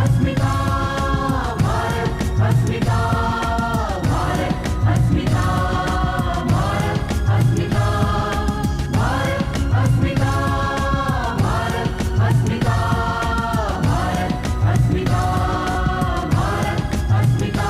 Asmita Bharat Asmita Bharat Asmita Bharat Asmita Bharat Asmita Bharat Asmita Bharat Asmita Bharat Asmita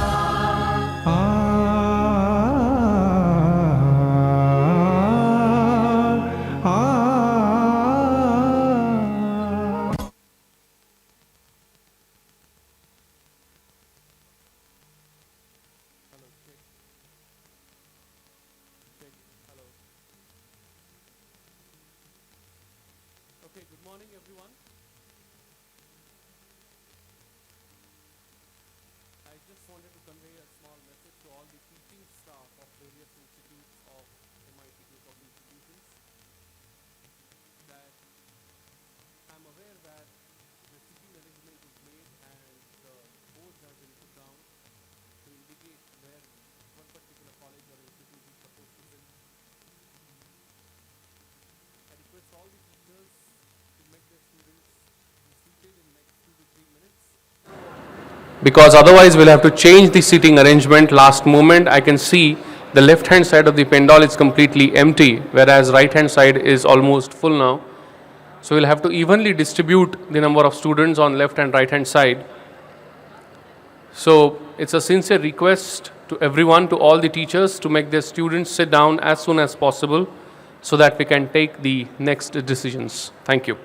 Okay, good morning everyone. I just wanted to convey a small message to all the teaching staff of various institutes of MIT Group of Institutions that I'm aware that the seating arrangement is made and the boards have been put down to indicate where one particular college or institute is supposed to sit. I request all the teachers to make their students be seated in the next 2 to 3 minutes. Because otherwise we'll have to change the seating arrangement last moment. I can see the left hand side of the pendal is completely empty, whereas right hand side is almost full now. So we'll have to evenly distribute the number of students on left and right hand side. So it's a sincere request to everyone, to all the teachers, to make their students sit down as soon as possible so that we can take the next decisions. Thank you.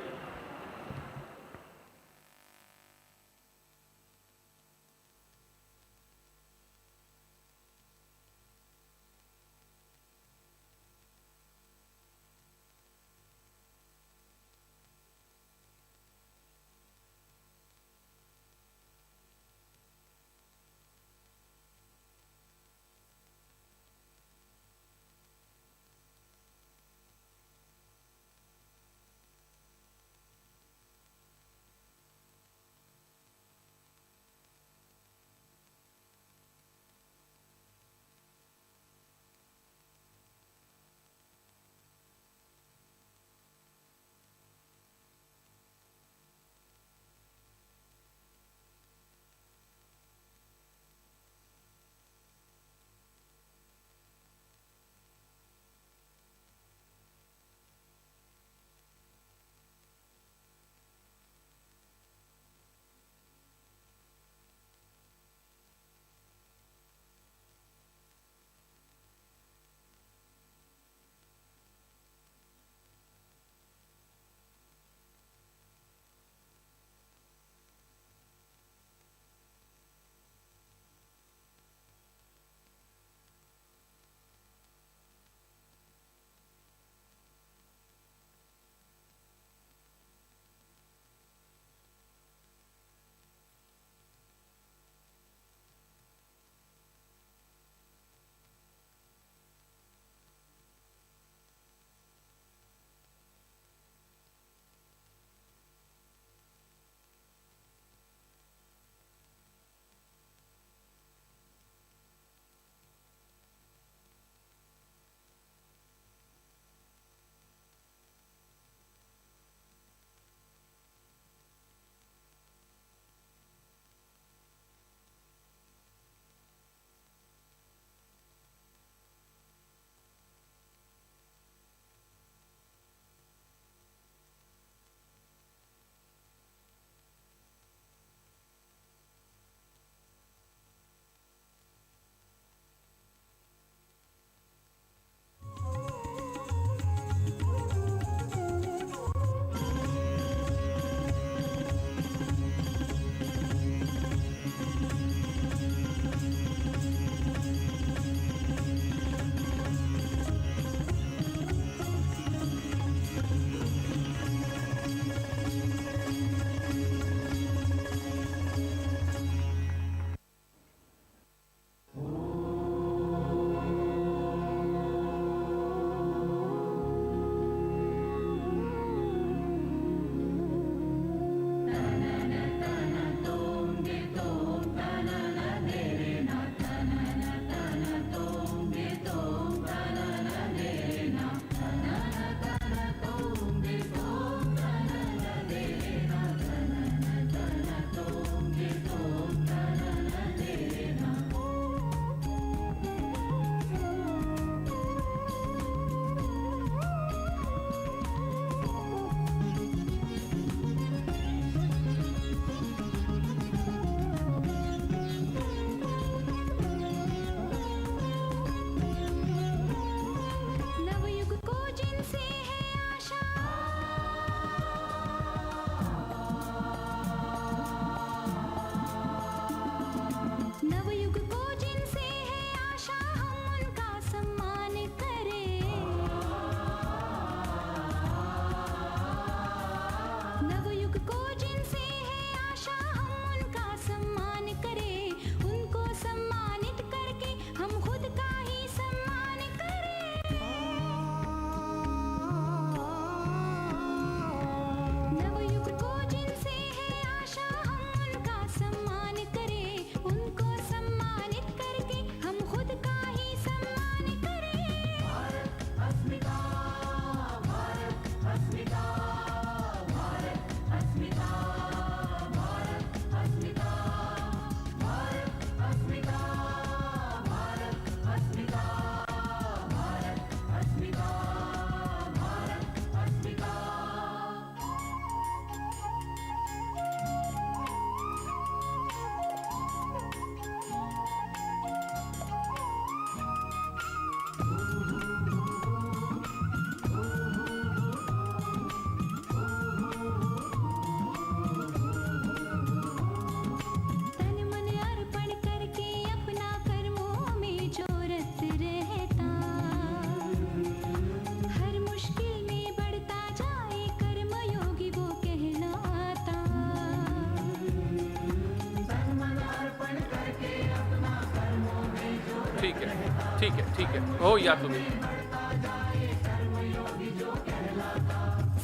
ठीक है, ठीक है, ठीक है, हो या तुम्ही.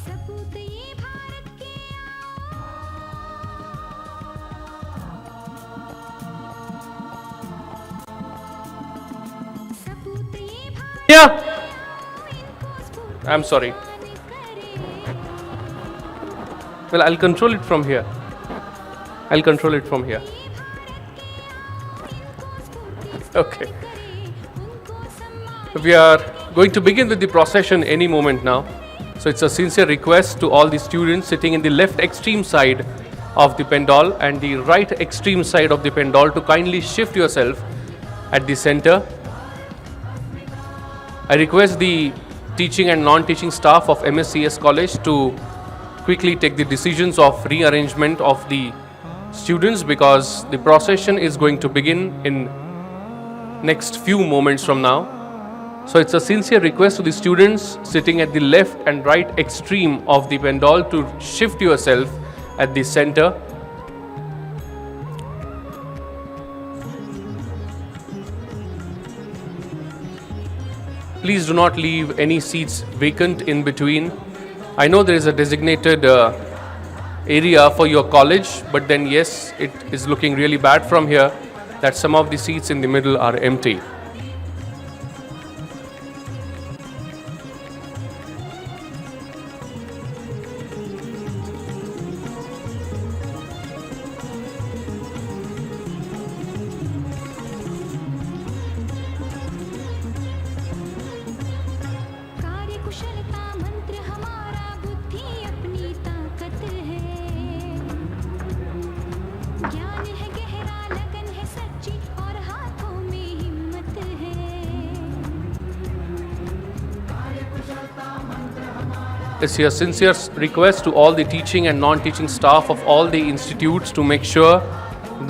सपूत ये भारत के सपूत ये भारत Yeah, इनको स्फूर्ति I'm sorry. करे Well, I'll control it from here. I'll control it from here. Okay. उनको सम्मान We are going to begin with the procession any moment now. So it's a sincere request to all the students sitting in the left extreme side of the pendal and the right extreme side of the pendal to kindly shift yourself at the center. I request the teaching and non-teaching staff of MSCS College to quickly take the decisions of rearrangement of the students because the procession is going to begin in next few moments from now. So it's a sincere request to the students sitting at the left and right extreme of the pendal to shift yourself at the center. Please do not leave any seats vacant in between. I know there is a designated area for your college, but then yes, it is looking really bad from here that some of the seats in the middle are empty. कार्यकुशलता मंत्र हमारा बुद्धि अपनी ताकत है ज्ञान है गहरा लगन है सच्ची और हाथों में हिम्मत है It's a sincere request to all the teaching and non-teaching staff of all the institutes to make sure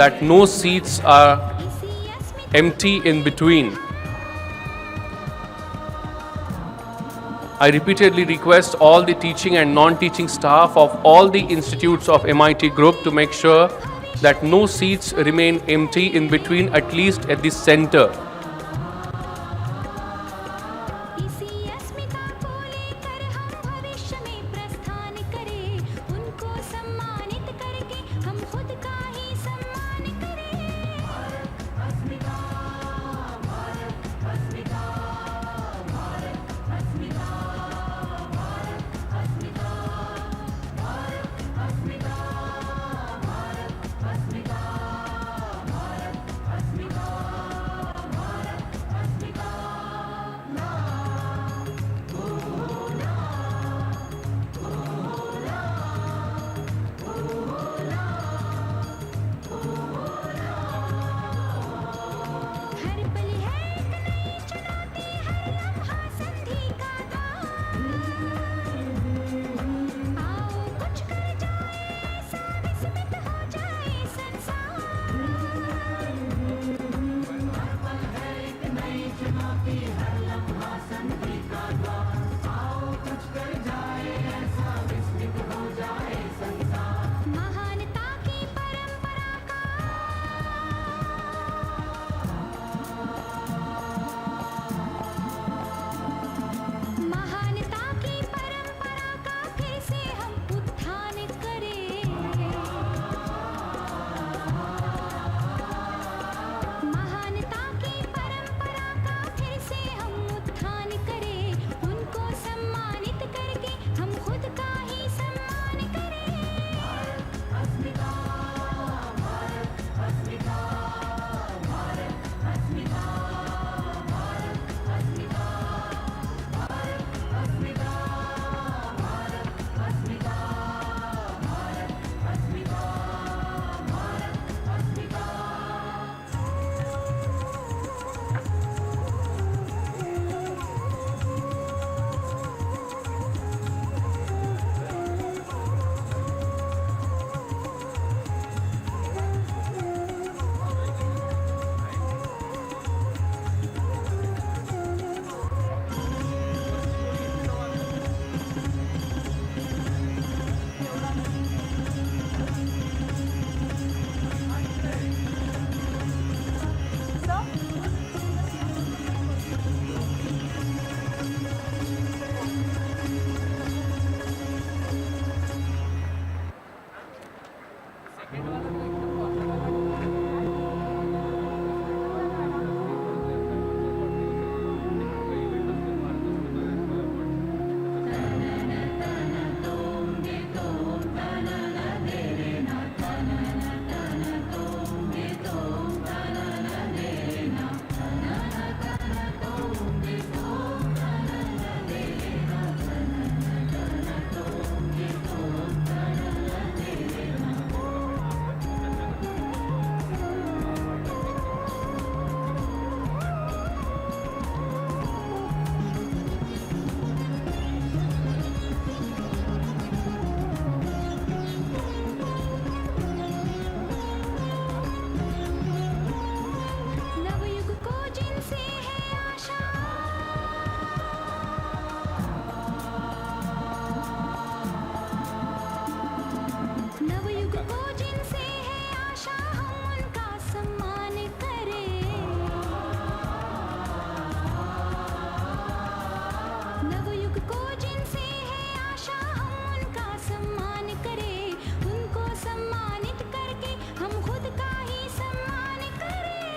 that no seats are इसी अस्मिता empty in between. I repeatedly request all the teaching and non-teaching staff of all the institutes of MIT Group to make sure that no seats remain empty in between, at least at the center. इसी अस्मिता को लेकर हम भविष्य में प्रस्थान करें उनको सम्मानित करके हम खुद का ही सम्मान करें नवयुग को जिनसे है आशा, नवयुग को जिनसे है आशा, हम उनका सम्मान करें। नवयुग को जिनसे है आशा, हम उनका सम्मान करें। उनको सम्मानित करके हम खुद का ही सम्मान करें।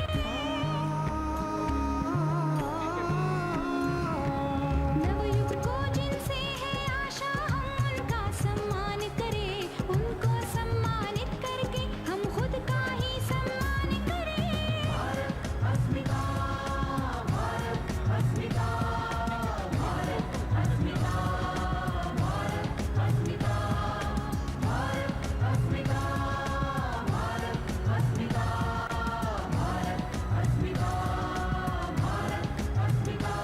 नवयुग को जिनसे है आशा, हम उनका सम्मान करें। उनको सम्मानित करके हम खुद का ही सम्मान करें। भारत अस्मिता, भारत अस्मिता, भारत अस्मिता, भारत अस्मिता, भारत अस्मिता, भारत अस्मिता, भारत अस्मिता, भारत अस्मिता।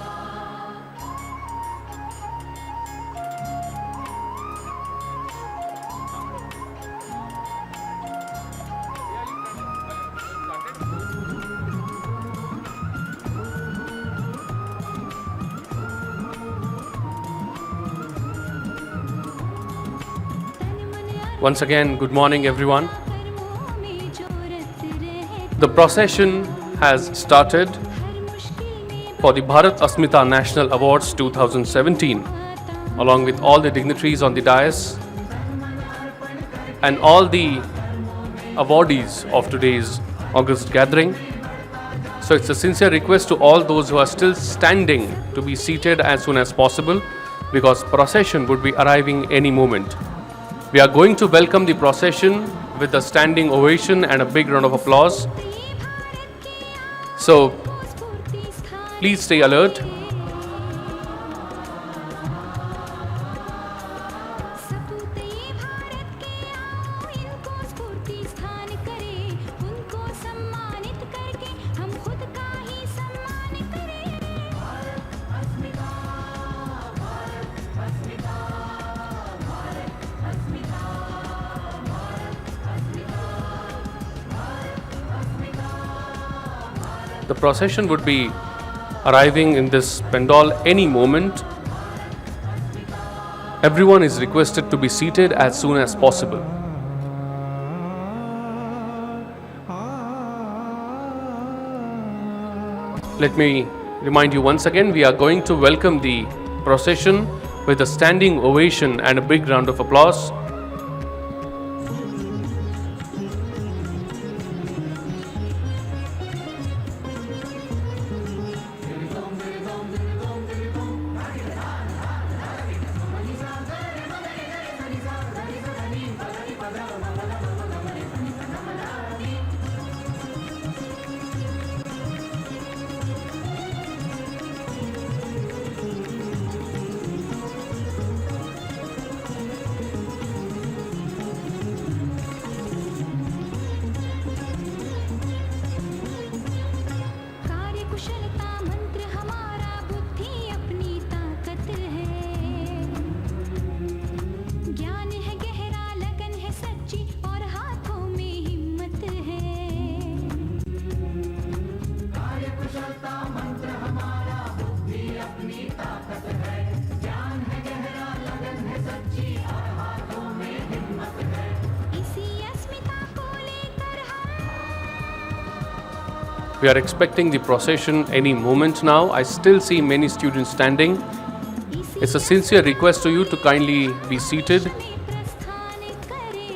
Once again, good morning everyone. कर्मों में जोरत रहती, The procession has started हर मुश्किल में for the Bharat Asmita National Awards 2017, along with all the dignitaries on the dais and all the awardees of today's August gathering. So it's a sincere request to all those who are still standing to be seated as soon as possible, because procession would be arriving any moment. We are going to welcome the procession with a standing ovation and a big round of applause. ये भारत के So स्फूर्ति स्थान please stay alert. सपूत ये भारत के आओ, इनको स्फूर्ति स्थान करें। उनको सम्मानित करके हम खुद का ही सम्मान करें। भारत अस्मिता, भारत अस्मिता, भारत अस्मिता, भारत अस्मिता, भारत अस्मिता, Bharat. The procession would be arriving in this pandal any moment. Everyone is requested to be seated as soon as possible. Let me remind you once again, we are going to welcome the procession with a standing ovation and a big round of applause. कार्यकुशलता मंत्र हमारा, बुद्धि अपनी ताकत है। ज्ञान है गहरा, लगन है सच्ची, और हाथों में हिम्मत है। कार्यकुशलता मंत्र हमारा, बुद्धि अपनी ताकत है। ज्ञान है गहरा, लगन है सच्ची, और हाथों में हिम्मत है। इसी अस्मिता को लेकर हम We are expecting the procession any moment now. I still see many students standing. It's a sincere request to you to kindly be seated. में प्रस्थान करें।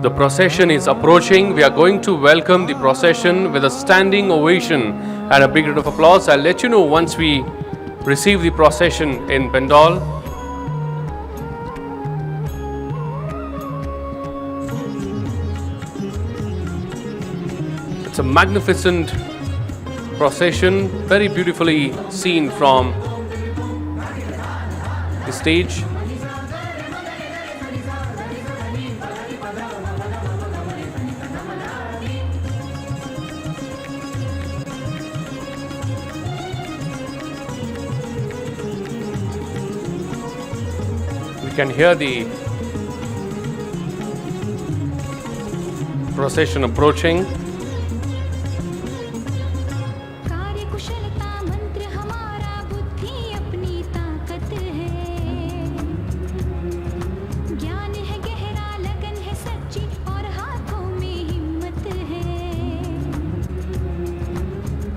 The procession is approaching. We are going to welcome the procession with a standing ovation and a big round of applause. I'll let you know once we receive the procession in Pendal. It's a magnificent procession, very beautifully seen from the stage. We can hear the procession approaching. कार्यकुशलता मंत्र हमारा बुद्धि अपनी ताकत है ज्ञान है गहरा लगन है सच्ची और हाथों में हिम्मत है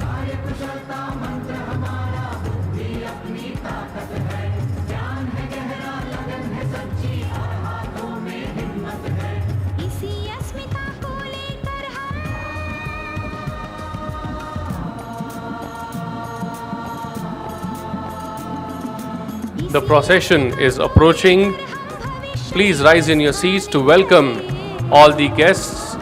कार्यकुशलता मंत्र हमारा बुद्धि अपनी ताकत है ज्ञान है गहरा लगन है सच्ची और हाथों में हिम्मत है इसी अस्मिता को लेकर हम The procession is approaching. Please rise in your seats to welcome all the guests.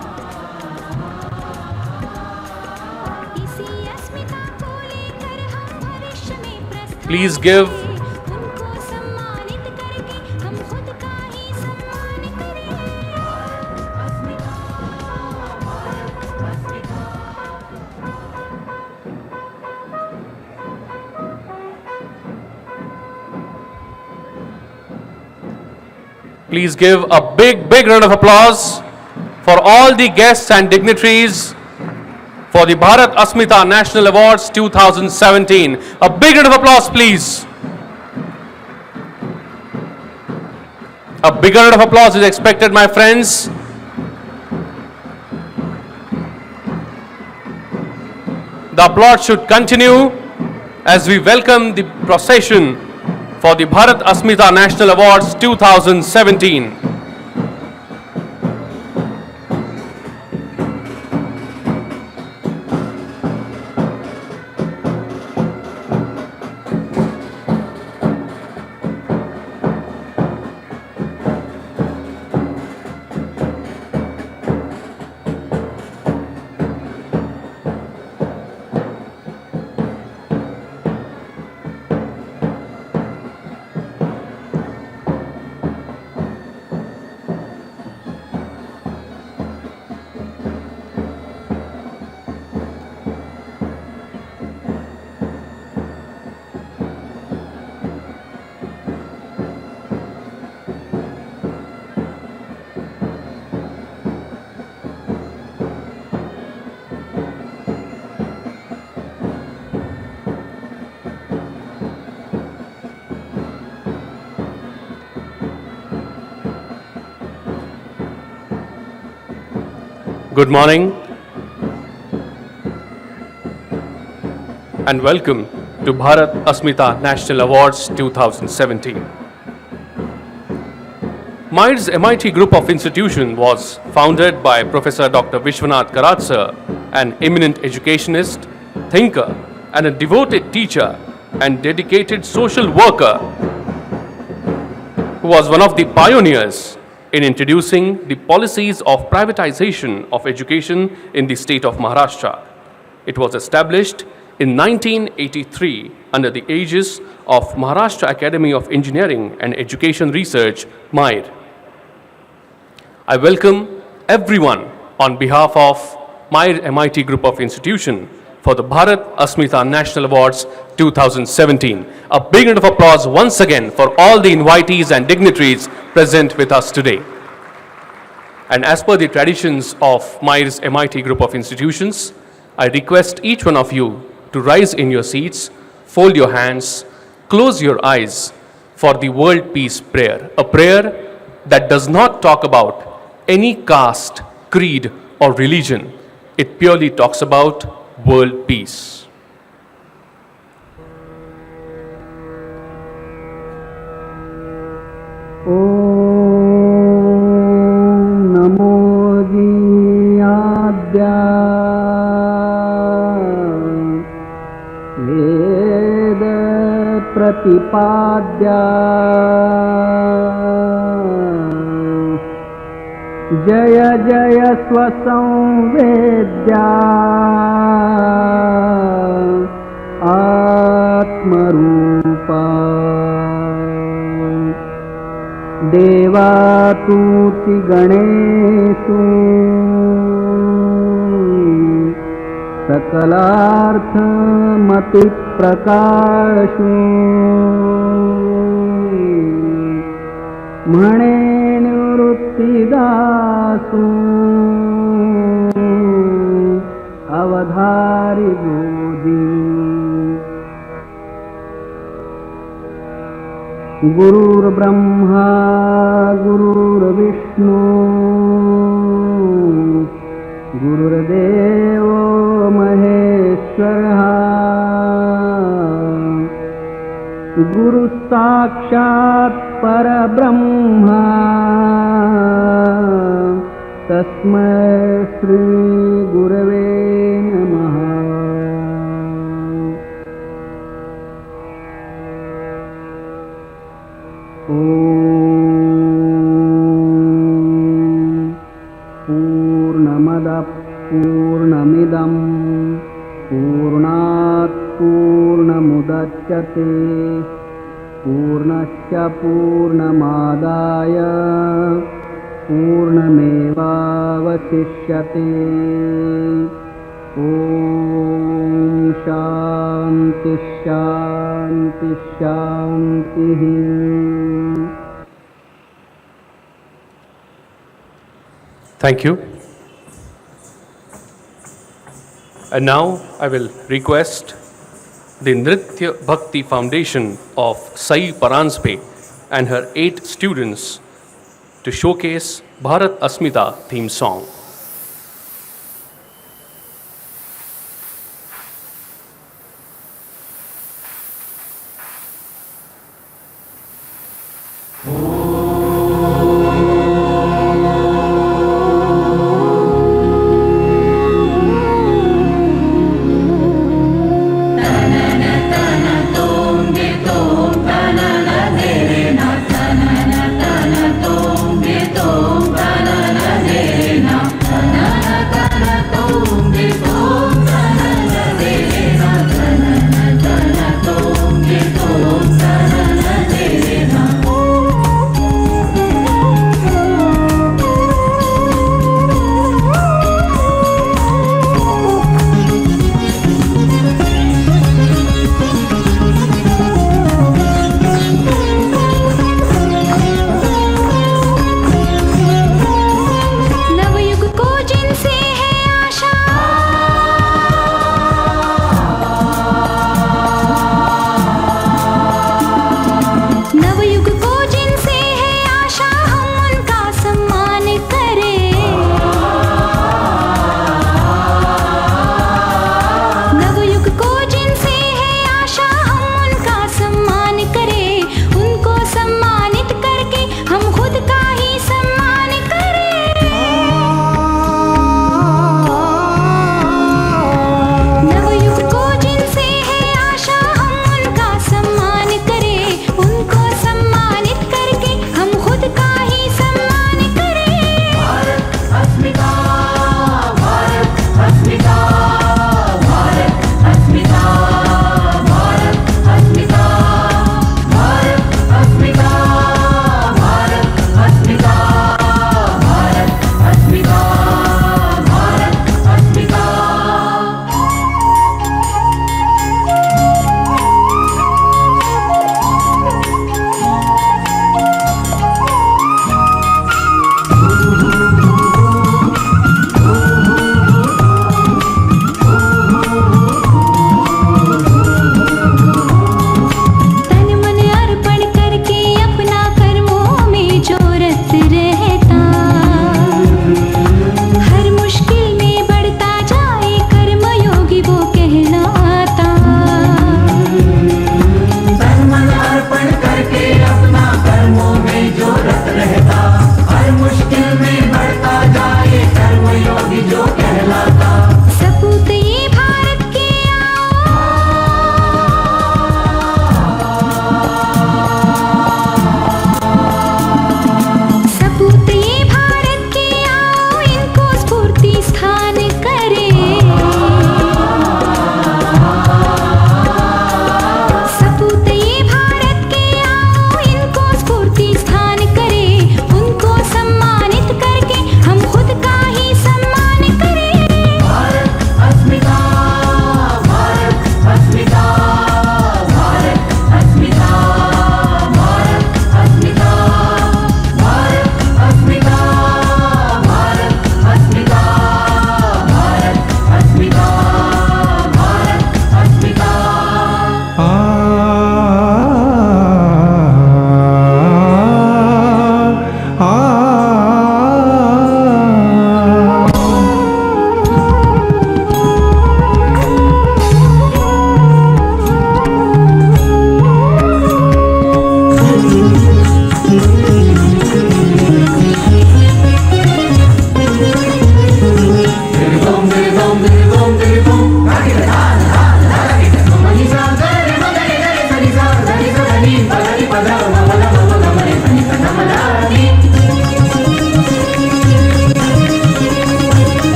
इसी अस्मिता को लेकर हम भविष्य में प्रस्थान Please give उनको सम्मानित करके हम खुद का ही सम्मान करें Please give a big round of applause for all the guests and dignitaries for the Bharat Asmita National Awards 2017. A big round of applause, please. A bigger round of applause is expected, my friends. The applause should continue as we welcome the procession for the Bharat Asmita National Awards 2017. Good morning and welcome to Bharat Asmita National Awards 2017. MIDE's MIT Group of Institution was founded by Professor Dr. Vishwanath Karatsa, an eminent educationist, thinker, and a devoted teacher and dedicated social worker who was one of the pioneers in introducing the policies of privatization of education in the state of Maharashtra. It was established in 1983 under the aegis of Maharashtra Academy of Engineering and Education Research, MIDE. I welcome everyone on behalf of MIDE MIT Group of Institution for the Bharat Asmita National Awards 2017. A big round of applause once again for all the invitees and dignitaries present with us today. And as per the traditions of MIDE's MIT Group of Institutions, I request each one of you to rise in your seats, fold your hands, close your eyes for the World Peace Prayer, a prayer that does not talk about any caste, creed, or religion. It purely talks about world peace. ॐ नमो वेद प्रतिपाद्या जय जय स्वसंवेद्या आत्मरूपा देवातूति गणेषु सकलार्थमतिप्रकाशु म्हणे निवृत्तिदासु अवधारि बोधि गुरुर्ब्रह्मा गुरुर्विष्णु गुरुर्देवो महेश्वरः गुरुसाक्षात् परब्रह्मा तस्मै श्री गुरवे नमः। पूर्णमदः पूर्णमिदं पूर्णात् पूर्णमुदच्यते पूर्णस्य पूर्णमादाय पूर्णमेवावशिष्यते। ॐ शान्ति शान्ति शान्तिः। Thank you. And now I will request the Nritya Bhakti Foundation of Sai Paranspe and her 8 students to showcase Bharat Asmita theme song. Tana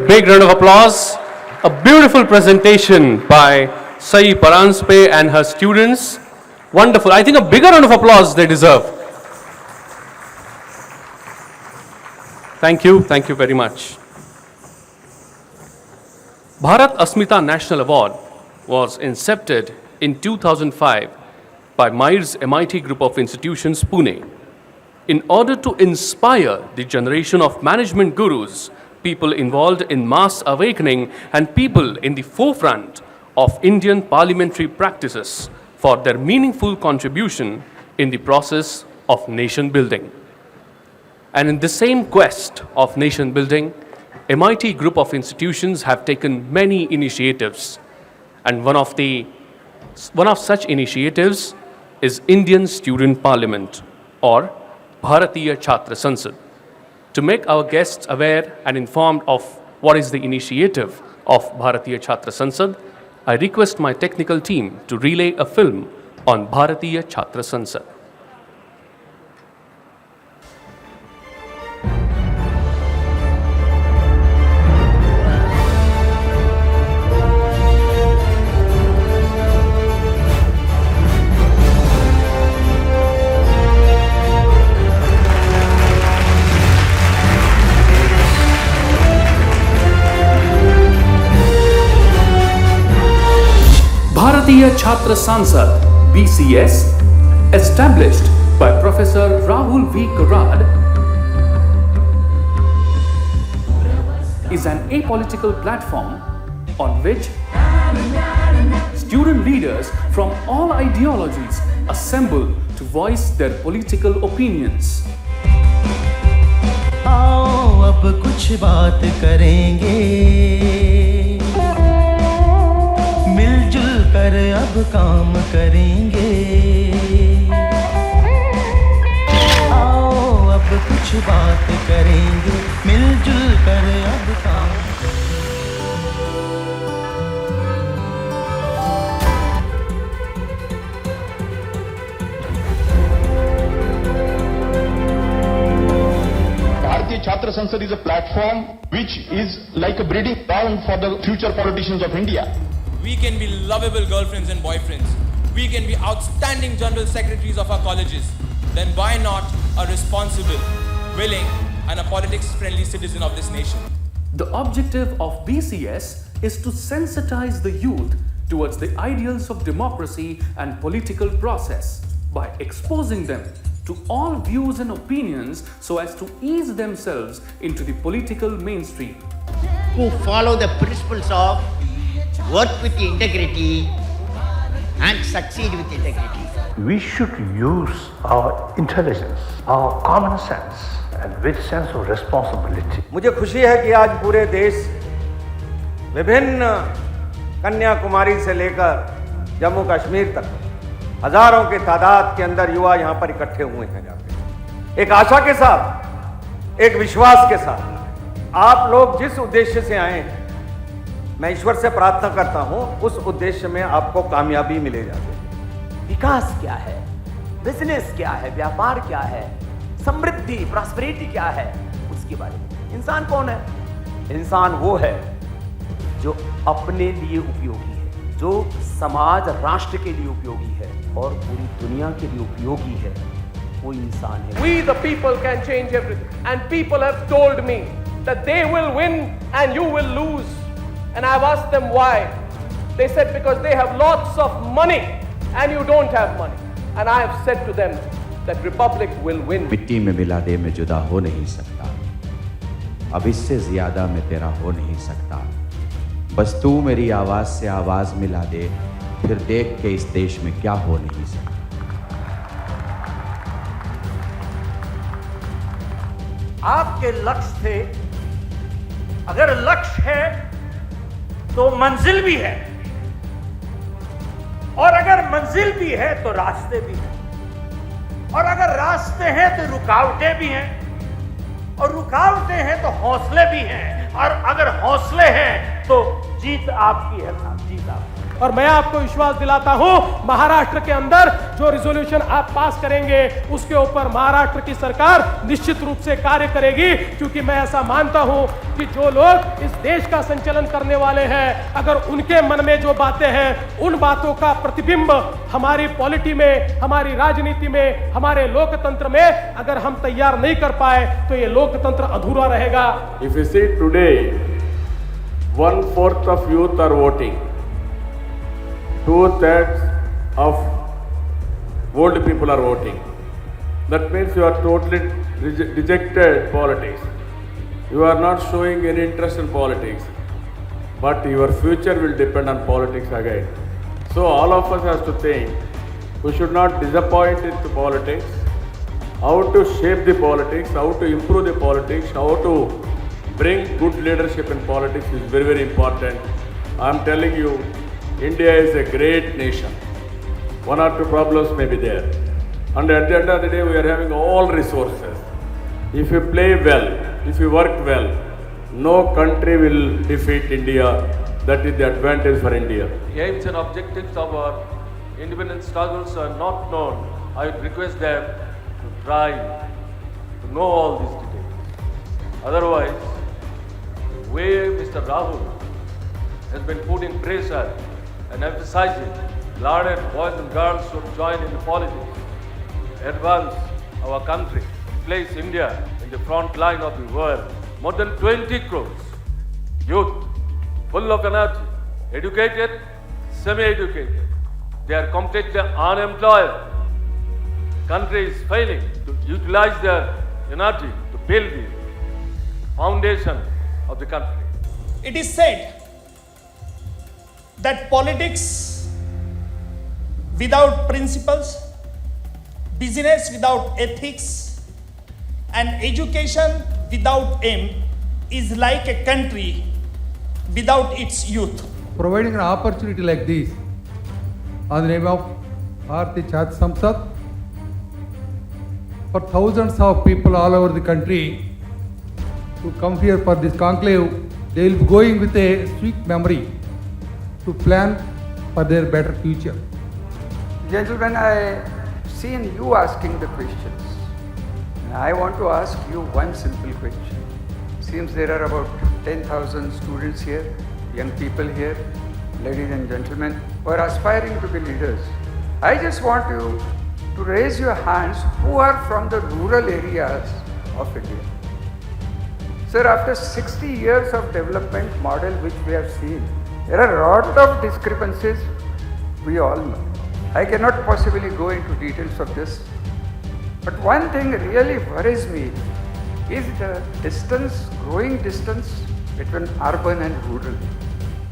big round of applause. A beautiful presentation by Sai Paranspe and her students. Wonderful. I think a bigger round of applause they deserve. Thank you very much. Bharat Asmita National Award was incepted in 2005 by MIR's MIT Group of Institutions, Pune, in order to inspire the generation of management gurus, people involved in mass awakening, and people in the forefront of Indian parliamentary practices for their meaningful contribution in the process of nation building. And in the same quest of nation building, MIT Group of Institutions have taken many initiatives, and one of such initiatives is Indian Student Parliament, or Bharatiya Chhatra Sansad. To make our guests aware and informed of what is the initiative of Bharatiya Chhatra Sansad, I request my technical team to relay a film on Bharatiya Chhatra Sansad. Bharatiya Chhatra Sansad, BCS, established by Professor Rahul V. Karad, is an apolitical platform on which student leaders from all ideologies assemble to voice their political opinions. आओ अब कुछ बात करेंगे, मिलजुल कर अब काम करेंगे। आओ अब कुछ बात करेंगे, मिलजुल कर अब काम। Bharatiya Chhatra Sansad is a platform which is like a breeding ground for the future politicians of India. We can be lovable girlfriends and boyfriends. We can be outstanding general secretaries of our colleges. Then why not a responsible, willing, and a politics-friendly citizen of this nation? The objective of BCS is to sensitize the youth towards the ideals of democracy and political process by exposing them to all views and opinions so as to ease themselves into the political mainstream. Who follow the principles of work with integrity and succeed with integrity. We should use our intelligence, our common sense, and with sense of responsibility. मुझे खुशी है कि आज पूरे देश विभिन्न कन्याकुमारी से लेकर जम्मू कश्मीर तक हजारों के तादाद के अंदर युवा यहाँ पर इकट्ठे हुए हैं जाके एक आशा के साथ, एक विश्वास के साथ। आप लोग जिस उद्देश्य से आए हैं, मैं ईश्वर से प्रार्थना करता हूं उस उद्देश्य में आपको कामयाबी मिले जाए। विकास क्या है, बिजनेस क्या है, व्यापार क्या है, समृद्धि प्रॉस्पेरिटी क्या है, उसके बारे में। इंसान कौन है? इंसान वो है जो अपने लिए उपयोगी है, जो समाज राष्ट्र के लिए उपयोगी है और पूरी दुनिया के लिए उपयोगी है, वो इंसान है। We the people can change everything, and people have told me that they will win and you will lose. And I've asked them why. They said because they have lots of money and you don't have money. And I have said to them that Republic will win. मिट्टी में मिला दे मैं जुदा हो नहीं सकता, अब इससे ज्यादा मैं तेरा हो नहीं सकता। बस तू मेरी आवाज से आवाज मिला दे, फिर देख के इस देश में क्या हो नहीं सकता। आपके लक्ष्य थे, अगर लक्ष्य है तो मंजिल भी है, और अगर मंजिल भी है तो रास्ते भी हैं, और अगर रास्ते हैं तो रुकावटें भी हैं, और रुकावटें हैं तो हौसले भी हैं, और अगर हौसले हैं तो जीत आपकी है साहब, जीत आपकी। और मैं आपको विश्वास दिलाता हूं, महाराष्ट्र के अंदर जो रिजोल्यूशन आप पास करेंगे उसके ऊपर महाराष्ट्र की सरकार निश्चित रूप से कार्य करेगी, क्योंकि मैं ऐसा मानता हूं कि जो लोग इस देश का संचालन करने वाले हैं, अगर उनके मन में जो बातें हैं उन बातों का प्रतिबिंब हमारी पॉलिटी में, हमारी राजनीति में, हमारे लोकतंत्र में अगर हम तैयार नहीं कर पाए तो ये लोकतंत्र अधूरा रहेगा। If you see today, 1/4 of youth are voting. 2/3 of old people are voting. That means you are totally dejected politics. You are not showing any interest in politics. But your future will depend on politics again. So all of us has to think, we should not disappoint into politics. How to shape the politics, how to improve the politics, how to bring good leadership in politics is very, very important. I am telling you, India is a great nation. One or two problems may be there. And at the end of the day, we are having all resources. If you play well, if you work well, no country will defeat India. That is the advantage for India. The aims and objectives of our independence struggles are not known. I would request them to try to know all these details. Otherwise, the way Mr. Rahul has been putting pressure and emphasizing learned boys and girls should join in the politics, advance our country, place India in the front line of the world. More than 20 crores youth, full of energy, educated, semi-educated. They are completely unemployed. Country is failing to utilize their energy to build the foundation of the country. It is said that politics without principles, business without ethics, and education without aim is like a country without its youth. Providing an opportunity like this on the name of Bharatiya Chhatra Samsad for thousands of people all over the country to come here for this conclave, they will be going with a sweet memory to plan for their better future. Gentlemen, I seen you asking the questions. I want to ask you one simple question. Seems there are about 10,000 students here, young people here, ladies and gentlemen, who are aspiring to be leaders. I just want you to raise your hands who are from the rural areas of India. Sir, after 60 years of development model which we have seen, there are a lot of discrepancies, we all know. I cannot possibly go into details of this. But one thing really worries me is the distance, growing distance between urban and rural.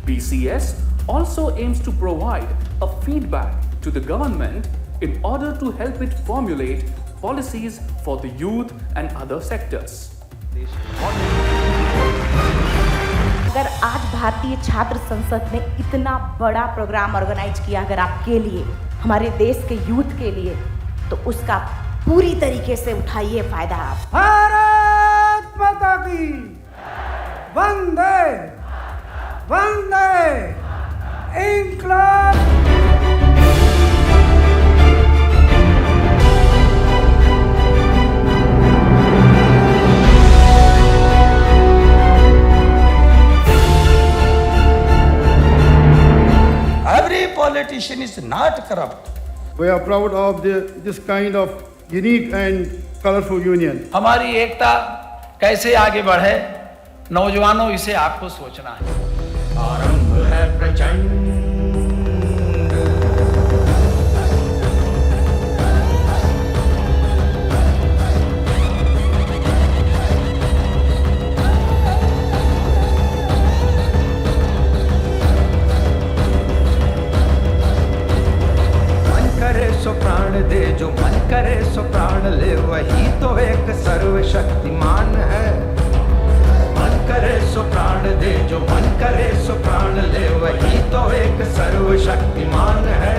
BCS also aims to provide a feedback to the government in order to help it formulate policies for the youth and other sectors. अगर आज भारतीय छात्र संसद ने इतना बड़ा programme organise किया अगर आपके लिए, हमारे देश के यूथ के लिए, तो उसका पूरी तरीके से उठाइए फायदा आप। भारत माता की वंदे वंदे इंकलाब। Every politician is not corrupt. We are proud of this kind of unique and colorful union. हमारी एकता कैसे आगे बढ़े, नौजवानों इसे आपको सोचना है। आरंभ है प्रचंड, सो प्राण दे, जो मन करे सो प्राण ले, वही तो एक सर्वशक्तिमान है। मन करे सो प्राण दे, जो मन करे सो प्राण ले, वही तो एक सर्वशक्तिमान है।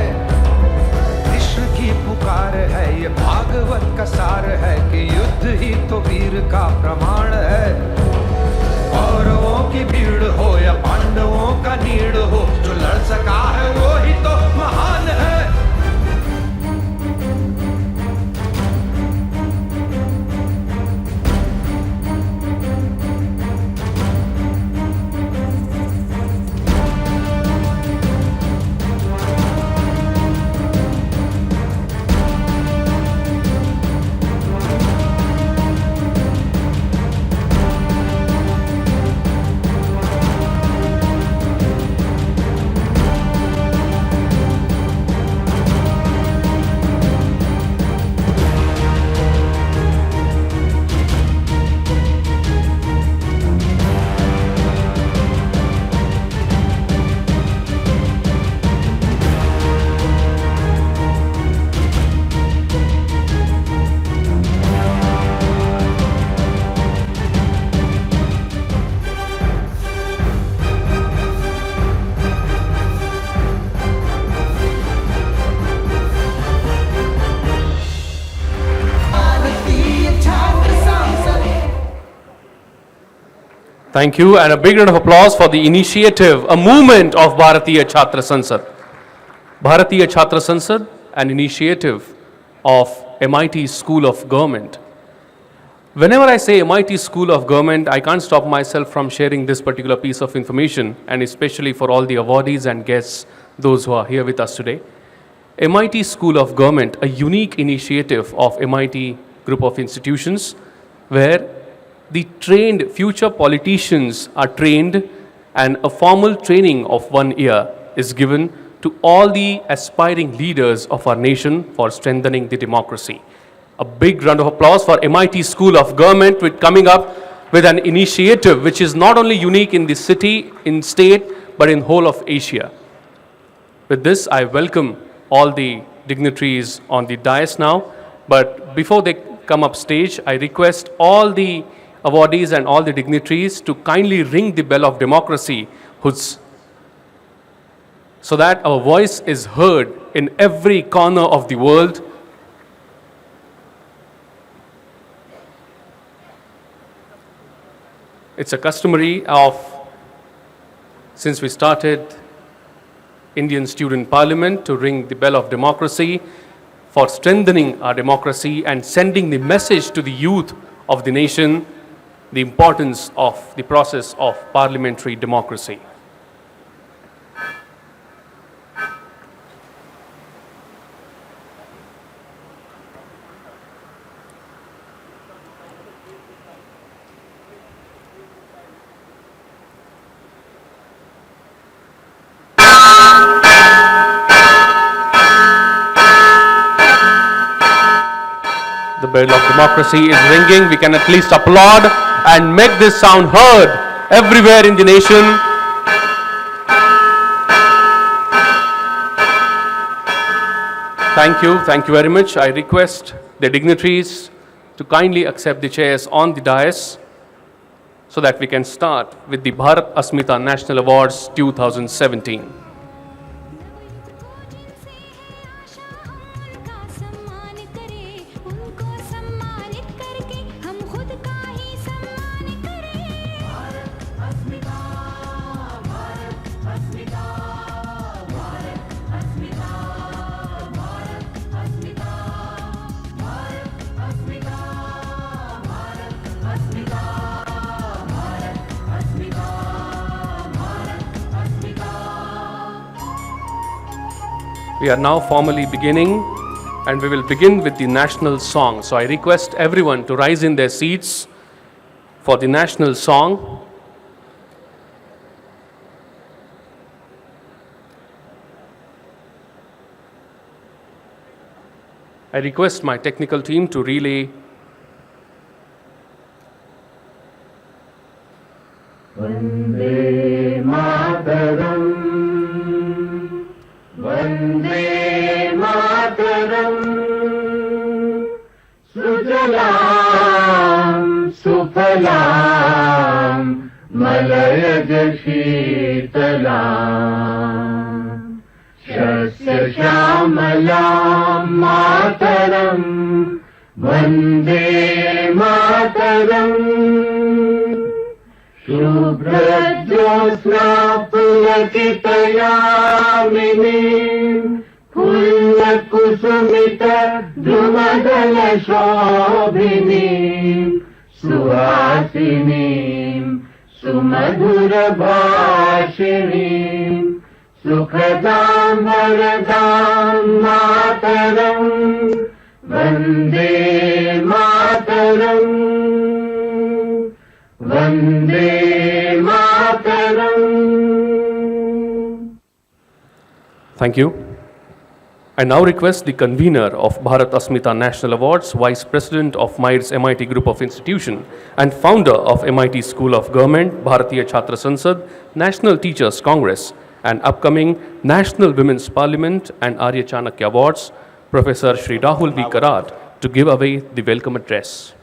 कृष्ण की पुकार है, ये भागवत का सार है कि युद्ध ही तो वीर का प्रमाण है। कौरवों की भीड़ हो या पांडवों का Thank you, and a big round of applause for the initiative, a movement of Bharatiya Chhatra Sansad. Bharatiya Chhatra Sansad, an initiative of MIT School of Government. Whenever I say MIT School of Government, I can't stop myself from sharing this particular piece of information, and especially for all the awardees and guests, those who are here with us today. MIT School of Government, a unique initiative of MIT group of institutions, where the trained future politicians are trained and a formal training of 1 year is given to all the aspiring leaders of our nation for strengthening the democracy. A big round of applause for MIT School of Government with coming up with an initiative which is not only unique in the city, in state, but in whole of Asia. With this, I welcome all the dignitaries on the dais now, but before they come up stage, I request all the awardees and all the dignitaries to kindly ring the bell of democracy so that our voice is heard in every corner of the world. It's a customary since we started Indian Student Parliament to ring the bell of democracy for strengthening our democracy and sending the message to the youth of the nation, the importance of the process of parliamentary democracy. The bell of democracy is ringing. We can at least applaud and make this sound heard everywhere in the nation. Thank you very much. I request the dignitaries to kindly accept the chairs on the dais so that we can start with the Bharat Asmita National Awards 2017. We are now formally beginning, and we will begin with the national song. So I request everyone to rise in their seats for the national song. I request my technical team to relay. Vande Mataram, Vande Mataram, Sujalam Sufalam, Malayaj Sheetalam, Shasya Shamalam Mataram, Vande Mataram, Shubhrajyosna Pulakitayaminim, Pullakusumita Drumadala Shobhinim, Suhasinim, Sumadhura Bhashinim, Sukhadam Varadam Mataram, Vande Mataram, Vande Mataram. Thank you. I now request the convener of Bharat Asmita National Awards, Vice President of MIT's MIT Group of Institution and founder of MIT School of Government, Bharatiya Chhatra Sansad, National Teachers Congress, and upcoming National Women's Parliament and Arya Chanakya Awards, Professor Shri Rahul V. Karat, to give away the welcome address.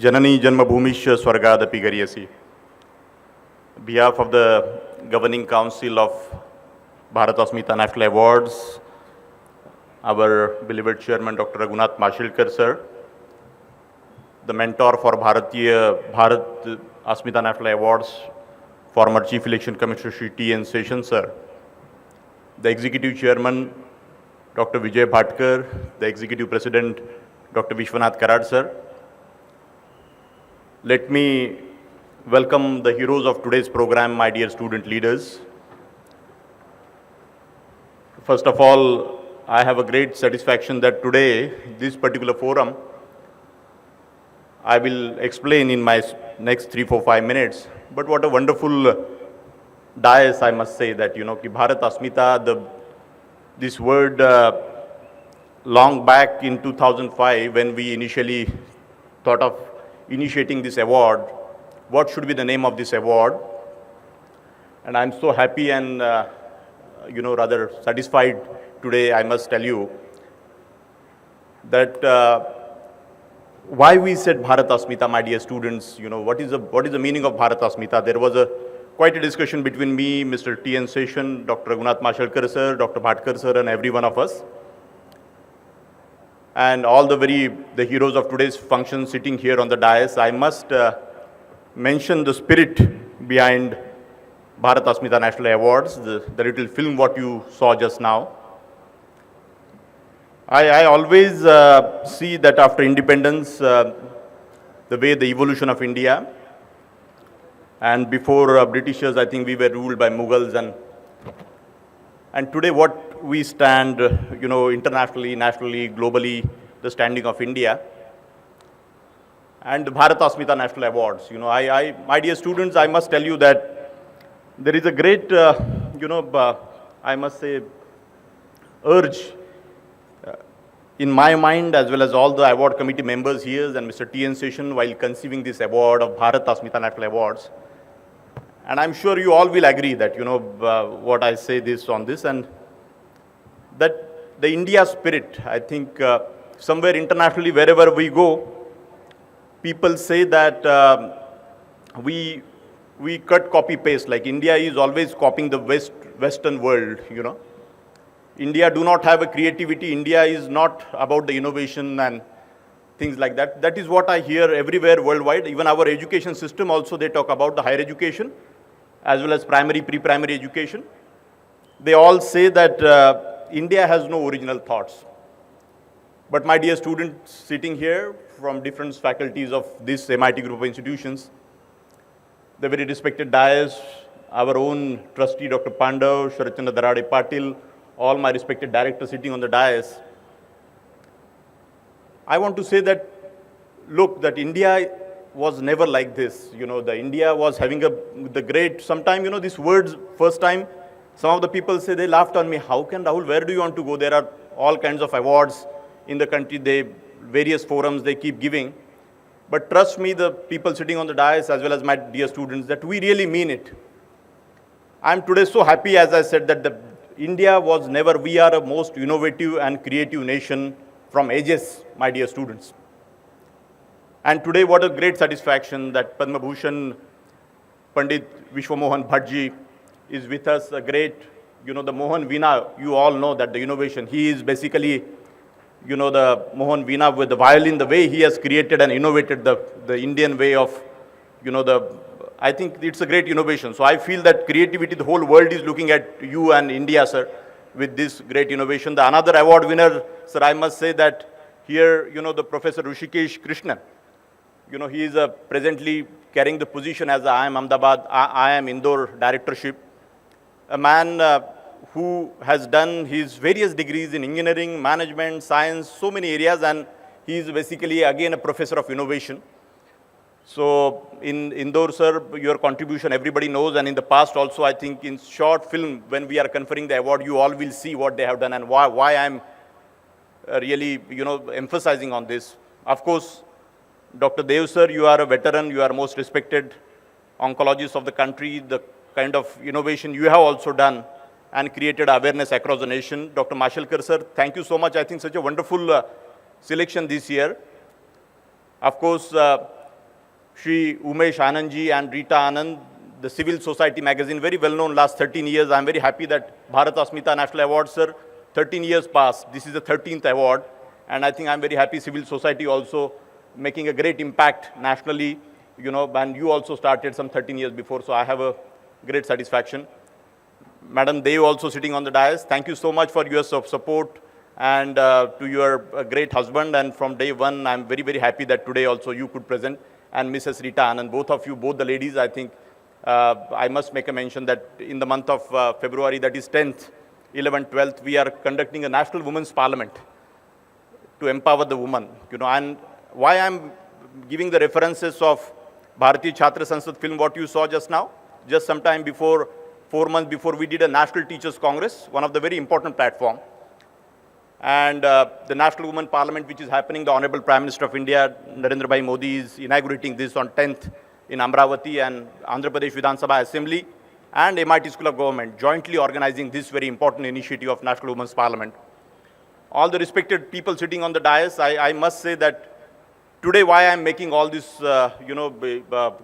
Janani Janmabhumishya Swargadapi Gariyasi. On behalf of the Governing Council of Bharat Asmita National Awards, our beloved chairman Dr. Raghunath Mashilkar sir, the mentor for Bharat Asmita National Awards, former Chief Election Commissioner Shri T.N. Sessions sir, the Executive Chairman Dr. Vijay Bhatkar, the Executive President Dr. Vishwanath Karad sir. Let me welcome the heroes of today's program, my dear student leaders. First of all, I have a great satisfaction that today, this particular forum, I will explain in my next 3, 4, 5 minutes. But what a wonderful dais, I must say, that, ki Bharat Asmita, this word long back in 2005, when we initially thought of initiating this award, what should be the name of this award? And I'm so happy and, rather satisfied today, I must tell you, that why we said Bharat Asmita, my dear students, what is the meaning of Bharat Asmita? There was quite a discussion between me, Mr. T.N. Session, Dr. Raghunath Mashilkar sir, Dr. Bhatkar sir, and every one of us. And all the heroes of today's function sitting here on the dais, I must mention the spirit behind Bharat Asmita National Awards, the little film what you saw just now. I always see that after independence, the way the evolution of India, and before Britishers, I think we were ruled by Mughals, and today what we stand, internationally, nationally, globally, the standing of India, and the Bharat Asmita National Awards. My dear students, I must tell you that there is a great, I must say, urge in my mind, as well as all the award committee members here and Mr. T.N. Session, while conceiving this award of Bharat Asmita National Awards. And I'm sure you all will agree that, what I say on this, and that the India spirit, I think, somewhere internationally, wherever we go, people say that we cut, copy, paste, like India is always copying the Western world, India do not have a creativity. India is not about the innovation and things like that. That is what I hear everywhere worldwide. Even our education system also, they talk about the higher education as well as primary, pre-primary education. They all say that India has no original thoughts. But my dear students sitting here from different faculties of this MIT group of institutions, the very respected dais, our own trustee Dr. Pandav, Sharachandra Darade Patil, all my respected directors sitting on the dais, I want to say that, look, that India was never like this. The India was having the great, sometime, these words, first time, some of the people say, they laughed on me. How can, Rahul, where do you want to go? There are all kinds of awards in the country, various forums they keep giving. But trust me, the people sitting on the dais, as well as my dear students, that we really mean it. I'm today so happy, as I said, that India was never, we are a most innovative and creative nation from ages, my dear students. And today, what a great satisfaction that Padma Bhushan Pandit Vishwamohan Bhattji is with us, a great, the Mohan Veena, you all know that the innovation, he is basically, the Mohan Veena with the violin, the way he has created and innovated the Indian way of, I think it's a great innovation. So I feel that creativity, the whole world is looking at you and India, sir, with this great innovation. The another award winner, sir, I must say that here, the Professor Rishikesh Krishnan, he is presently carrying the position as the IIM Ahmedabad, IIM Indore directorship. A man who has done his various degrees in engineering, management, science, so many areas, and he is basically again a professor of innovation. So in Indore, sir, your contribution everybody knows, and in the past also, I think in short film, when we are conferring the award, you all will see what they have done and why I'm really, emphasizing on this. Of course, Dr. Dev, sir, you are a veteran, you are most respected oncologist of the country, the kind of innovation you have also done and created awareness across the nation. Dr. Mashilkar, sir, thank you so much. I think such a wonderful selection this year. Of course, Shri Umesh Anandji and Rita Anand, the Civil Society magazine, very well known last 13 years. I'm very happy that Bharat Asmita National Award, sir, 13 years past. This is the 13th award. And I think I'm very happy Civil Society also making a great impact nationally, and you also started some 13 years before. So I have a great satisfaction. Madam Dev also sitting on the dais. Thank you so much for your support and to your great husband. And from day one, I'm very, very happy that today also you could present. And Mrs. Rita Anand, both of you, both the ladies, I think I must make a mention that in the month of February, that is 10th, 11th, 12th, we are conducting a National Women's Parliament to empower the woman. And why I'm giving the references of Bharatiya Chhatra Sansad film, what you saw just now, just some time before, 4 months before, we did a National Teachers Congress, one of the very important platform. And the National Women Parliament, which is happening, the Honorable Prime Minister of India, Narendra Bhai Modi, is inaugurating this on 10th in Amravati, and Andhra Pradesh Vidhan Sabha Assembly and MIT School of Government jointly organizing this very important initiative of National Women's Parliament. All the respected people sitting on the dais, I must say that today why I am making all this,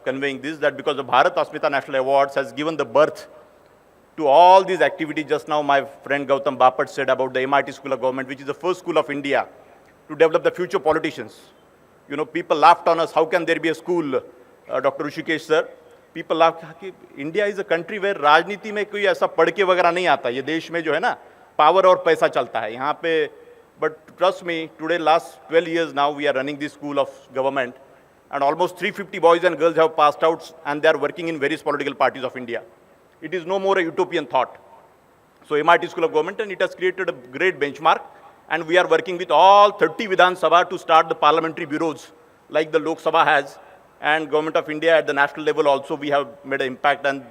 conveying this, that because the Bharat Asmita National Awards has given the birth to all these activities. Just now my friend Gautam Bapat said about the MIT School of Government, which is the first school of India to develop the future politicians. People laughed on us, how can there be a school, Dr. Rishikesh sir? People laughed, India is a country where राजनीति में कोई ऐसा पढ़ के वगैरह नहीं आता. ये देश में जो है ना, पावर और पैसा चलता है. यहाँ पे, but trust me, today last 12 years now we are running this school of government, and almost 350 boys and girls have passed out, and they are working in various political parties of India. It is no more a utopian thought. So MIT School of Government, and it has created a great benchmark, and we are working with all 30 Vidhan Sabha to start the parliamentary bureaus like the Lok Sabha has, and Government of India at the national level also we have made an impact. And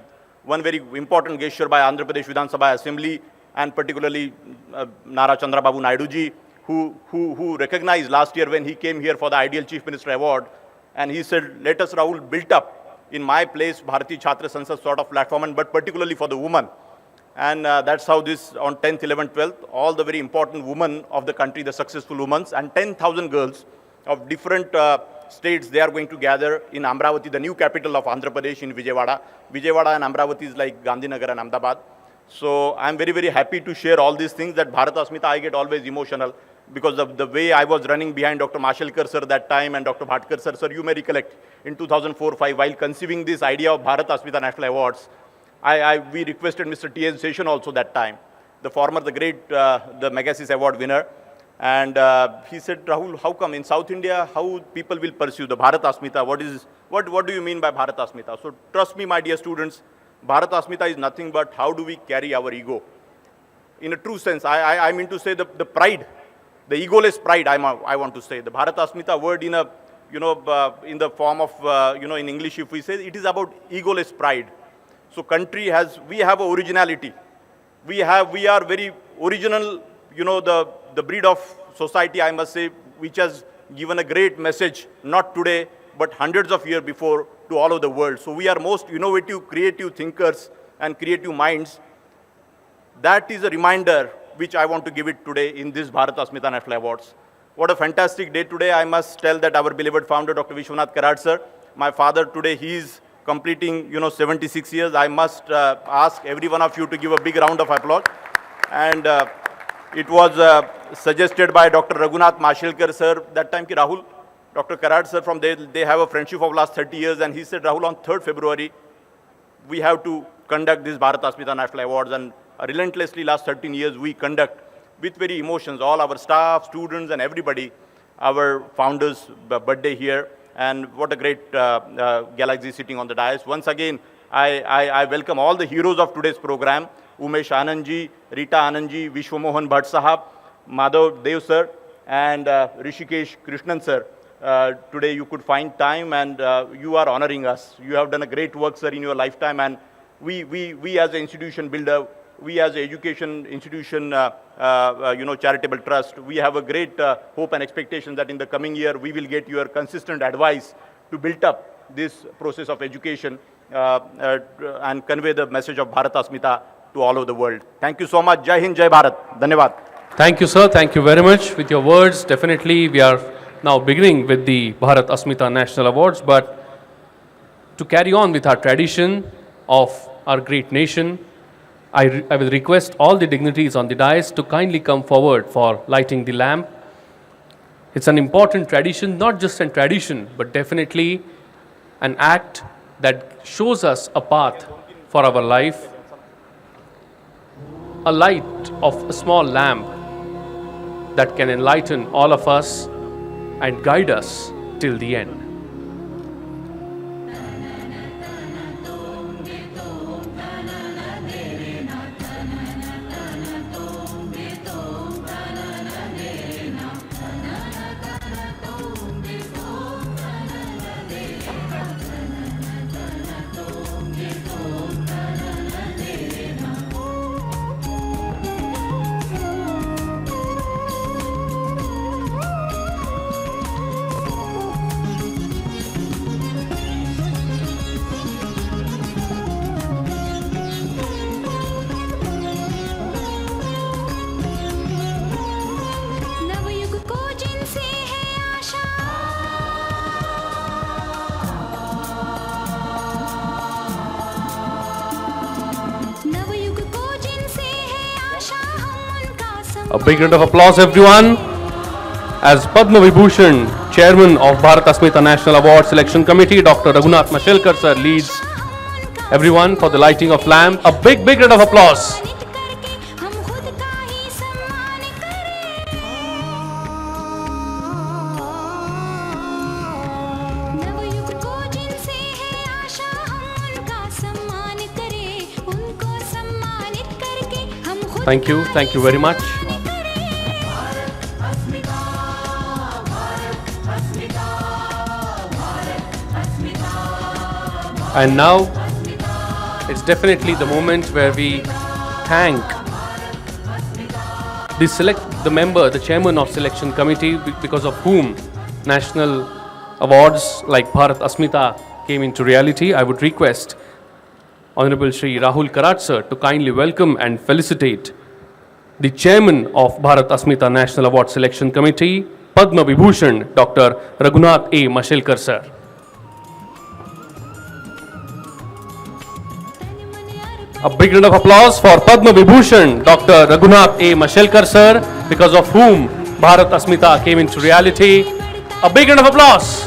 one very important gesture by Andhra Pradesh Vidhan Sabha Assembly, and particularly Nara Chandrababu Naidu ji, who recognized last year when he came here for the Ideal Chief Minister Award, and he said, let us, Rahul, build up in my place Bharatiya Chhatra Sansad sort of platform, and but particularly for the women. And that's how this, on 10th, 11th, 12th, all the very important women of the country, the successful women, and 10,000 girls of different states, they are going to gather in Amravati, the new capital of Andhra Pradesh, in Vijayawada. Vijayawada and Amravati is like Gandhinagar and Ahmedabad. So I'm very, very happy to share all these things. That Bharat Asmita, I get always emotional because of the way I was running behind Dr. Mashelkar sir that time, and Dr. Bhatkar sir. Sir, you may recollect, in 2004-05, while conceiving this idea of Bharat Asmita National Awards, we requested Mr. T.S. Seshan also that time, the former, the great, the Megasis Award winner. And he said, Rahul, how come in South India, how people will pursue the Bharat Asmita? What do you mean by Bharat Asmita? So trust me, my dear students, Bharat Asmita is nothing but how do we carry our ego. In a true sense, I mean to say the pride, the egoless pride, I want to say. The Bharat Asmita word in a, in the form of, in English, if we say, it is about egoless pride. So country has, we have originality. We are very original, the breed of society, I must say, which has given a great message, not today, but hundreds of years before, to all of the world. So we are most innovative, creative thinkers and creative minds. That is a reminder which I want to give it today in this Bharat Asmita National Awards. What a fantastic day today. I must tell that our beloved founder, Dr. Vishwanath Karad sir, my father today, he is completing, 76 years. I must ask every one of you to give a big round of applause. And it was suggested by Dr. Raghunath Mashelkar sir that time, ki Rahul, Dr. Karad sir, from there, they have a friendship of last 30 years, and he said, Rahul, on 3rd February, we have to conduct this Bharat Asmita National Awards, and relentlessly last 13 years, we conduct with very emotions, all our staff, students, and everybody, our founders' birthday here. And what a great galaxy sitting on the dais. Once again, I welcome all the heroes of today's program, Umesh Anandji, Rita Anandji, Vishwamohan Bhatt Sahab, Madhav Dev sir, and Rishikesh Krishnan sir. Today you could find time, and you are honoring us. You have done a great work, sir, in your lifetime, and we as an institution builder, we as an education institution, charitable trust, we have a great hope and expectation that in the coming year, we will get your consistent advice to build up this process of education and convey the message of Bharat Asmita to all over the world. Thank you so much. Jai Hind, Jai Bharat. Dhanyavad. Thank you, sir. Thank you very much with your words. Definitely, we are now beginning with the Bharat Asmita National Awards, but to carry on with our tradition, of our great nation, I will request all the dignitaries on the dais to kindly come forward for lighting the lamp. It's an important tradition, not just a tradition, but definitely an act that shows us a path for our life. A light of a small lamp that can enlighten all of us and guide us till the end. A big round of applause, everyone, as Padma Vibhushan, Chairman of Bharat Asmita National Award Selection Committee, Dr. Raghunath Mashelkar sir leads everyone for the lighting of lamp. A big round of applause. Thank you very much. And now, it's definitely the moment where we thank the chairman of selection committee, because of whom national awards like Bharat Asmita came into reality. I would request Honorable Shri Rahul Karad sir to kindly welcome and felicitate the chairman of Bharat Asmita National Award Selection Committee, Padma Vibhushan, Dr. Raghunath A. Mashelkar sir. A big round of applause for Padma Vibhushan, Dr. Raghunath A. Mashelkar sir, because of whom Bharat Asmita came into reality. A big round of applause.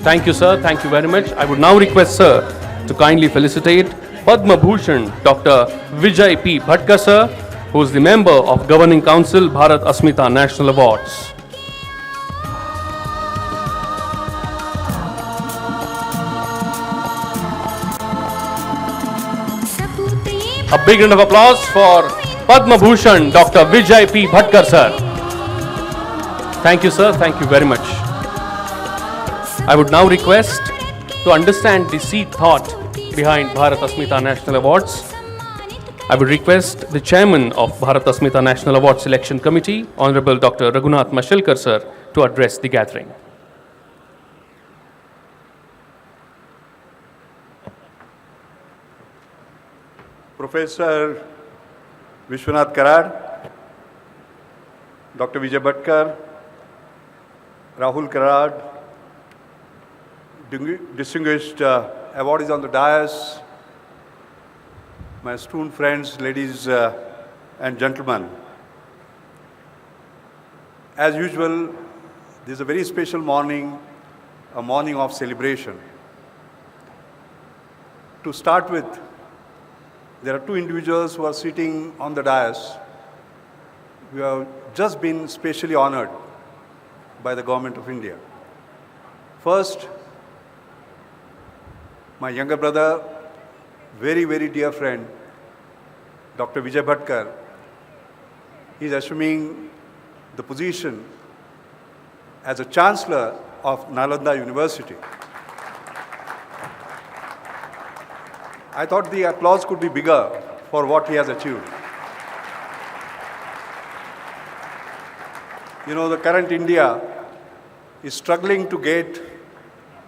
Thank you, sir. Thank you very much. I would now request sir to kindly felicitate Padma Bhushan Dr. Vijay P. Bhatkar sir, who is the member of Governing Council, Bharat Asmita National Awards. A big round of applause for Padma Bhushan Dr. Vijay P. Bhatkar sir. Thank you, sir. Thank you very much. I would now request to understand the seed thought behind Bharat Asmita National Awards. I would request the chairman of Bharat Asmita National Award Selection Committee, Honorable Dr. Raghunath Mashelkar sir, to address the gathering. Professor Vishwanath Karad, Dr. Vijay Bhatkar, Rahul Karad, distinguished awardees on the dais, my student friends, ladies and gentlemen. As usual, this is a very special morning, a morning of celebration. To start with, there are two individuals who are sitting on the dais. We have just been specially honored by the Government of India. First, my younger brother, very, very dear friend, Dr. Vijay Bhatkar. He is assuming the position as a Chancellor of Nalanda University. I thought the applause could be bigger for what he has achieved. You know, the current India is struggling to get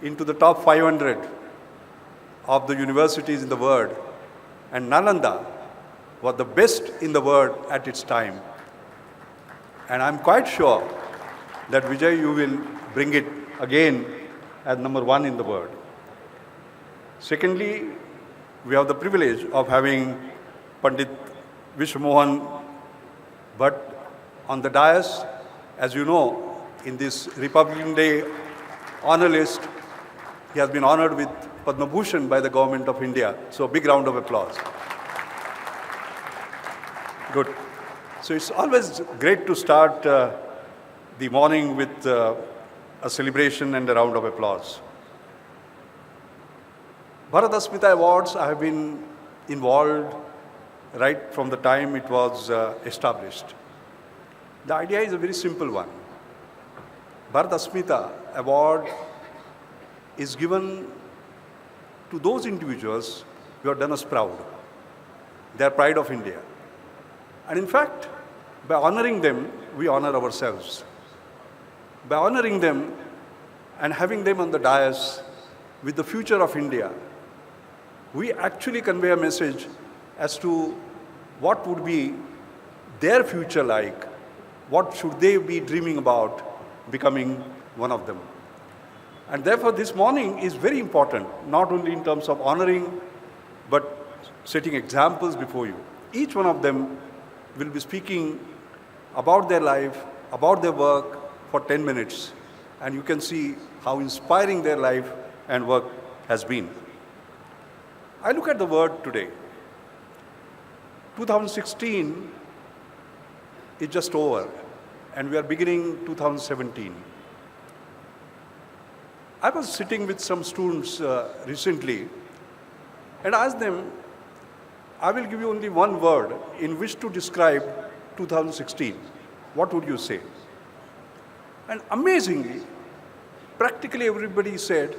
into the top 500 of the universities in the world, and Nalanda was the best in the world at its time. And I'm quite sure that Vijay, you will bring it again as number one in the world. Secondly, we have the privilege of having Pandit Vishwamohan Bhatt on the dais. As you know, in this Republican Day honor list, he has been honored with Padma Bhushan by the government of India. So, big round of applause. Good. So, it's always great to start the morning with a celebration and a round of applause. Bharat Asmita Awards, I have been involved right from the time it was established. The idea is a very simple one. Bharat Asmita Award is given to those individuals who have done us proud. They are pride of India. And in fact, by honoring them, we honor ourselves. By honoring them and having them on the dais with the future of India, we actually convey a message as to what would be their future like, what should they be dreaming about becoming one of them. And therefore, this morning is very important, not only in terms of honoring, but setting examples before you. Each one of them will be speaking about their life, about their work for 10 minutes. And you can see how inspiring their life and work has been. I look at the word today. 2016 is just over, and we are beginning 2017. I was sitting with some students recently and asked them, I will give you only one word in which to describe 2016. What would you say? And amazingly, practically everybody said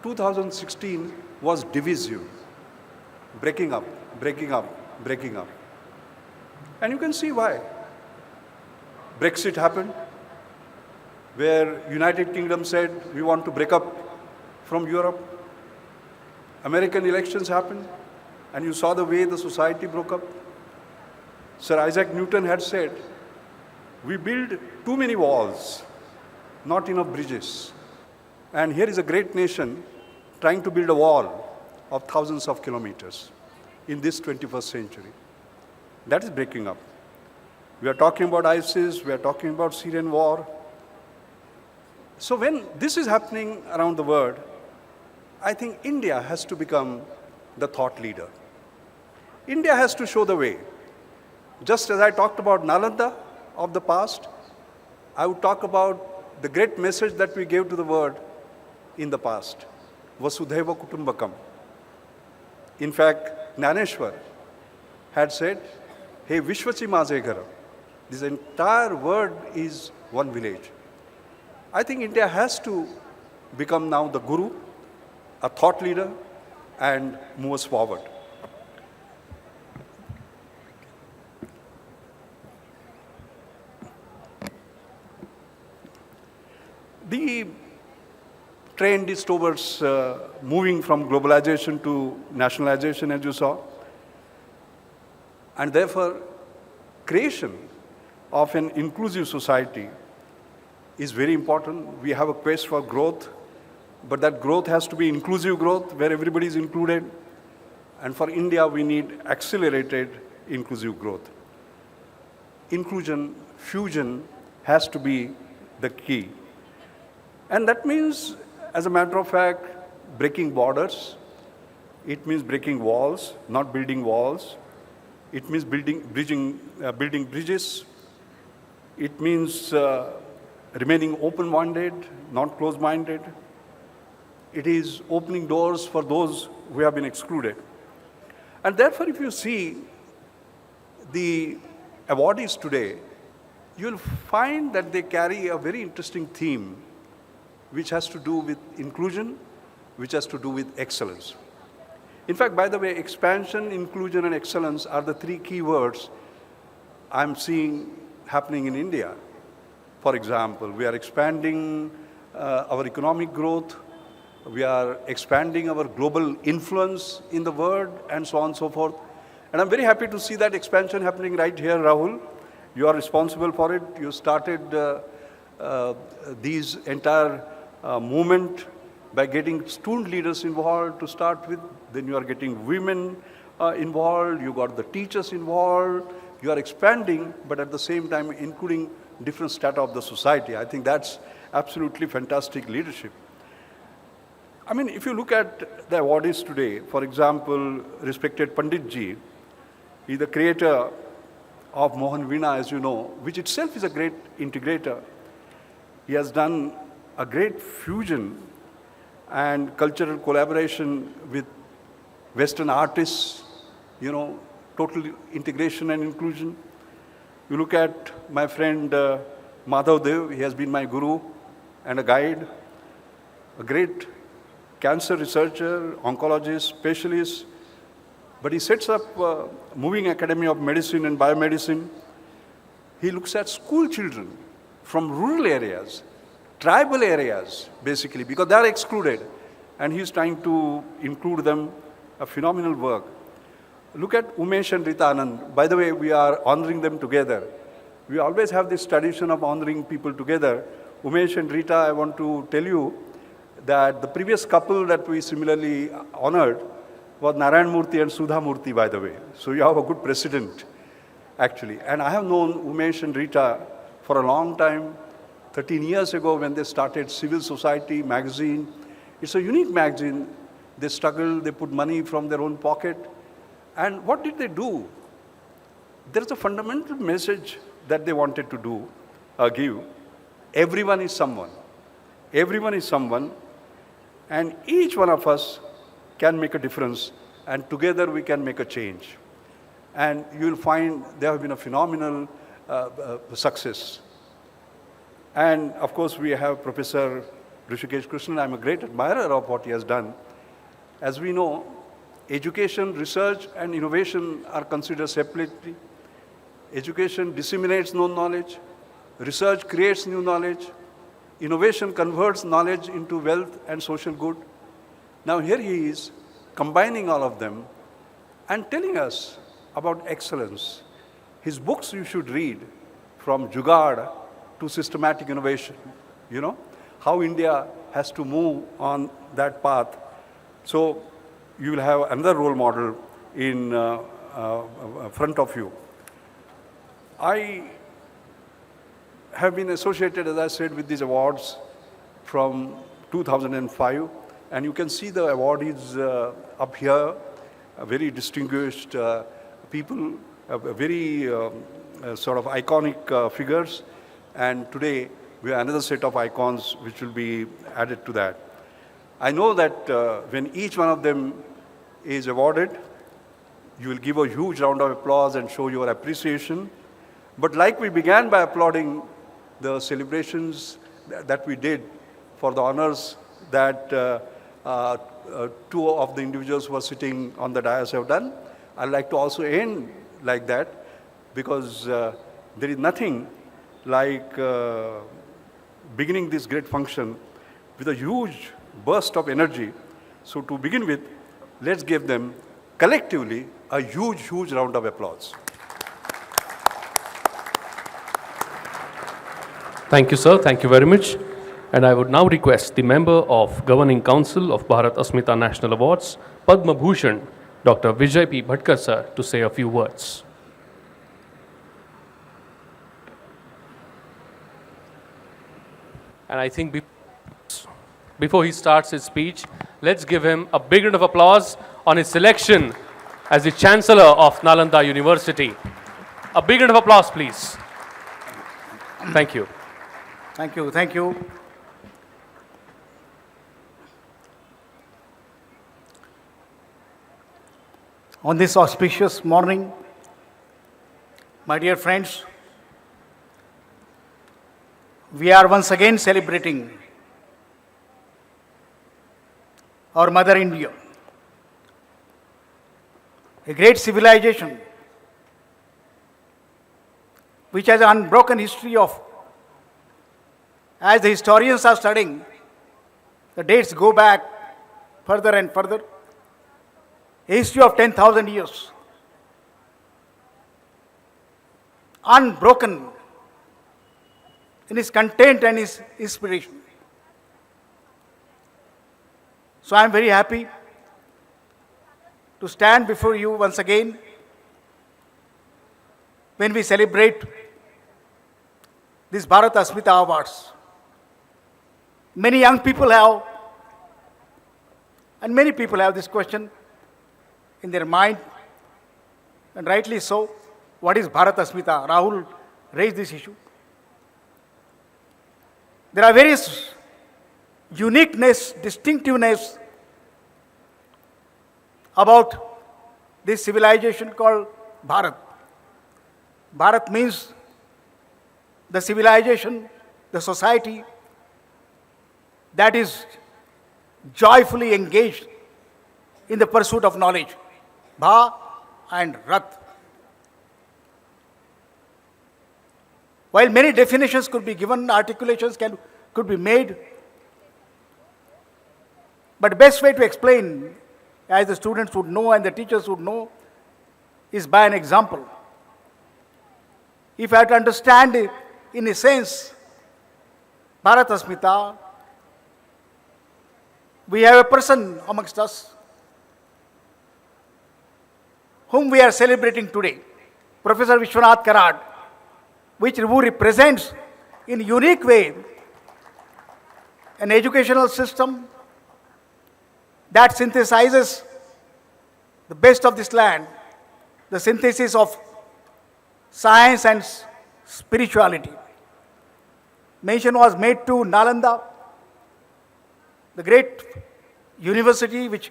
2016 was divisive, breaking up, breaking up, breaking up. And you can see why. Brexit happened, where United Kingdom said, we want to break up from Europe. American elections happened, and you saw the way the society broke up. Sir Isaac Newton had said, we build too many walls, not enough bridges. And here is a great nation trying to build a wall of thousands of kilometers in this 21st century. That is breaking up. We are talking about ISIS, we are talking about Syrian war. So when this is happening around the world, I think India has to become the thought leader. India has to show the way. Just as I talked about Nalanda of the past, I would talk about the great message that we gave to the world in the past, Vasudhaiva Kutumbakam. In fact, Jnaneshwar had said, hey, Vishwachi Maze Ghara. This entire world is one village. I think India has to become now the guru, a thought leader, and move us forward. The trend is towards moving from globalization to nationalization, as you saw. And therefore, creation of an inclusive society is very important. We have a quest for growth, but that growth has to be inclusive growth where everybody is included. And for India, we need accelerated inclusive growth. Inclusion, fusion has to be the key. And that means, as a matter of fact, breaking borders. It means breaking walls, not building walls. It means building bridges. It means remaining open-minded, not closed-minded. It is opening doors for those who have been excluded. And therefore, if you see the awardees today, you'll find that they carry a very interesting theme which has to do with inclusion, which has to do with excellence. In fact, by the way, expansion, inclusion, and excellence are the three key words I'm seeing happening in India. For example, we are expanding our economic growth, we are expanding our global influence in the world, and so on and so forth. And I'm very happy to see that expansion happening right here, Rahul. You are responsible for it. You started these entire movement by getting student leaders involved to start with. Then you are getting women involved, you got the teachers involved, you are expanding, but at the same time including different strata of the society. I think that's absolutely fantastic leadership. I mean, if you look at the awardees today, for example, respected Pandit Ji, he is the creator of Mohan Veena, as you know, which itself is a great integrator. He has done a great fusion and cultural collaboration with Western artists, you know, total integration and inclusion. You look at my friend Madhav Dev, he has been my guru and a guide, a great cancer researcher, oncologist, specialist, but he sets up Moving Academy of Medicine and Biomedicine. He looks at school children from rural areas, tribal areas, basically, because they are excluded, and he's trying to include them, a phenomenal work. Look at Umesh and Rita Anand. By the way, we are honoring them together. We always have this tradition of honoring people together. Umesh and Rita, I want to tell you that the previous couple that we similarly honored was Narayan Murthy and Sudha Murthy, by the way. So you have a good precedent, actually. And I have known Umesh and Rita for a long time, 13 years ago when they started Civil Society magazine. It's a unique magazine. They struggled, they put money from their own pocket. And what did they do? There's a fundamental message that they wanted to give. Everyone is someone. Everyone is someone. And each one of us can make a difference, and together we can make a change. And you will find there have been a phenomenal success. And of course, we have Professor Rishikesh Krishnan. I'm a great admirer of what he has done. As we know, education, research, and innovation are considered separately. Education disseminates known knowledge. Research creates new knowledge. Innovation converts knowledge into wealth and social good. Now here he is combining all of them and telling us about excellence. His books you should read, from Jugaad to systematic innovation, you know, how India has to move on that path. So you will have another role model in front of you. I have been associated, as I said, with these awards from 2005, and you can see the awardees up here, very distinguished people, very sort of iconic figures, and today we have another set of icons which will be added to that. I know that when each one of them is awarded, you will give a huge round of applause and show your appreciation. But like we began by applauding the celebrations that we did for the honors that two of the individuals who are sitting on the dais have done, I'd like to also end like that, because there is nothing like beginning this great function with a huge burst of energy. So to begin with, let's give them collectively a huge, huge round of applause. Thank you, sir. Thank you very much. And I would now request the member of Governing Council of Bharat Asmita National Awards, Padma Bhushan, Dr. Vijay P. Bhatkar, sir, to say a few words. And I think before he starts his speech, let's give him a big round of applause on his selection as the Chancellor of Nalanda University. A big round of applause, please. Thank you. Thank you. Thank you. On this auspicious morning, my dear friends, we are once again celebrating our Mother India, a great civilization which has an unbroken history of, as the historians are studying, the dates go back further and further, a history of 10,000 years, unbroken in its content and its inspiration. So I am very happy to stand before you once again when we celebrate these Bharat Asmita Awards. Many young people have, and many people have this question in their mind, and rightly so. What is Bharat Asmita? Rahul raised this issue. There are various uniqueness, distinctiveness about this civilization called Bharat. Bharat means the civilization, the society that is joyfully engaged in the pursuit of knowledge. Bha and Rat. While many definitions could be given, articulations could be made, but the best way to explain, as the students would know and the teachers would know, is by an example. If I have to understand it, in a sense, Bharat Asmita, we have a person amongst us whom we are celebrating today, Professor Vishwanath Karad, who represents in a unique way an educational system that synthesizes the best of this land, the synthesis of science and spirituality. Mention was made to Nalanda, the great university which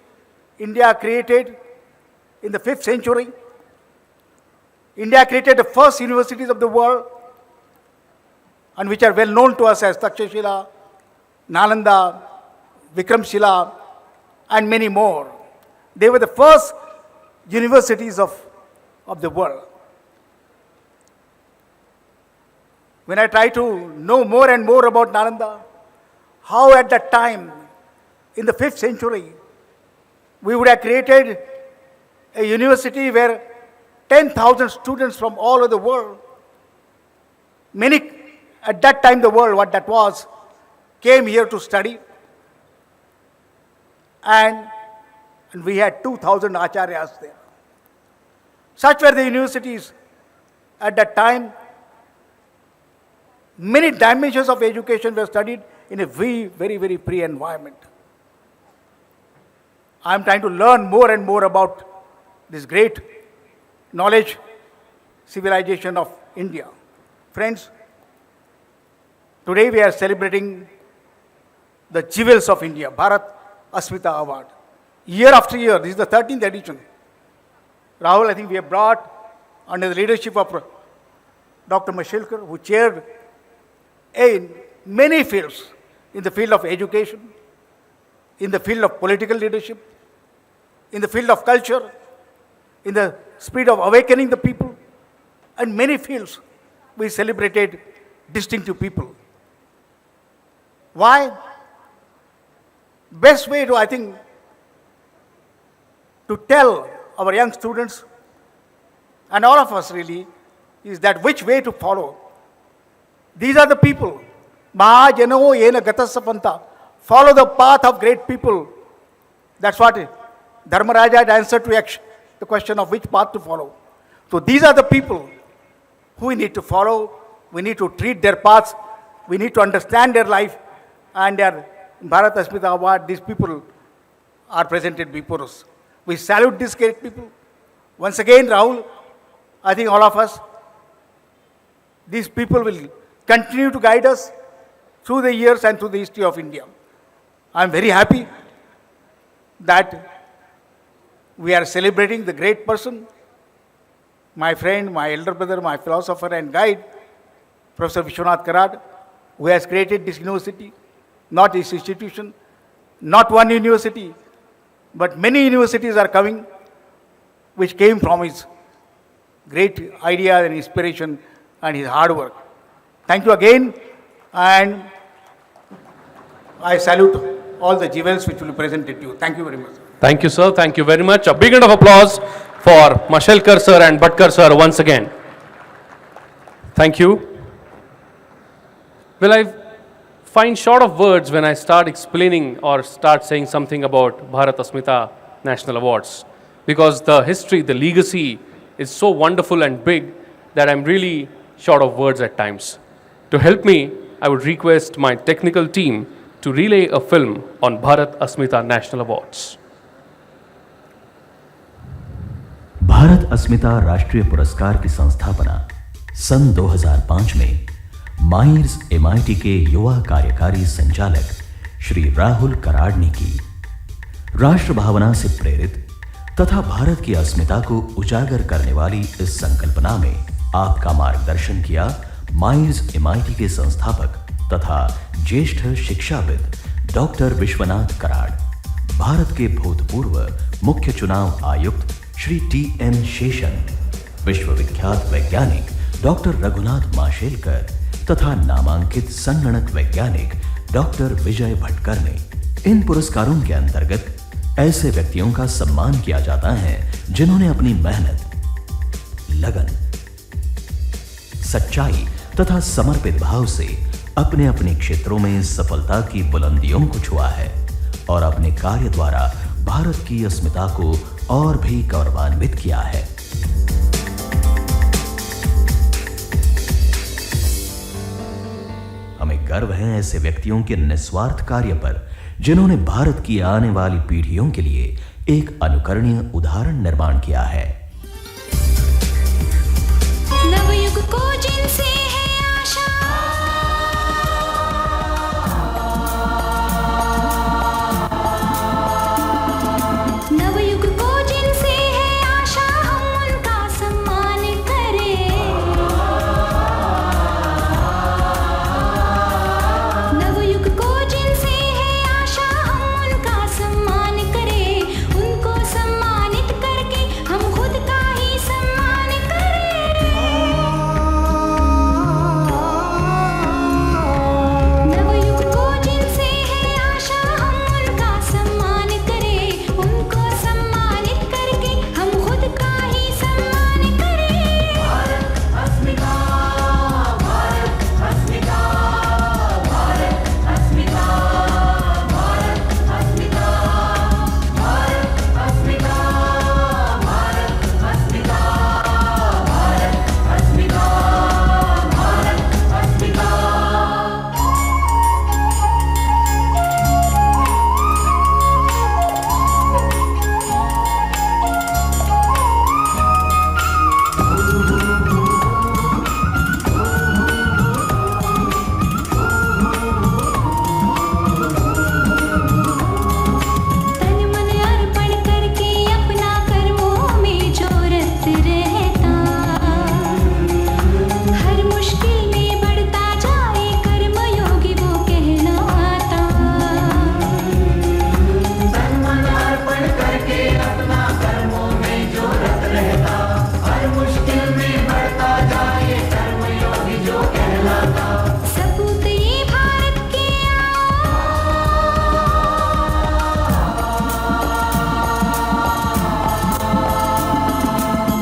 India created in the 5th century. India created the first universities of the world, and which are well known to us as Takshashila, Nalanda, Vikramshila, and many more. They were the first universities of the world. When I try to know more and more about Nalanda, how at that time, in the 5th century, we would have created a university where 10,000 students from all over the world, many at that time the world, what that was, came here to study. And we had 2,000 acharyas there. Such were the universities at that time. Many dimensions of education were studied in a very, very, very free environment. I am trying to learn more and more about this great knowledge civilization of India. Friends, today we are celebrating the jewels of India, Bharat Asmita Award. Year after year, this is the 13th edition. Rahul, I think we have brought, under the leadership of Dr. Mashilkar, who chaired in many fields, in the field of education, in the field of political leadership, in the field of culture, in the spirit of awakening the people, and many fields we celebrated distinctive people. Why? Best way to, I think, to tell our young students and all of us really is that which way to follow. These are the people. Mahajano yena gatasapanta. Follow the path of great people. That's what Dharmaraja had answered to the question of which path to follow. So these are the people who we need to follow. We need to treat their paths. We need to understand their life. And their Bharat Asmita Award, these people are presented before us. We salute these great people. Once again, Rahul, I think all of us, these people will continue to guide us through the years and through the history of India. I am very happy that we are celebrating the great person, my friend, my elder brother, my philosopher and guide, Professor Vishwanath Karad, who has created this university, not this institution, not one university, but many universities are coming, which came from his great idea and inspiration and his hard work. Thank you again, and I salute all the jewels which will be presented to you. Thank you very much. Thank you, sir. Thank you very much. A big round of applause for Mashelkar sir and Bhatkar sir once again. Thank you. Well, I find short of words when I start explaining or start saying something about Bharat Asmita National Awards, because the history, the legacy is so wonderful and big that I'm really short of words at times. To help me, I would request my technical team to relay a film on Bharat Asmita National Awards. Bharat अस्मिता राष्ट्रीय पुरस्कार की संस्थापना सन 2005 में माइर्स MIT के युवा कार्यकारी संचालक श्री राहुल कराड़ ने की। राष्ट्र भावना से प्रेरित तथा भारत की अस्मिता को उजागर करने वाली इस संकल्पना में आपका मार्गदर्शन किया माइर्स एमआईटी के संस्थापक तथा ज्येष्ठ शिक्षाविद डॉक्टर विश्वनाथ कराड़, भारत के भूतपूर्व मुख्य चुनाव आयुक्त श्री टी.एन. शेषन, विश्वविख्यात वैज्ञानिक डॉक्टर रघुनाथ माशेलकर तथा नामांकित संगणक वैज्ञानिक डॉक्टर विजय भटकर ने। इन पुरस्कारों के अंतर्गत ऐसे व्यक्तियों का सम्मान किया जाता है जिन्होंने अपनी मेहनत, लगन, सच्चाई तथा समर्पित भाव से अपने अपने क्षेत्रों में सफलता की बुलंदियों को छुआ है और अपने कार्य द्वारा भारत की अस्मिता को और भी गौरवान्वित किया है। हमें गर्व है ऐसे व्यक्तियों के निस्वार्थ कार्य पर जिन्होंने भारत की आने वाली पीढ़ियों के लिए एक अनुकरणीय उदाहरण निर्माण किया है। नवयुग को जिनसे है आशा, नवयुग को जिनसे है आशा, हम उनका सम्मान करें। नवयुग को जिनसे है आशा, हम उनका सम्मान करें। उनको सम्मानित करके हम खुद का ही सम्मान करें। नवयुग को जिनसे है आशा, हम उनका सम्मान करें। उनको सम्मानित करके हम खुद का ही सम्मान करें। भारत अस्मिता, भारत अस्मिता, भारत अस्मिता, भारत अस्मिता, भारत अस्मिता, भारत अस्मिता, भारत अस्मिता, भारत अस्मिता। तन मन अर्पण करके अपना कर्मों में जो रत रहता, हर मुश्किल में बढ़ता जाए कर्मयोगी वो कहलाता। तन मन अर्पण करके अपना कर्मों में जो रत रहता, हर मुश्किल में बढ़ता जाए कर्मयोगी जो कहलाता। सपूत ये भारत के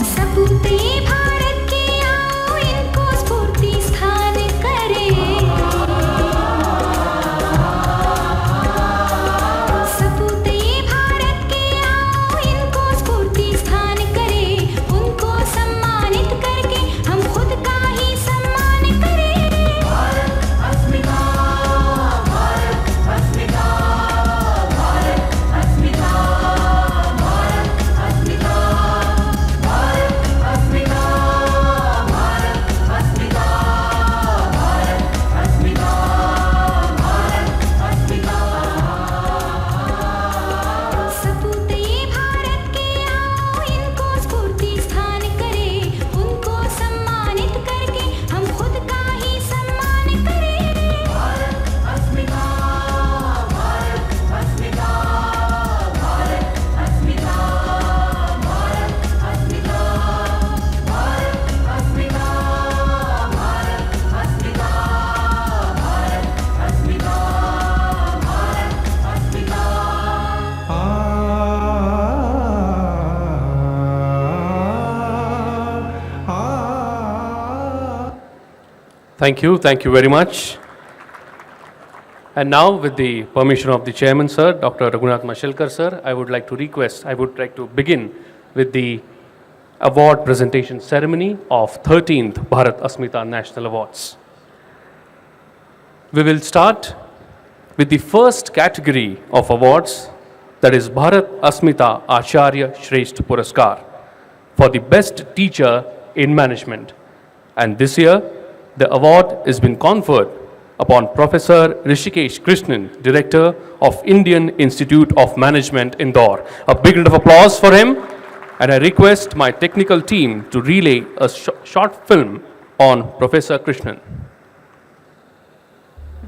सपूत ये भारत के आओ, इनको स्फूर्ति स्थान करें। सपूत ये भारत के आओ, इनको स्फूर्ति स्थान करें। उनको सम्मानित करके हम खुद का ही सम्मान करें। भारत अस्मिता, भारत अस्मिता, भारत अस्मिता, भारत अस्मिता, भारत अस्मिता, भारत अस्मिता, भारत अस्मिता, भारत अस्मिता। सपूत ये भारत के आओ, इनको स्फूर्ति स्थान करें। उनको सम्मानित करके हम खुद का ही सम्मान करें। भारत अस्मिता, भारत अस्मिता, भारत अस्मिता, भारत अस्मिता, भारत अस्मिता, भारत अस्मिता, भारत अस्मिता, Bharat Thank you very much. And now, with the permission of the chairman, sir, Dr. Raghunath Mashelkar, sir, I would like to begin with the award presentation ceremony of 13th Bharat Asmita National Awards. We will start with the first category of awards, that is Bharat Asmita Acharya Shresth Puraskar for the best teacher in management. And this year, the award has been conferred upon Professor Rishikesh Krishnan, Director of Indian Institute of Management, Indore. A big round of applause for him. And I request my technical team to relay a short film on Professor Krishnan.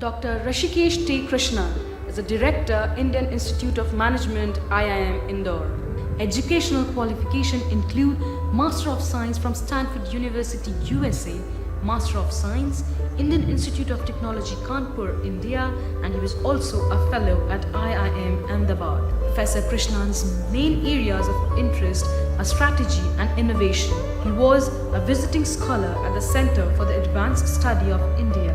Dr. Rishikesh T. Krishnan is a Director, Indian Institute of Management, IIM, Indore. Educational qualifications include Master of Science from Stanford University, USA, Master of Science, Indian Institute of Technology, Kanpur, India, and he was also a Fellow at IIM Ahmedabad. Professor Krishnan's main areas of interest are strategy and innovation. He was a visiting scholar at the Center for the Advanced Study of India,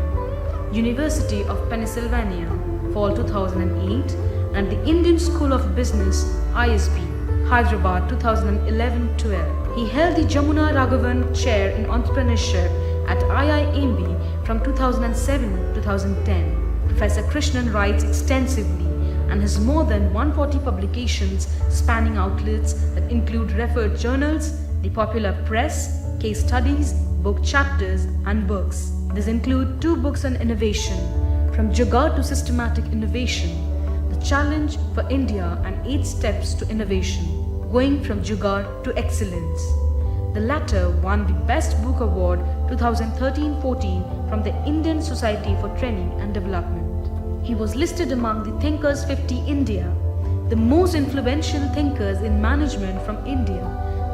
University of Pennsylvania, fall 2008, and the Indian School of Business, ISB, Hyderabad 2011-12. He held the Jamuna Raghavan Chair in Entrepreneurship at IIMB from 2007-2010. Professor Krishnan writes extensively and has more than 140 publications spanning outlets that include referred journals, the popular press, case studies, book chapters, and books. These include 2 books on innovation, From Jugaad to Systematic Innovation, The Challenge for India and 8 Steps to Innovation, Going from Jugaad to Excellence. The latter won the Best Book Award 2013-14 from the Indian Society for Training and Development. He was listed among the Thinkers 50 India, the most influential thinkers in management from India,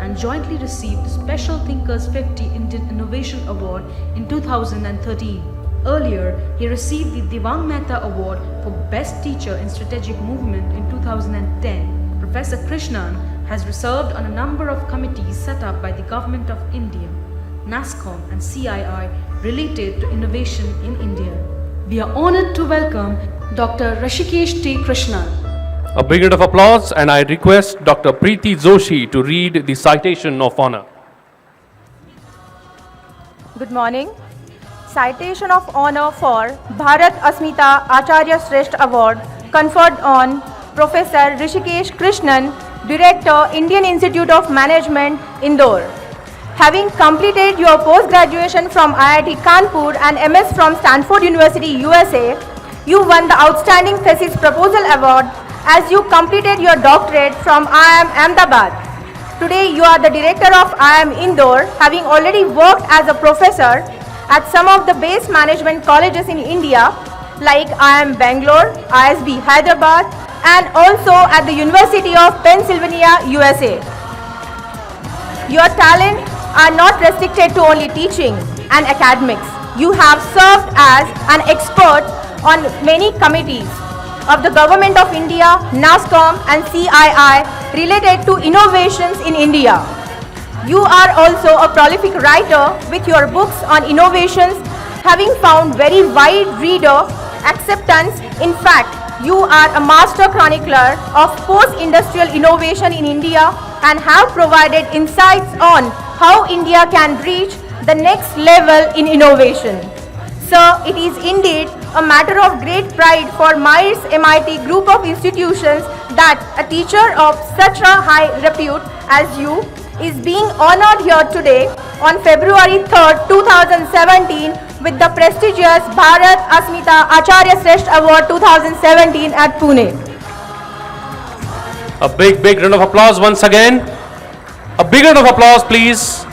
and jointly received the Special Thinkers 50 Indian Innovation Award in 2013. Earlier, he received the Devang Mehta Award for Best Teacher in Strategic Movement in 2010. Professor Krishnan has served on a number of committees set up by the Government of India, NASSCOM and CII related to innovation in India. We are honored to welcome Dr. Rishikesh T. Krishnan. A big round of applause, and I request Dr. Preeti Joshi to read the citation of honor. Good morning. Citation of honor for Bharat Asmita Acharya Shresth Award conferred on Professor Rishikesh Krishnan, Director, Indian Institute of Management, Indore. Having completed your post-graduation from IIT Kanpur and MS from Stanford University, USA, you won the Outstanding Thesis Proposal Award as you completed your doctorate from IIM Ahmedabad. Today, you are the Director of IIM Indore, having already worked as a professor at some of the base management colleges in India, like IIM Bangalore, ISB Hyderabad, and also at the University of Pennsylvania, USA. Your talents are not restricted to only teaching and academics. You have served as an expert on many committees of the Government of India, NASSCOM and CII related to innovations in India. You are also a prolific writer with your books on innovations, having found very wide reader acceptance. In fact, you are a master chronicler of post-industrial innovation in India and have provided insights on how India can reach the next level in innovation. Sir, it is indeed a matter of great pride for Myers MIT group of institutions that a teacher of such a high repute as you is being honored here today on February 3rd, 2017 with the prestigious Bharat Asmita Acharya Shresth Award 2017 at Pune. A big round of applause once again. A big round of applause, please.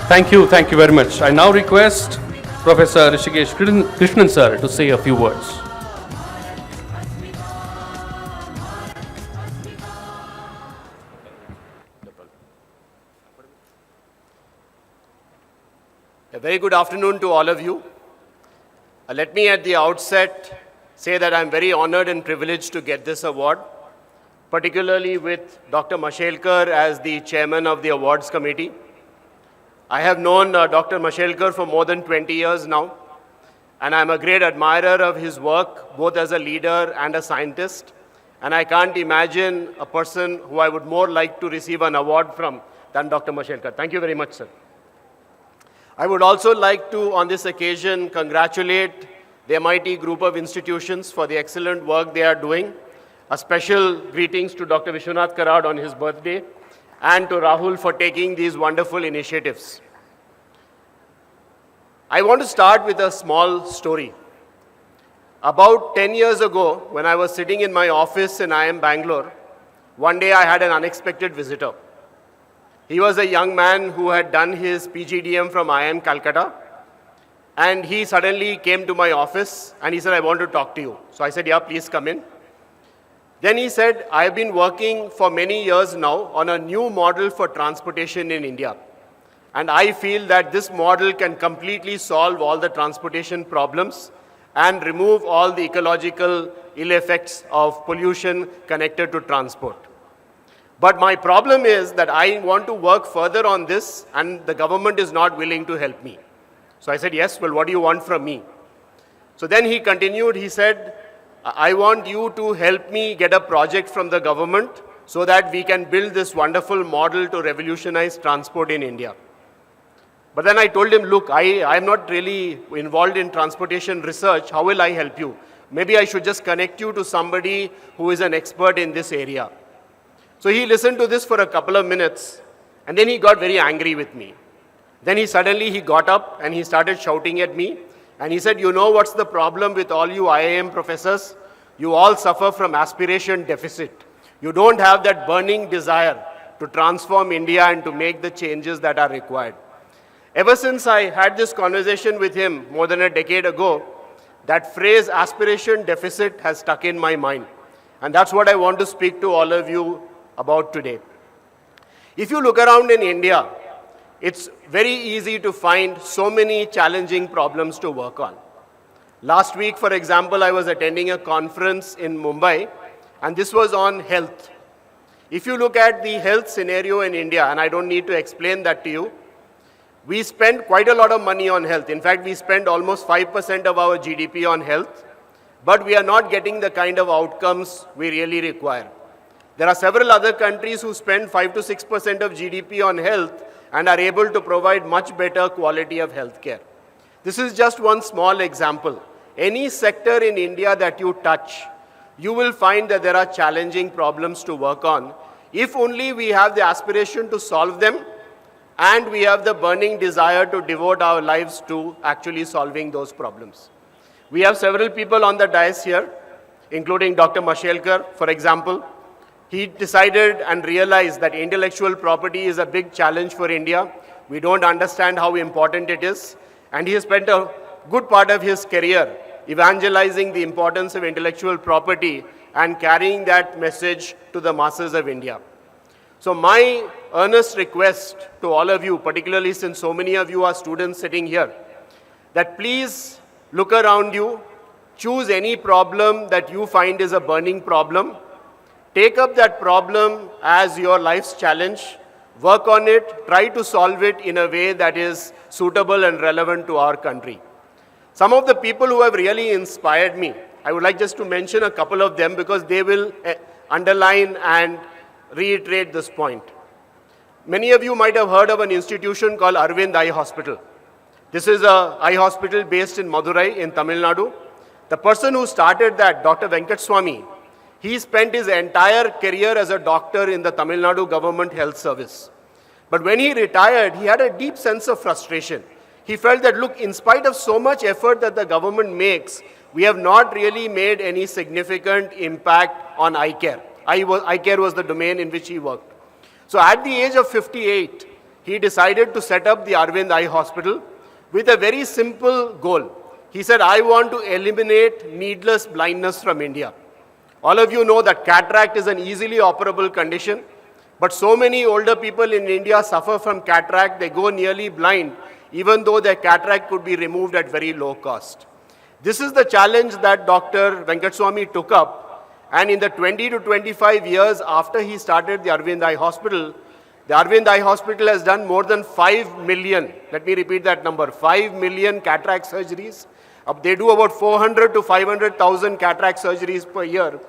Thank you very much. I now request Professor Rishikesh Krishnan sir to say a few words. A very good afternoon to all of you. Let me at the outset say that I'm very honored and privileged to get this award, particularly with Dr. Mashelkar as the chairman of the awards committee. I have known Dr. Mashelkar for more than 20 years now, and I'm a great admirer of his work, both as a leader and a scientist. And I can't imagine a person who I would more like to receive an award from than Dr. Mashelkar. Thank you very much, sir. I would also like to, on this occasion, congratulate the MIT group of institutions for the excellent work they are doing. A special greetings to Dr. Vishwanath Karad on his birthday, and to Rahul for taking these wonderful initiatives. I want to start with a small story. About 10 years ago, when I was sitting in my office in IIM Bangalore, one day I had an unexpected visitor. He was a young man who had done his PGDM from IIM Calcutta, and he suddenly came to my office and he said, I want to talk to you. So I said, yeah, please come in. Then he said, I have been working for many years now on a new model for transportation in India. And I feel that this model can completely solve all the transportation problems and remove all the ecological ill effects of pollution connected to transport. But my problem is that I want to work further on this and the government is not willing to help me. So I said, yes, well, what do you want from me? So then he continued, he said, I want you to help me get a project from the government so that we can build this wonderful model to revolutionize transport in India. But then I told him, look, I am not really involved in transportation research. How will I help you? Maybe I should just connect you to somebody who is an expert in this area. So he listened to this for a couple of minutes, and then he got very angry with me. Then he suddenly got up and he started shouting at me. And he said, you know what's the problem with all you IIM professors? You all suffer from aspiration deficit. You don't have that burning desire to transform India and to make the changes that are required. Ever since I had this conversation with him more than a decade ago, that phrase aspiration deficit has stuck in my mind. And that's what I want to speak to all of you about today. If you look around in India, it's very easy to find so many challenging problems to work on. Last week, for example, I was attending a conference in Mumbai, and this was on health. If you look at the health scenario in India, and I don't need to explain that to you, we spend quite a lot of money on health. In fact, we spend almost 5% of our GDP on health, but we are not getting the kind of outcomes we really require. There are several other countries who spend 5 to 6% of GDP on health and are able to provide much better quality of healthcare. This is just one small example. Any sector in India that you touch, you will find that there are challenging problems to work on, if only we have the aspiration to solve them and we have the burning desire to devote our lives to actually solving those problems. We have several people on the dais here, including Dr. Mashelkar, for example. He decided and realized that intellectual property is a big challenge for India. We don't understand how important it is. And he has spent a good part of his career evangelizing the importance of intellectual property and carrying that message to the masses of India. So my earnest request to all of you, particularly since so many of you are students sitting here, that please look around you, choose any problem that you find is a burning problem, take up that problem as your life's challenge, work on it, try to solve it in a way that is suitable and relevant to our country. Some of the people who have really inspired me, I would like just to mention a couple of them because they will underline and reiterate this point. Many of you might have heard of an institution called Arvind Eye Hospital. This is an eye hospital based in Madurai in Tamil Nadu. The person who started that, Dr. Venkateswamy, he spent his entire career as a doctor in the Tamil Nadu government health service. But when he retired, he had a deep sense of frustration. He felt that, look, in spite of so much effort that the government makes, we have not really made any significant impact on eye care. Eye care was the domain in which he worked. So at the age of 58, he decided to set up the Arvind Eye Hospital with a very simple goal. He said, I want to eliminate needless blindness from India. All of you know that cataract is an easily operable condition, but so many older people in India suffer from cataract, they go nearly blind, even though their cataract could be removed at very low cost. This is the challenge that Dr. Venkateswamy took up. And in the 20 to 25 years after he started the Arvind Eye Hospital, the Arvind Eye Hospital has done more than 5 million, let me repeat that number, 5 million cataract surgeries. They do about 400 to 500,000 cataract surgeries per year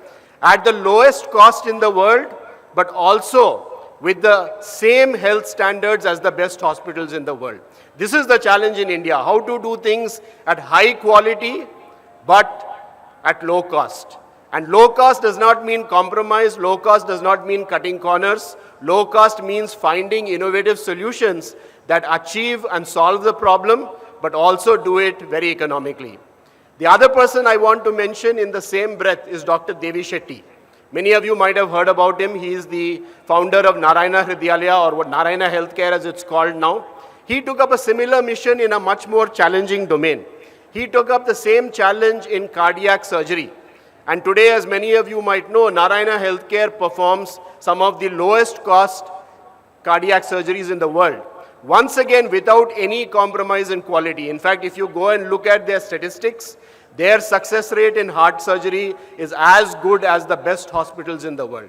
at the lowest cost in the world, but also with the same health standards as the best hospitals in the world. This is the challenge in India, how to do things at high quality, but at low cost. And low cost does not mean compromise, low cost does not mean cutting corners. Low cost means finding innovative solutions that achieve and solve the problem, but also do it very economically. The other person I want to mention in the same breath is Dr. Devi Shetty. Many of you might have heard about him. He is the founder of Narayana Hridyalaya, or what Narayana Healthcare as it's called now. He took up a similar mission in a much more challenging domain. He took up the same challenge in cardiac surgery. And today, as many of you might know, Narayana Healthcare performs some of the lowest cost cardiac surgeries in the world. Once again, without any compromise in quality. In fact, if you go and look at their statistics, their success rate in heart surgery is as good as the best hospitals in the world.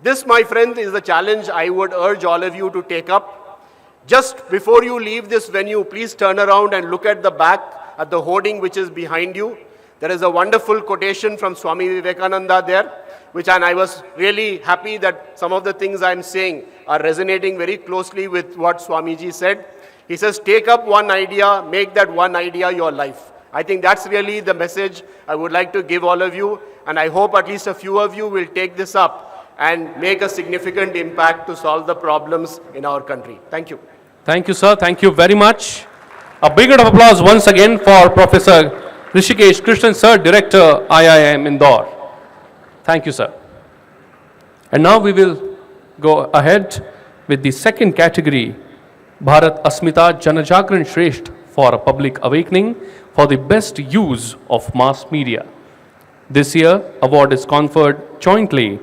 This, my friend, is the challenge I would urge all of you to take up. Just before you leave this venue, please turn around and look at the back, at the hoarding which is behind you. There is a wonderful quotation from Swami Vivekananda there, and I was really happy that some of the things I'm saying are resonating very closely with what Swamiji said. He says, take up one idea, make that one idea your life. I think that's really the message I would like to give all of you, and I hope at least a few of you will take this up and make a significant impact to solve the problems in our country. Thank you. Thank you, sir. Thank you very much. A big round of applause once again for Professor Rishikesh Krishnan, sir, Director, IIM Indore. Thank you, sir. And now we will go ahead with the second category, Bharat Asmita Janajagran Shresht for a Public Awakening for the best use of mass media. This year, award is conferred jointly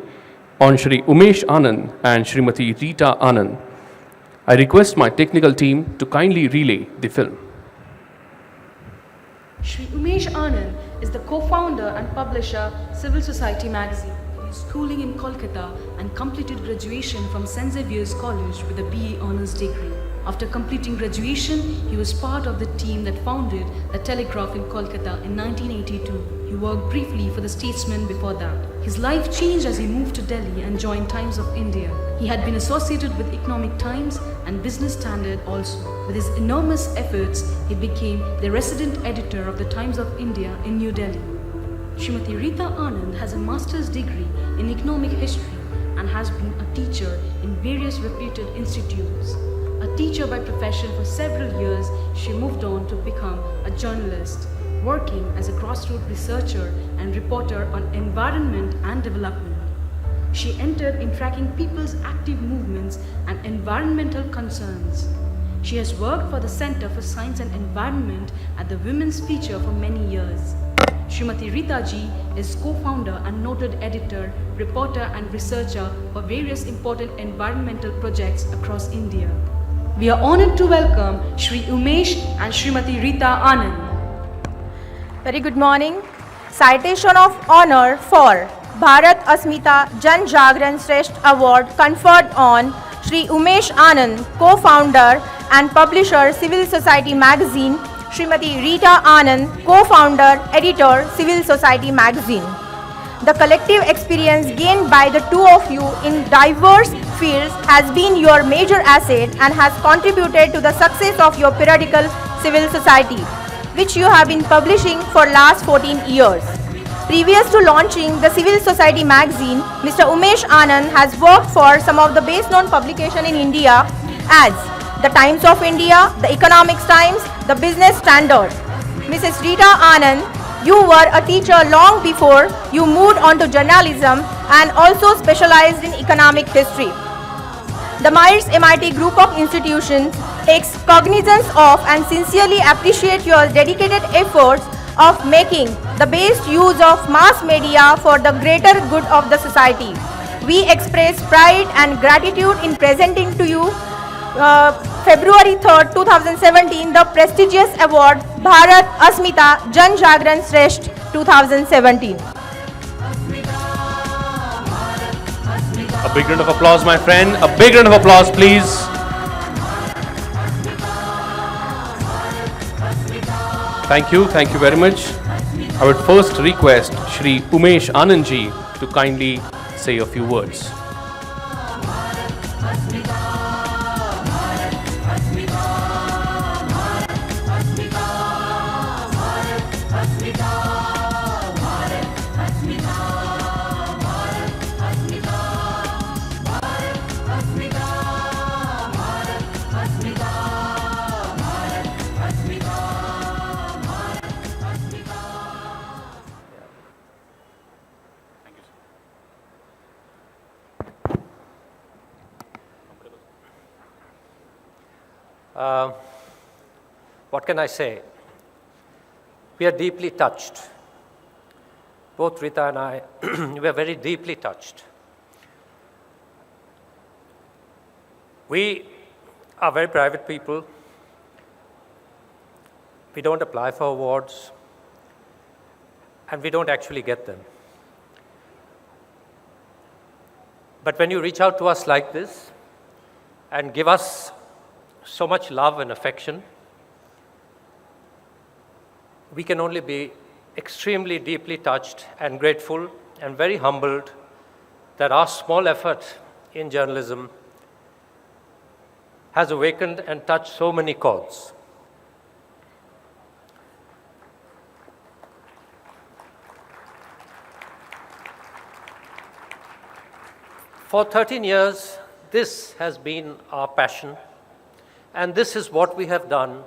on Shri Umesh Anand and Shrimati Rita Anand. I request my technical team to kindly relay the film. Shri Umesh Anand is the co-founder and publisher Civil Society magazine. He is schooling in Kolkata and completed graduation from St. Xavier's College with a BA Honours degree. After completing graduation, he was part of the team that founded the Telegraph in Kolkata in 1982. He worked briefly for the Statesman before that. His life changed as he moved to Delhi and joined Times of India. He had been associated with Economic Times and Business Standard also. With his enormous efforts, he became the resident editor of the Times of India in New Delhi. Shrimati Rita Anand has a master's degree in economic history and has been a teacher in various reputed institutes. A teacher by profession for several years, she moved on to become a journalist, working as a grassroots researcher and reporter on environment and development. She entered in tracking people's active movements and environmental concerns. She has worked for the Center for Science and Environment at the Women's Feature for many years. Shrimati Rita ji is co-founder and noted editor, reporter and researcher for various important environmental projects across India. We are honored to welcome Shri Umesh and Shrimati Rita Anand. Very good morning. Citation of honor for Bharat Asmita Jan Jagran Shresht Award conferred on Shri Umesh Anand, co-founder and publisher Civil Society magazine, Shrimati Rita Anand, co-founder, editor, Civil Society magazine. The collective experience gained by the two of you in diverse fields has been your major asset and has contributed to the success of your periodical Civil Society, which you have been publishing for last 14 years. Previous to launching the Civil Society magazine, Mr. Umesh Anand has worked for some of the best-known publications in India as the Times of India, the Economics Times, the Business Standard. Mrs. Rita Anand, you were a teacher long before you moved on to journalism and also specialized in economic history. The Myers MIT group of institutions takes cognizance of and sincerely appreciate your dedicated efforts of making the best use of mass media for the greater good of the society. We express pride and gratitude in presenting to you February 3rd, 2017, the prestigious award Bharat Asmita Jan Jagran Shresht 2017. A big round of applause, my friend. A big round of applause, please. Thank you very much. I would first request Shri Umesh Anandji to kindly say a few words. What can I say? We are deeply touched. Both Rita and I, we are very deeply touched. We are very private people. We don't apply for awards, and we don't actually get them. But when you reach out to us like this and give us so much love and affection, we can only be extremely deeply touched and grateful and very humbled that our small effort in journalism has awakened and touched so many chords. For 13 years, this has been our passion, and this is what we have done,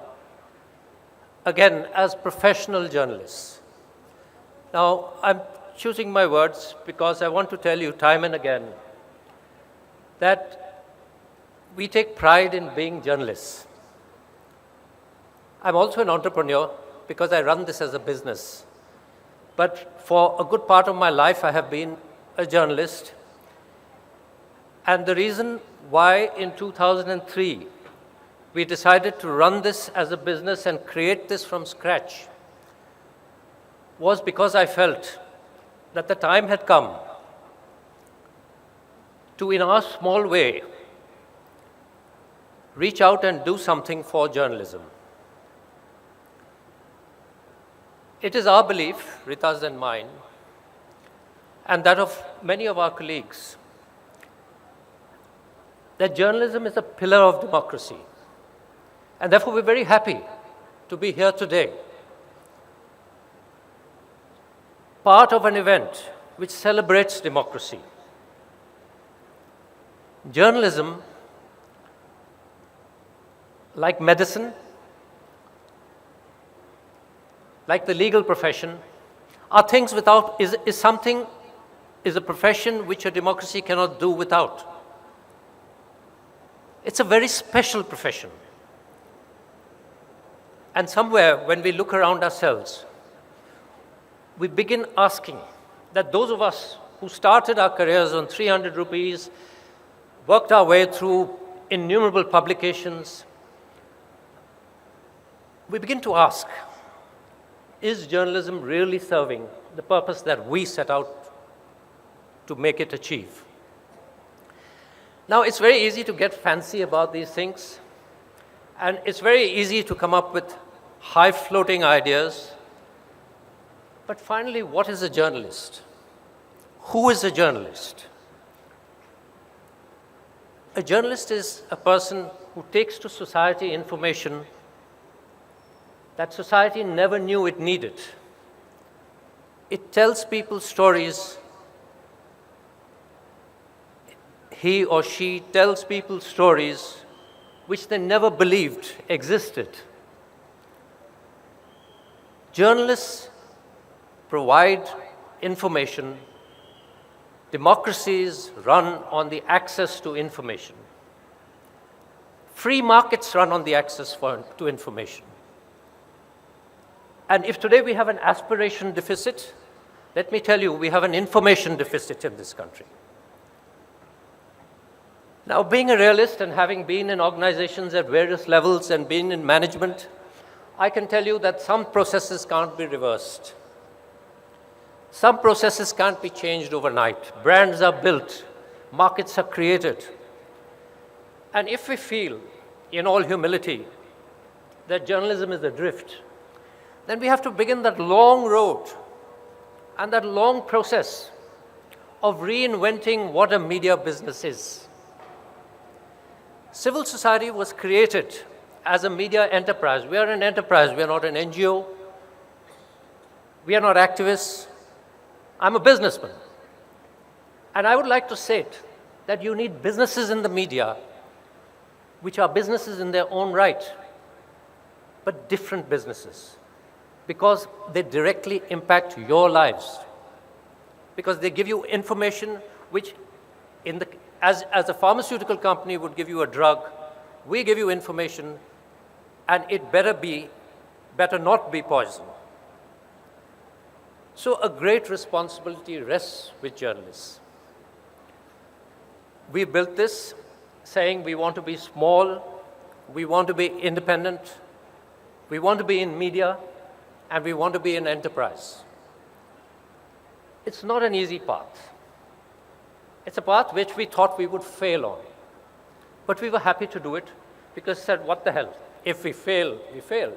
again, as professional journalists. Now, I'm choosing my words because I want to tell you time and again that we take pride in being journalists. I'm also an entrepreneur because I run this as a business. But for a good part of my life, I have been a journalist. And the reason why in 2003 we decided to run this as a business and create this from scratch was because I felt that the time had come to, in our small way, reach out and do something for journalism. It is our belief, Rita's and mine, and that of many of our colleagues, that journalism is a pillar of democracy. And therefore, we're very happy to be here today, part of an event which celebrates democracy. Journalism, like medicine, like the legal profession, are things without, is a profession which a democracy cannot do without. It's a very special profession. And somewhere, when we look around ourselves, we begin asking that those of us who started our careers on 300 rupees, worked our way through innumerable publications, we begin to ask, is journalism really serving the purpose that we set out to make it achieve? Now, it's very easy to get fancy about these things, and it's very easy to come up with high-floating ideas. But finally, what is a journalist? Who is a journalist? A journalist is a person who takes to society information that society never knew it needed. It tells people stories. He or she tells people stories which they never believed existed. Journalists provide information. Democracies run on the access to information. Free markets run on the access to information. And if today we have an aspiration deficit, let me tell you, we have an information deficit in this country. Now, being a realist and having been in organizations at various levels and been in management, I can tell you that some processes can't be reversed. Some processes can't be changed overnight. Brands are built, markets are created. And if we feel, in all humility, that journalism is adrift, then we have to begin that long road and that long process of reinventing what a media business is. Civil society was created as a media enterprise. We are an enterprise, we are not an NGO. We are not activists. I'm a businessman. And I would like to say that you need businesses in the media, which are businesses in their own right, but different businesses, because they directly impact your lives, because they give you information which, as a pharmaceutical company would give you a drug, we give you information, and it better not be poison. So a great responsibility rests with journalists. We built this saying we want to be small, we want to be independent, we want to be in media, and we want to be an enterprise. It's not an easy path. It's a path which we thought we would fail on. But we were happy to do it because we said, what the hell? If we fail, we fail.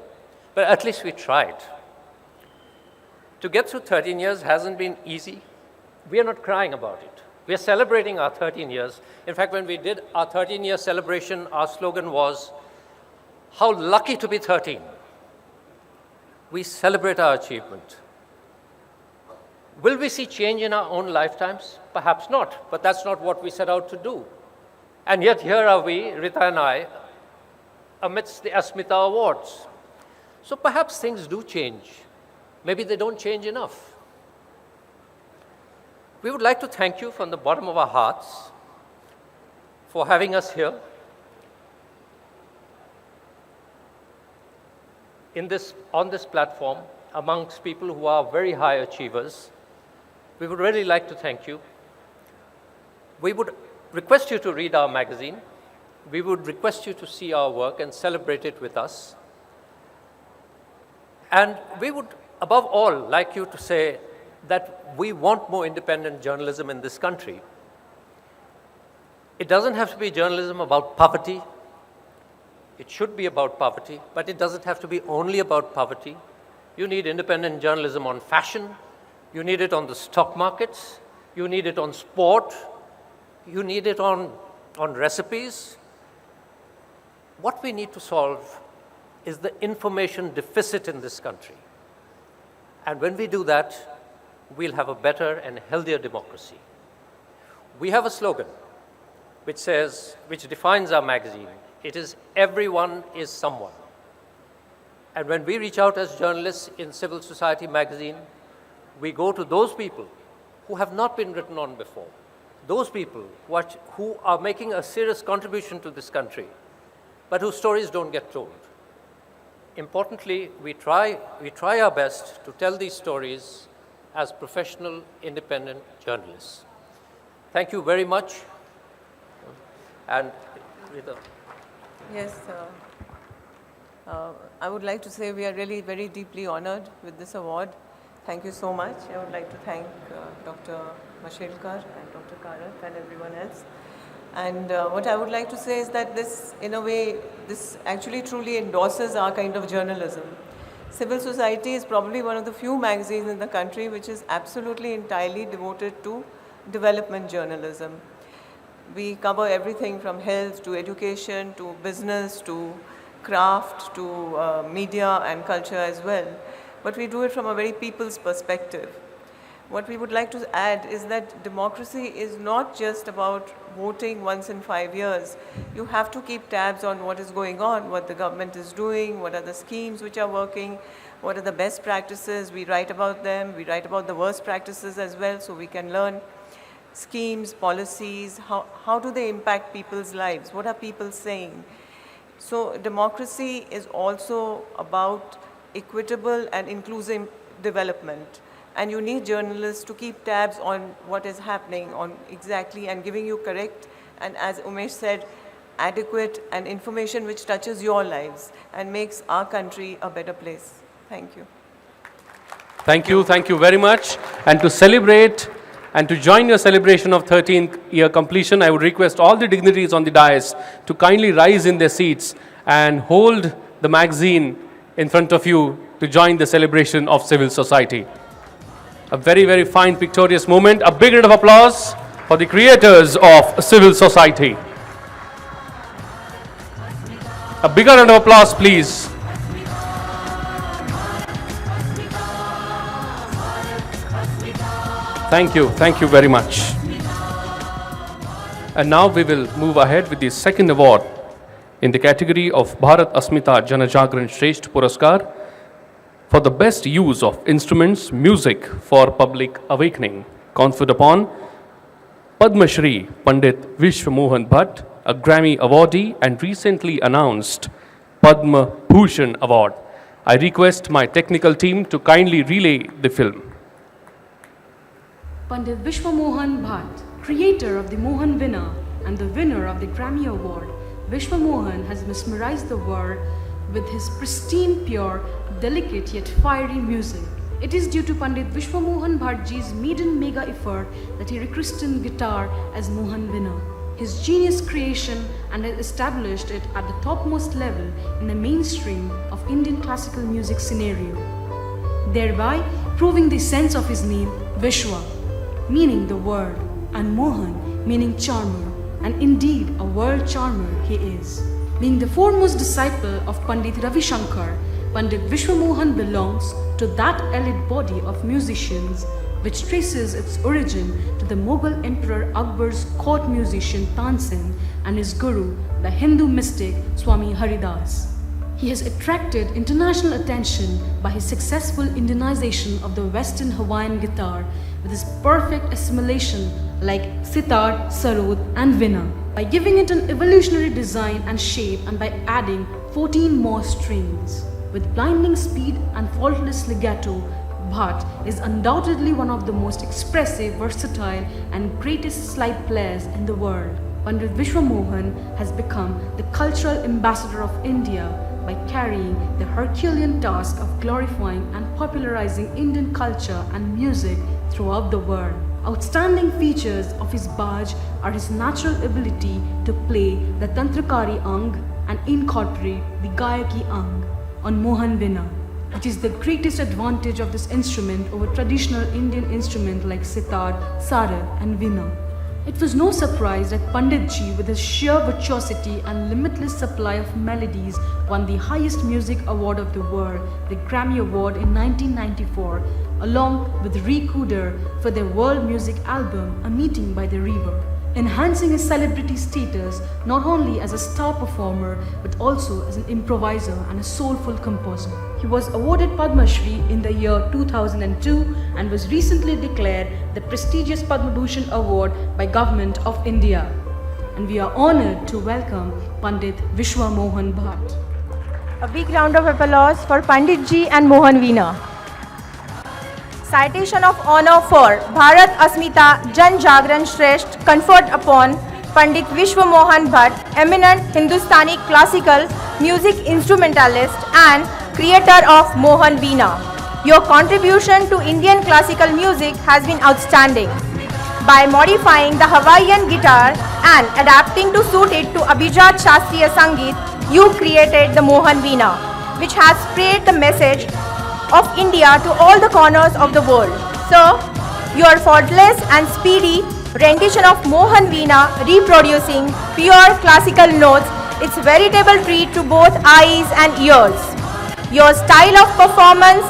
But at least we tried. To get through 13 years hasn't been easy. We are not crying about it. We are celebrating our 13 years. In fact, when we did our 13-year celebration, our slogan was, how lucky to be 13. We celebrate our achievement. Will we see change in our own lifetimes? Perhaps not, but that's not what we set out to do. And yet here are we, Rita and I, amidst the Asmita Awards. So perhaps things do change. Maybe they don't change enough. We would like to thank you from the bottom of our hearts for having us here on this platform amongst people who are very high achievers. We would really like to thank you. We would request you to read our magazine. We would request you to see our work and celebrate it with us. And we would, above all, like you to say that we want more independent journalism in this country. It doesn't have to be journalism about poverty. It should be about poverty, but it doesn't have to be only about poverty. You need independent journalism on fashion. You need it on the stock markets. You need it on sport. You need it on recipes. What we need to solve is the information deficit in this country. And when we do that, we'll have a better and healthier democracy. We have a slogan which defines our magazine. It is, everyone is someone. And when we reach out as journalists in Civil Society magazine, we go to those people who have not been written on before, those people who are making a serious contribution to this country, but whose stories don't get told. Importantly, we try our best to tell these stories as professional, independent journalists. Thank you very much. And Rita. Yes, I would like to say we are really very deeply honored with this award. Thank you so much. I would like to thank Dr. Mashelkar and Dr. Karath and everyone else. And what I would like to say is that this, in a way, this actually truly endorses our kind of journalism. Civil Society is probably one of the few magazines in the country which is absolutely entirely devoted to development journalism. We cover everything from health to education to business to craft to media and culture as well. But we do it from a very people's perspective. What we would like to add is that democracy is not just about voting once in 5 years. You have to keep tabs on what is going on, what the government is doing, what are the schemes which are working, what are the best practices. We write about them. We write about the worst practices as well, so we can learn schemes, policies, how do they impact people's lives, what are people saying. So democracy is also about equitable and inclusive development. And you need journalists to keep tabs on what is happening on exactly and giving you correct and, as Umesh said, adequate and information which touches your lives and makes our country a better place. Thank you. Thank you very much. And to celebrate and to join your celebration of 13th year completion, I would request all the dignitaries on the dais to kindly rise in their seats and hold the magazine in front of you to join the celebration of civil society. A very, very fine pictorial moment. A big round of applause for the creators of civil society. A bigger round of applause, please. Thank you very much. And now we will move ahead with the second award in the category of Bharat Asmita Janajagran Shresth Puraskar for the best use of instruments, music for public awakening, conferred upon Padma Shri Pandit Vishwamohan Bhatt, a Grammy awardee and recently announced Padma Bhushan Award. I request my technical team to kindly relay the film. Pandit Vishwamohan Bhatt, creator of the Mohan winner and the winner of the Grammy Award, Vishwamohan has mesmerized the world with his pristine, pure, delicate yet fiery music. It is due to Pandit Vishwamohan Bhattji's maiden mega effort that he rechristened guitar as Mohan winner. His genius creation and has established it at the topmost level in the mainstream of Indian classical music scenario, thereby proving the sense of his name Vishwa, meaning the world, and Mohan, meaning charmer, and indeed a world charmer he is. Being the foremost disciple of Pandit Ravi Shankar, Pandit Vishwamohan belongs to that elite body of musicians which traces its origin to the Mughal Emperor Akbar's court musician Tansen and his guru, the Hindu mystic Swami Haridas. He has attracted international attention by his successful Indianization of the Western Hawaiian guitar with his perfect assimilation like sitar, sarod and veena, by giving it an evolutionary design and shape and by adding 14 more strings. With blinding speed and faultless legato, Bhatt is undoubtedly one of the most expressive, versatile and greatest slide players in the world. Pandit Vishwamohan has become the cultural ambassador of India by carrying the Herculean task of glorifying and popularizing Indian culture and music throughout the world. Outstanding features of his Baj are his natural ability to play the Tantrakari Ang and incorporate the Gayaki Ang on Mohan Veena, which is the greatest advantage of this instrument over traditional Indian instruments like sitar, sarad and veena. It was no surprise that Panditji, with his sheer virtuosity and limitless supply of melodies, won the highest music award of the world, the Grammy Award in 1994, along with Ri Cooder for their world music album, A Meeting by the River, enhancing his celebrity status not only as a star performer but also as an improviser and a soulful composer. He was awarded Padma Shri in the year 2002 and was recently declared the prestigious Padma Bhushan Award by Government of India. And we are honored to welcome Pandit Vishwamohan Bhatt. A big round of applause for Pandit Ji and Mohan Veena. Citation of honor for Bharat Asmita Jan Jagran Shresth conferred upon Pandit Vishwamohan Bhatt, eminent Hindustani classical music instrumentalist and creator of Mohan Veena. Your contribution to Indian classical music has been outstanding. By modifying the Hawaiian guitar and adapting to suit it to Abhijat Shastriya Sangeet, you created the Mohan Veena, which has spread the message of India to all the corners of the world. So, your faultless and speedy rendition of Mohan Veena reproducing pure classical notes is a veritable treat to both eyes and ears. Your style of performance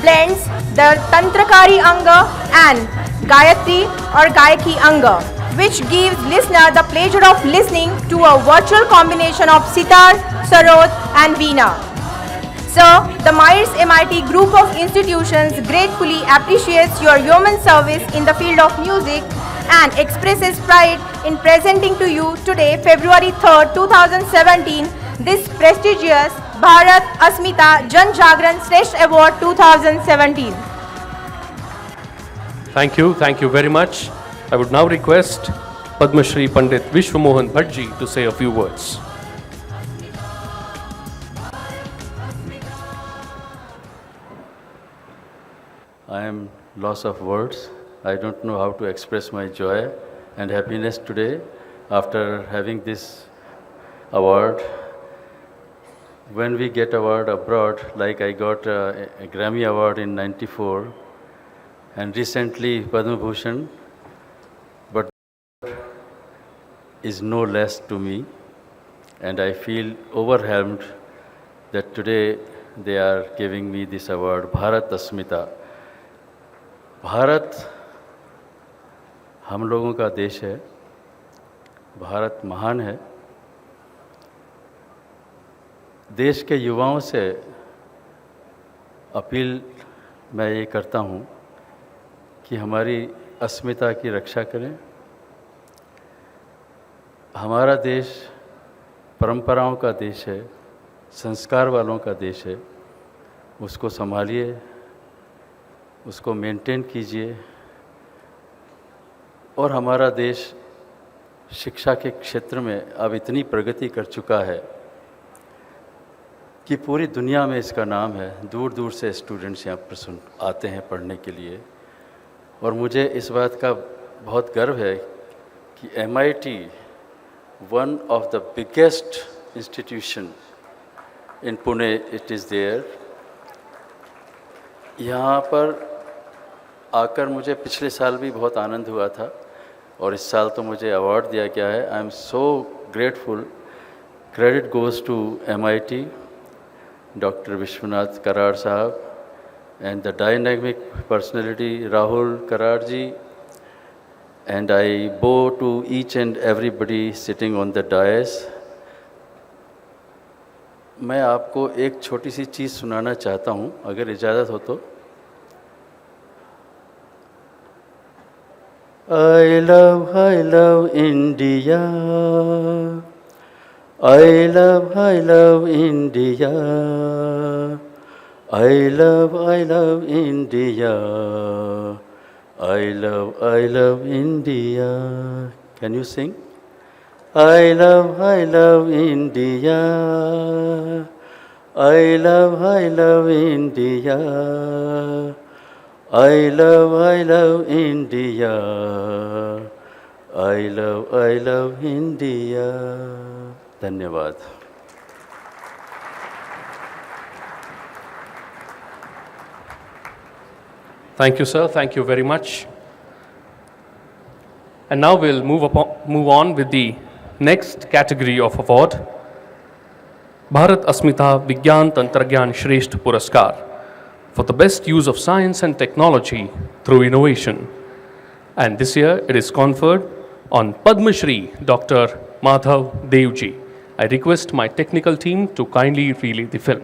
blends the Tantrakari Anga and Gayatri or Gayaki Anga, which gives listener the pleasure of listening to a virtual combination of sitar, sarod and veena. Sir, the Myers MIT group of institutions gratefully appreciates your yeoman service in the field of music and expresses pride in presenting to you today, February 3rd, 2017, this prestigious Bharat Asmita Jan Jagran Shresth Award 2017. Thank you very much. I would now request Padma Shri Pandit Vishwamohan Bhattji to say a few words. I am loss of words. I don't know how to express my joy and happiness today after having this award when we get award abroad, like I got a Grammy Award in '94 and recently Padma Bhushan, but is no less to me, and I feel overwhelmed that today they are giving me this award, Bharat Asmita. Bharat हम लोगों का देश है, भारत महान है। देश के युवाओं से अपील मैं ये करता हूँ कि हमारी अस्मिता की रक्षा करें। हमारा देश परंपराओं का देश है, संस्कार वालों का देश है, उसको संभालिए, उसको मेंटेन कीजिए। और हमारा देश शिक्षा के क्षेत्र में अब इतनी प्रगति कर चुका है कि पूरी दुनिया में इसका नाम है। दूर दूर से स्टूडेंट्स यहाँ पर आते हैं पढ़ने के लिए। और मुझे इस बात का बहुत गर्व है कि MIT, one of the biggest institution in Pune, it is there. यहाँ पर आकर मुझे पिछले साल भी बहुत आनंद हुआ था और इस साल तो मुझे अवार्ड दिया गया है। I am so grateful. Credit goes to MIT, doctor Vishwanath Karad sahab, and the dynamic personality Rahul Karad ji, and I bow to each and everybody sitting on the dais. मैं आपको एक छोटी सी चीज़ सुनाना चाहता हूँ, अगर इजाज़त हो तो। I love India. I love India. I love India. I love India. Can you sing? I love India. I love India. I love India. I love India. धन्यवाद। Thank you, sir. Thank you very much. And now we'll move on with the next category of award, Bharat Asmita Vigyan Tantragyan Shresth Puraskar for the best use of science and technology through innovation. And this year it is conferred on Padma Shri Dr. Madhav Devji. I request my technical team to kindly relay the film.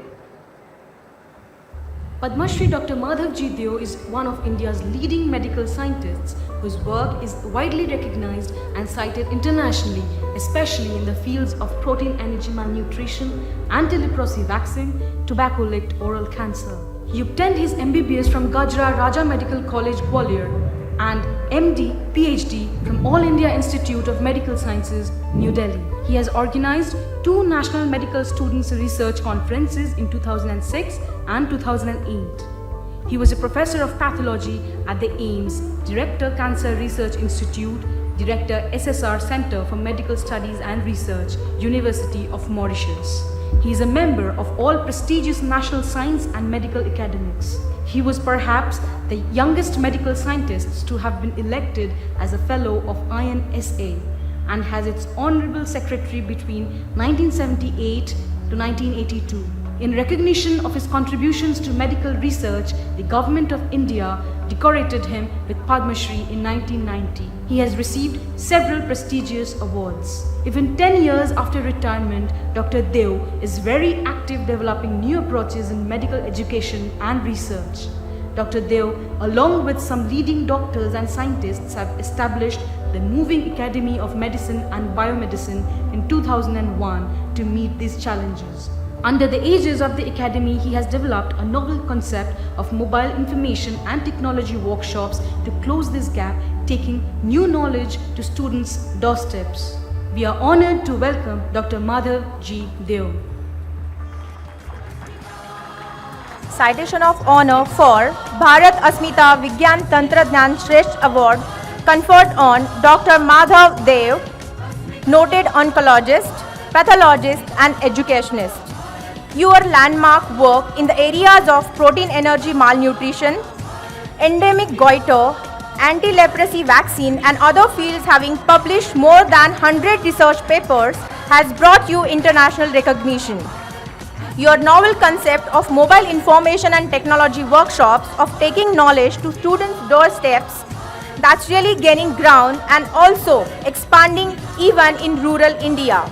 Padma Shri Dr. Madhav Ji Deo is one of India's leading medical scientists whose work is widely recognized and cited internationally, especially in the fields of protein energy malnutrition, anti-leprosy vaccine, tobacco-linked oral cancer. He obtained his MBBS from Gajra Raja Medical College, Gwalior, and MD, PhD from All India Institute of Medical Sciences, New Delhi. He has organized 2 National Medical Students Research Conferences in 2006 and 2008. He was a professor of pathology at the AIIMS, Director Cancer Research Institute, Director SSR Center for Medical Studies and Research, University of Mauritius. He is a member of all prestigious national science and medical academics. He was perhaps the youngest medical scientist to have been elected as a fellow of INSA and has its honorable secretary between 1978 to 1982. In recognition of his contributions to medical research, the Government of India decorated him with Padma Shri in 1990. He has received several prestigious awards. Even 10 years after retirement, Dr. Deo is very active developing new approaches in medical education and research. Dr. Deo, along with some leading doctors and scientists, have established the Moving Academy of Medicine and Biomedicine in 2001 to meet these challenges. Under the aegis of the Academy, he has developed a novel concept of mobile information and technology workshops to close this gap, taking new knowledge to students' doorsteps. We are honored to welcome Dr. Madhav G. Deo. Citation of honor for Bharat Asmita Vigyan Tantradhyan Shresth Award conferred on Dr. Madhav Deo, noted oncologist, pathologist and educationist. your landmark work in the areas of protein energy malnutrition, endemic goiter, anti-leprosy vaccine and other fields, having published more than 100 research papers, has brought you international recognition. Your novel concept of mobile information and technology workshops, of taking knowledge to students' doorsteps, that's really gaining ground and also expanding even in rural India.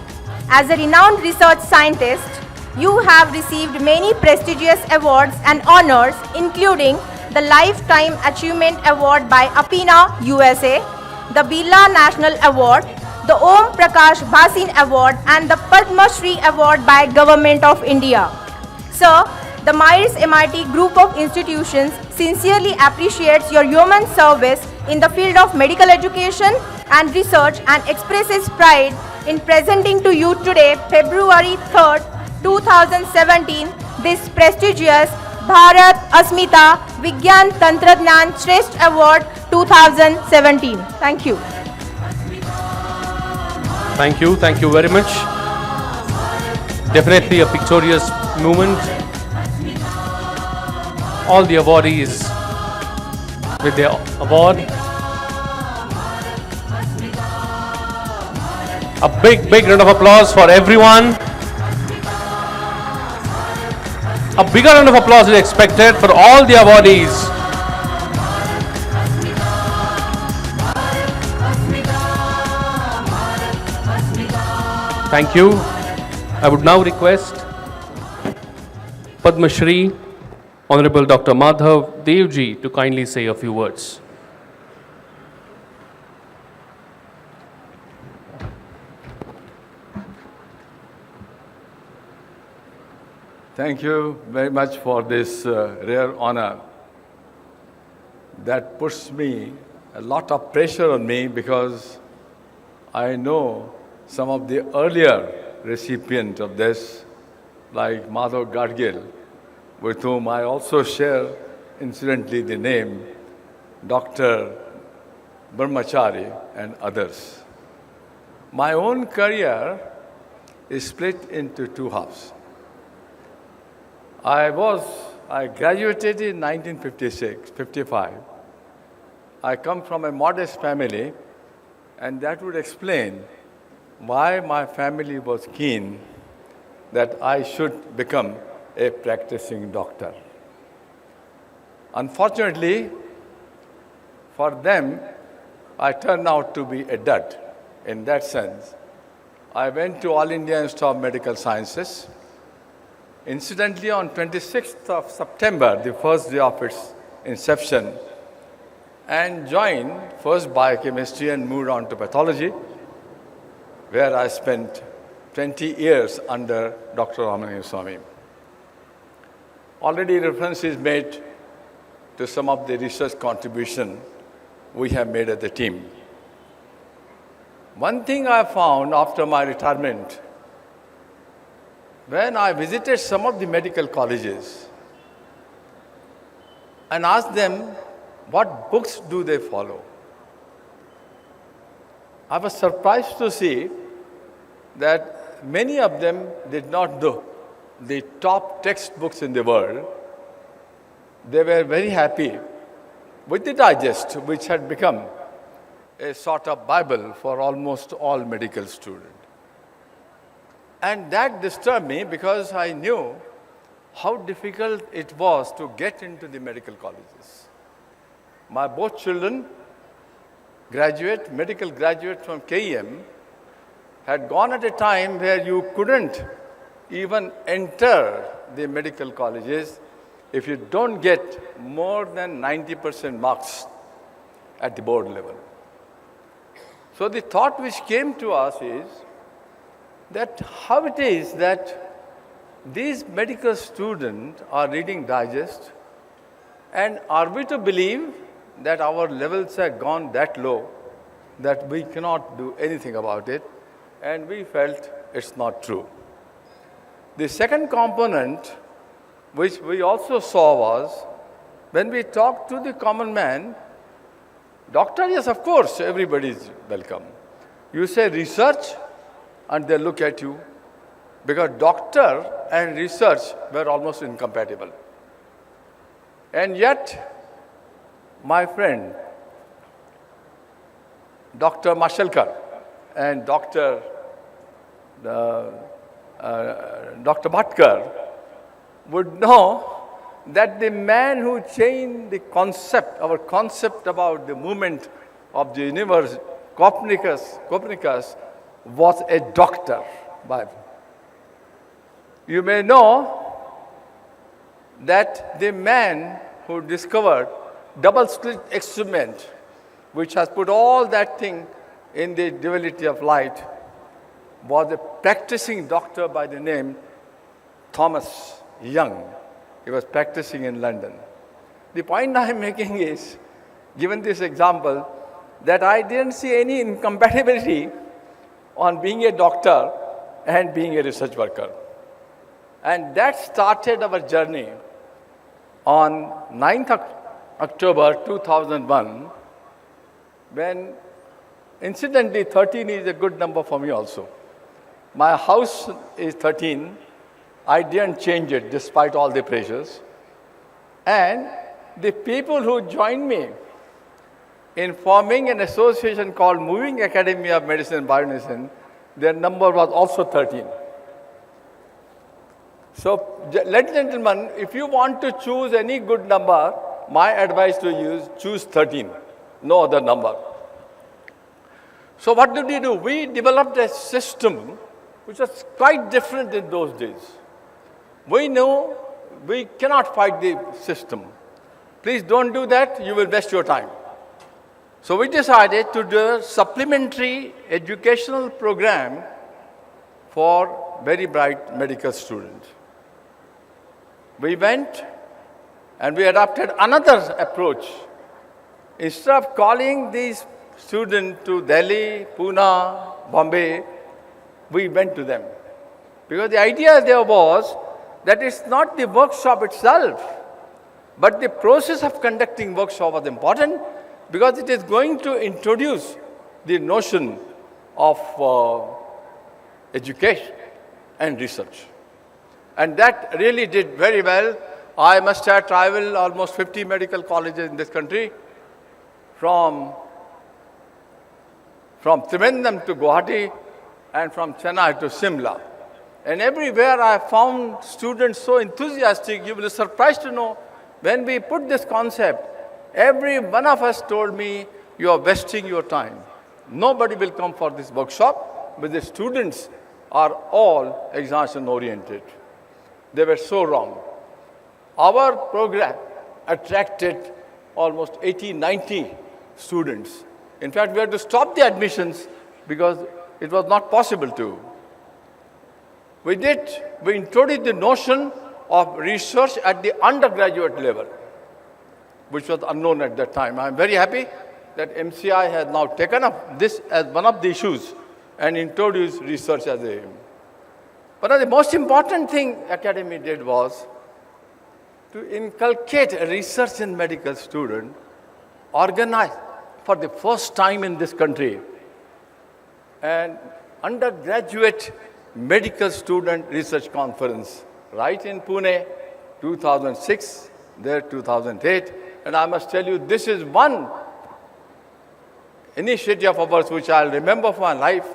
As a renowned research scientist, you have received many prestigious awards and honors, including the Lifetime Achievement Award by Apina, USA, the Birla National Award, the Om Prakash Bhasin Award and the Padma Shri Award by Government of India. Sir, the Myers MIT Group of Institutions sincerely appreciates your human service in the field of medical education and research and expresses pride in presenting to you today, February 3rd, 2017, this prestigious Bharat Asmita Vigyan Tantradhyan Shresth Award 2017. Thank you. Thank you very much. Definitely a pictorious moment. All the awardees with their award. A big round of applause for everyone. A bigger round of applause is expected for all the awardees. Thank you. I would now request Padma Shri, Honorable Dr. Madhav Devji, to kindly say a few words. Thank you very much for this rare honor that puts me a lot of pressure on me, because I know some of the earlier recipients of this, like Madhav Gadgil, with whom I also share, incidentally, the name, Dr. Brahmachari and others. My own career is split into two halves. I graduated in 1955. I come from a modest family, and that would explain why my family was keen that I should become a practicing doctor. Unfortunately, for them, I turned out to be a dud in that sense. I went to All India Institute of Medical Sciences. Incidentally, on 26th of September, the first day of its inception, and joined first biochemistry and moved on to pathology, where I spent 20 years under Dr. Ramanand Swami. Already reference is made to some of the research contribution we have made as a team. One thing I found after my retirement, when I visited some of the medical colleges and asked them what books do they follow, I was surprised to see that many of them did not know the top textbooks in the world. They were very happy with the digest, which had become a sort of Bible for almost all medical students. And that disturbed me, because I knew how difficult it was to get into the medical colleges. My both children, medical graduate from KEM, had gone at a time where you couldn't even enter the medical colleges if you don't get more than 90% marks at the board level. So the thought which came to us is that how it is that these medical students are reading digest, and are we to believe that our levels have gone that low that we cannot do anything about it? And we felt it's not true. The second component which we also saw was, when we talked to the common man, doctor, yes, of course, everybody is welcome. You say research, and they look at you. because doctor and research were almost incompatible. And yet, my friend, Dr. Mashelkar and Dr. Bhatkar would know that the man who changed the concept, our concept about the movement of the universe, Copernicus was a doctor. You may know that the man who discovered double slit experiment, which has put all that thing in the duality of light, was a practicing doctor by the name Thomas Young. He was practicing in London. The point I am making is, given this example, that I didn't see any incompatibility on being a doctor and being a research worker. And that started our journey on 9th October 2001, when incidentally 13 is a good number for me also. My house is 13. I didn't change it despite all the pressures. And the people who joined me in forming an association called Moving Academy of Medicine and Biomedicine, their number was also 13. So, ladies and gentlemen, if you want to choose any good number, my advice to you is choose 13, no other number. So what did we do? We developed a system which was quite different in those days. We know we cannot fight the system. Please don't do that, you will waste your time. So we decided to do a supplementary educational program for very bright medical students. We went and we adopted another approach. Instead of calling these students to Delhi, Pune, Bombay, we went to them. Because the idea there was that it's not the workshop itself, but the process of conducting workshop was important, because it is going to introduce the notion of education and research. And that really did very well. I must have traveled almost 50 medical colleges in this country, from Trivandrum to Guwahati and from Chennai to Simla. And everywhere I found students so enthusiastic, you will be surprised to know, when we put this concept, every one of us told me, you are wasting your time. Nobody will come for this workshop, but the students are all examination oriented. They were so wrong. Our program attracted almost 80, 90 students. In fact, we had to stop the admissions because it was not possible to. We introduced the notion of research at the undergraduate level, which was unknown at that time. I'm very happy that MCI has now taken up this as one of the issues and introduced research as a aim. But the most important thing Academy did was to inculcate a research in medical student, organize for the first time in this country an undergraduate medical student research conference, right in Pune, 2006, there 2008. And I must tell you, this is one initiative of ours which I'll remember for my life,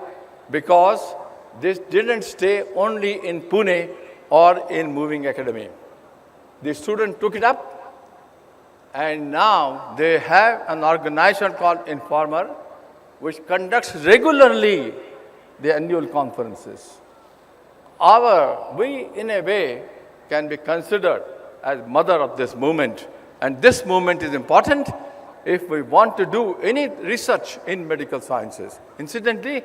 because this didn't stay only in Pune or in Moving Academy. The students took it up, and now they have an organization called Informer, which conducts regularly the annual conferences. We, in a way, can be considered as mother of this movement. And this movement is important if we want to do any research in medical sciences. Incidentally,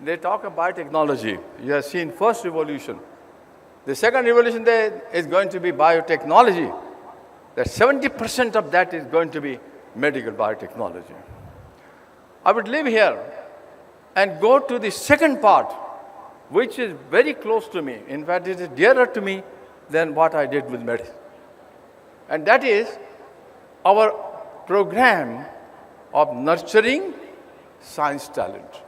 they talk about biotechnology. You have seen first revolution. The second revolution there is going to be biotechnology. That 70% of that is going to be medical biotechnology. I would leave here and go to the second part, which is very close to me. In fact, it is dearer to me than what I did with medicine. And that is our program of nurturing science talent.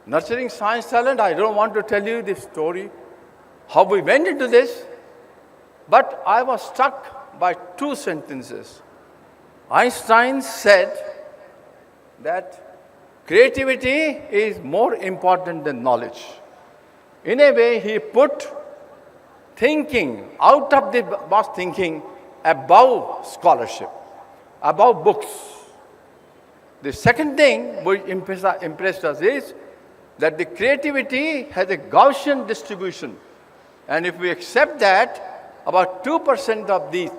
Nurturing science talent, I don't want to tell you the story, how we went into this, but I was struck by two sentences. Einstein said that creativity is more important than knowledge. In a way, he put thinking, out of the box thinking, above scholarship, above books. The second thing which impressed us is that the creativity has a Gaussian distribution. And if we accept that, about 2% of the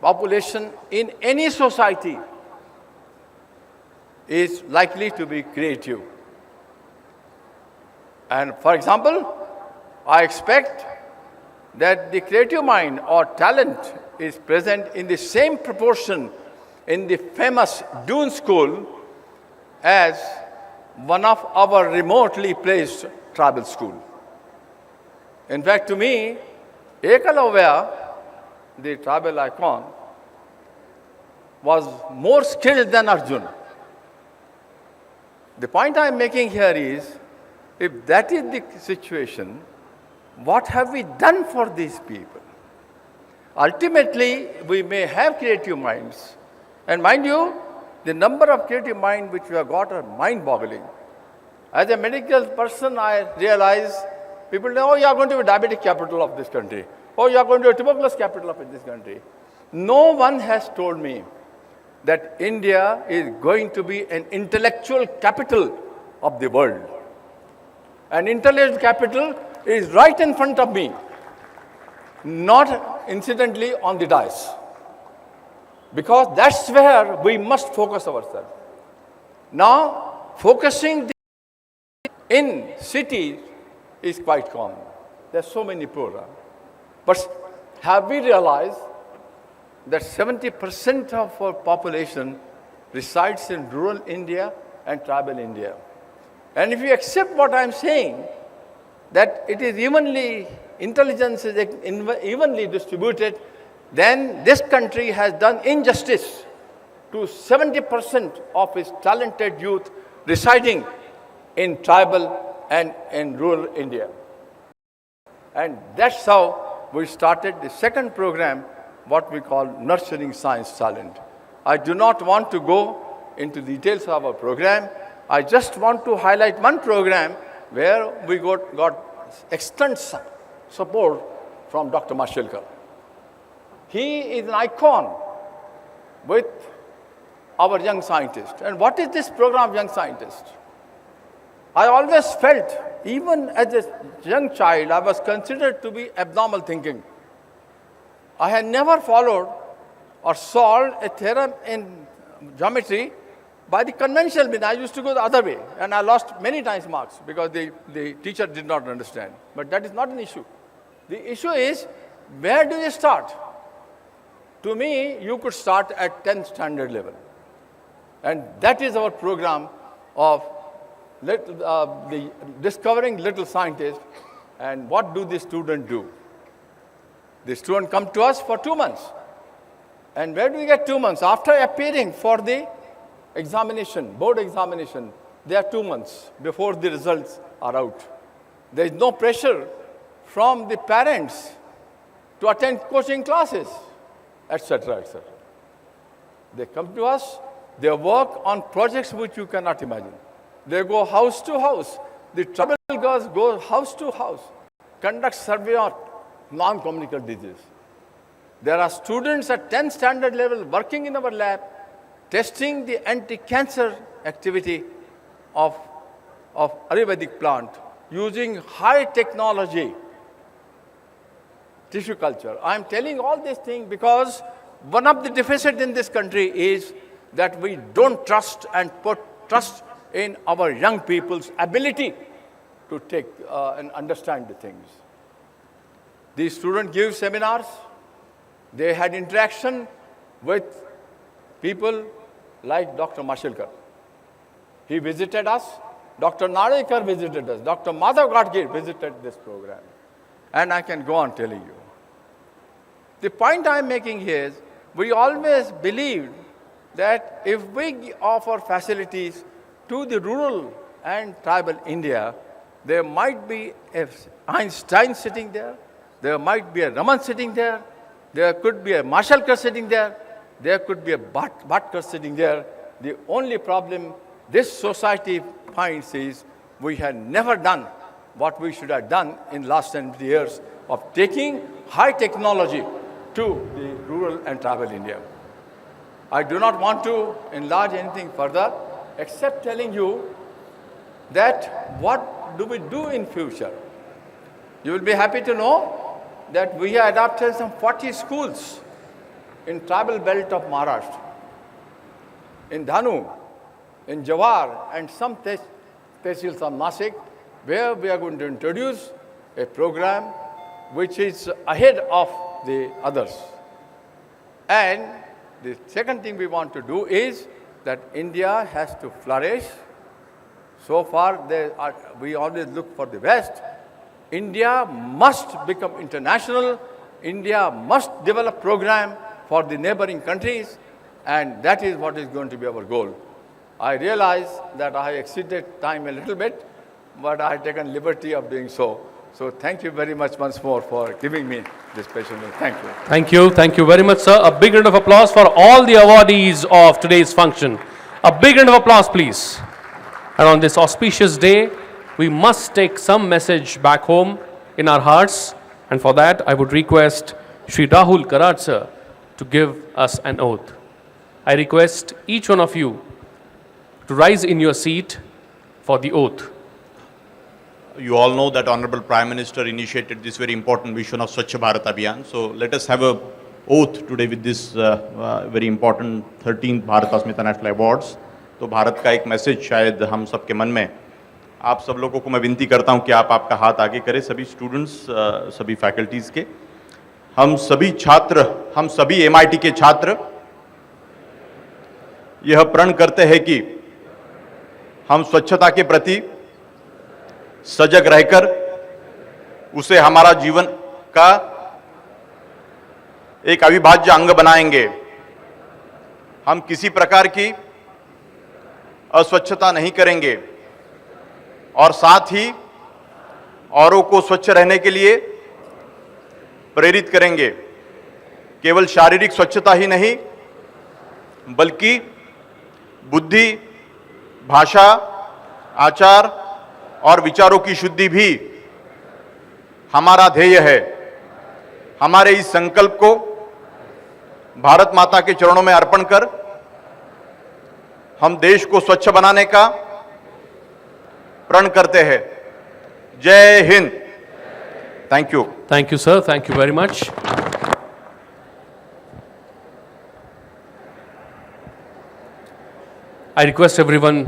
population in any society is likely to be creative. And for example, I expect that the creative mind or talent is present in the same proportion in the famous Dune School as one of our remotely placed tribal school. In fact, to me, Ekalavya, the tribal icon, was more skilled than Arjun. The point I am making here is, if that is the situation, what have we done for these people? Ultimately, we may have creative minds. And mind you, the number of creative minds which we have got are mind-boggling. As a medical person, I realize people say, oh, you are going to be diabetic capital of this country. Oh, you are going to be tuberculosis capital of this country. No one has told me that India is going to be an intellectual capital of the world. An intellectual capital is right in front of me, not incidentally on the dais. Because that's where we must focus ourselves. Now, focusing in cities is quite common. There are so many programs. But have we realized that 70% of our population resides in rural India and tribal India? And if you accept what I am saying, that it is intelligence is evenly distributed, then this country has done injustice to 70% of its talented youth residing in tribal and in rural India. And that's how we started the second program, what we call Nurturing Science Talent. I do not want to go into details of our program. I just want to highlight one program where we got extensive support from Dr. Mashelkar. He is an icon with our young scientists. And what is this program of young scientists? I always felt, even as a young child, I was considered to be abnormal thinking. I had never followed or solved a theorem in geometry by the conventional means. I used to go the other way, and I lost many times marks because the teacher did not understand. But that is not an issue. The issue is, where do you start? To me, you could start at 10th standard level. And that is our program of the discovering little scientists. And what do the students do? The students come to us for 2 months. And where do we get 2 months? After appearing for the examination, board examination, they are 2 months before the results are out. There is no pressure from the parents to attend coaching classes, etc., etc. They come to us, they work on projects which you cannot imagine. They go house to house. The tribal girls go house to house, conduct survey on non-communicable disease. There are students at 10th standard level working in our lab, testing the anti-cancer activity of Ayurvedic plant using high technology tissue culture. I am telling all these things because one of the deficits in this country is that we don't trust and put trust in our young people's ability to take and understand the things. These students give seminars. They had interaction with people like Dr. Mashelkar. He visited us. Dr. Nadekar visited us. Dr. Madhav Gadgir visited this program. And I can go on telling you. The point I'm making here is, we always believed that if we offer facilities to the rural and tribal India, there might be a Einstein sitting there, there might be a Raman sitting there, there could be a Mashalkar sitting there, there could be a Bhatkar sitting there. The only problem this society finds is we had never done what we should have done in last 20 years of taking high technology to the rural and tribal India. I do not want to enlarge anything further except telling you that what do we do in future. You will be happy to know that we have adopted some 40 schools in tribal belt of Maharashtra, in Dhanu, in Jawar, and some tehsils of Nasik, where we are going to introduce a program which is ahead of the others. And the second thing we want to do is that India has to flourish. So far, we always look for the West. India must become international. India must develop program for the neighboring countries, and that is what is going to be our goal. I realize that I exceeded time a little bit, but I have taken liberty of doing so. So thank you very much once more for giving me this special name. Thank you. Thank you. Thank you very much, sir. A big round of applause for all the awardees of today's function. A big round of applause, please. And on this auspicious day, we must take some message back home in our hearts. And for that, I would request Shri Rahul Karat, sir, to give us an oath. I request each one of you to rise in your seat for the oath. You all know that Honorable Prime Minister initiated this very important mission of Swachh Bharat Abhiyan. So let us have a oath today with this very important 13th Bharat Asmita National Awards. तो भारत का एक message शायद हम सबके मन में, आप सब लोगों को मैं विनती करता हूं कि आप आपका हाथ आगे करें, सभी स्टूडेंट्स, सभी फैकल्टीज़ के, हम सभी छात्र, हम सभी MIT के छात्र यह प्रण करते हैं कि हम स्वच्छता के प्रति सजग रहकर उसे हमारा जीवन का एक अविभाज्य अंग बनाएंगे। हम किसी प्रकार की अस्वच्छता नहीं करेंगे और साथ ही औरों को स्वच्छ रहने के लिए प्रेरित करेंगे। केवल शारीरिक स्वच्छता ही नहीं, बल्कि बुद्धि, भाषा, आचार और विचारों की शुद्धि भी हमारा ध्येय है। हमारे इस संकल्प को भारत माता के चरणों में अर्पण कर हम देश को स्वच्छ बनाने का प्रण करते हैं। जय Hind. Thank you. Thank you, sir. Thank you very much. I request everyone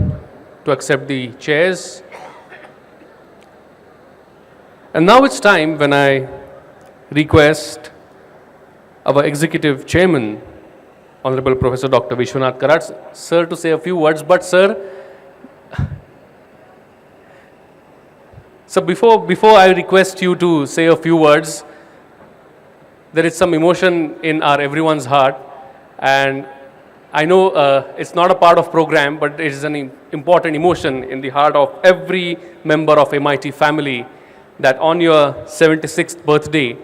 to accept the chairs. And now it's time when I request our Executive Chairman, Honorable Professor Dr. Vishwanath Karat, sir, to say a few words. But sir, before I request you to say a few words, there is some emotion in everyone's heart, and I know it's not a part of program, but it is an important emotion in the heart of every member of MIT family, that on your 76th birthday,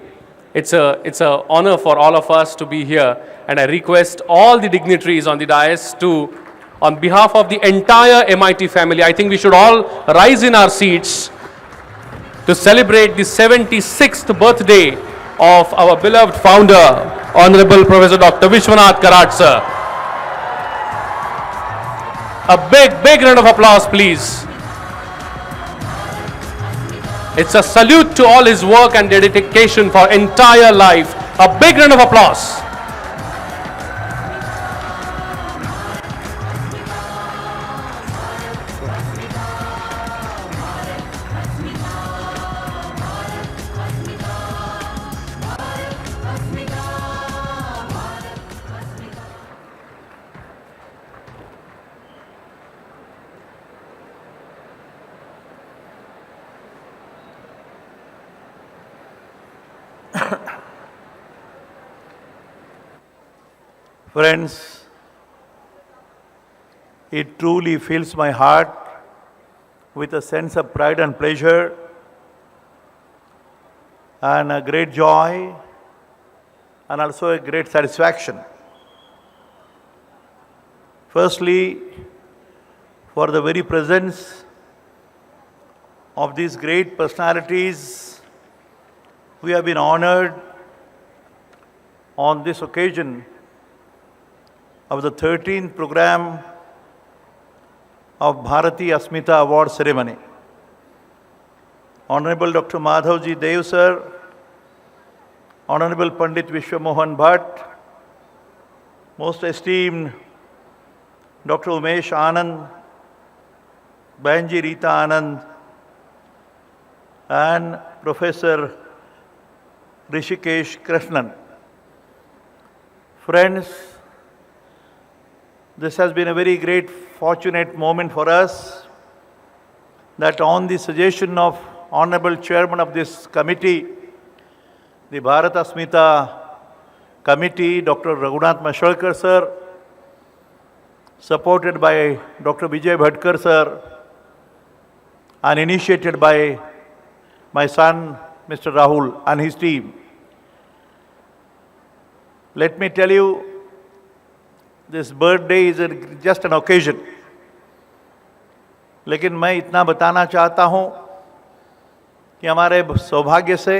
it's a honor for all of us to be here, and I request all the dignitaries on the dais to, on behalf of the entire MIT family, I think we should all rise in our seats to celebrate the 76th birthday of our beloved founder, Honorable Professor Dr. Vishwanath Karat, sir. A big round of applause, please. It's a salute to all his work and dedication for entire life. A big round of applause. Friends, it truly fills my heart with a sense of pride and pleasure and a great joy and also a great satisfaction. Firstly, for the very presence of these great personalities, we have been honored on this occasion of the 13th program of Bharati Asmita Award ceremony. Honorable Dr. Madhavji Dev sir, Honorable Pandit Vishwamohan Bhatt, most esteemed Dr. Umesh Anand, Banji Rita Anand, and Professor Rishikesh Krishnan. Friends, this has been a very great fortunate moment for us that on the suggestion of Honorable Chairman of this committee, the Bharat Asmita Committee, Dr. Raghunath Mashalkar sir, supported by Dr. Vijay Bhatkar sir, and initiated by my son, Mr. Rahul, and his team. Let me tell you, this birthday is just an occasion. लेकिन मैं इतना बताना चाहता हूँ कि हमारे सौभाग्य से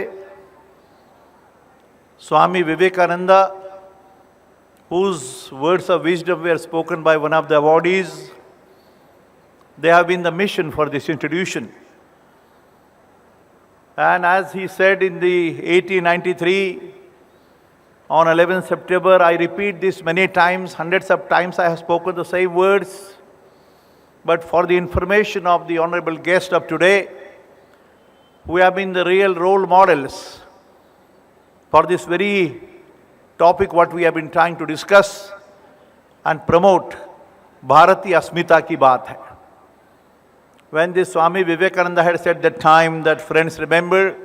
स्वामी Vivekananda, whose words of wisdom were spoken by one of the awardees, they have been the mission for this institution. And as he said in the 1893, on 11th September, I repeat this many times, hundreds of times I have spoken the same words, but for the information of the honorable guest of today, who have been the real role models for this very topic what we have been trying to discuss and promote, Bharati Asmita ki baat hai. When this Swami Vivekananda had said that time that, friends, remember,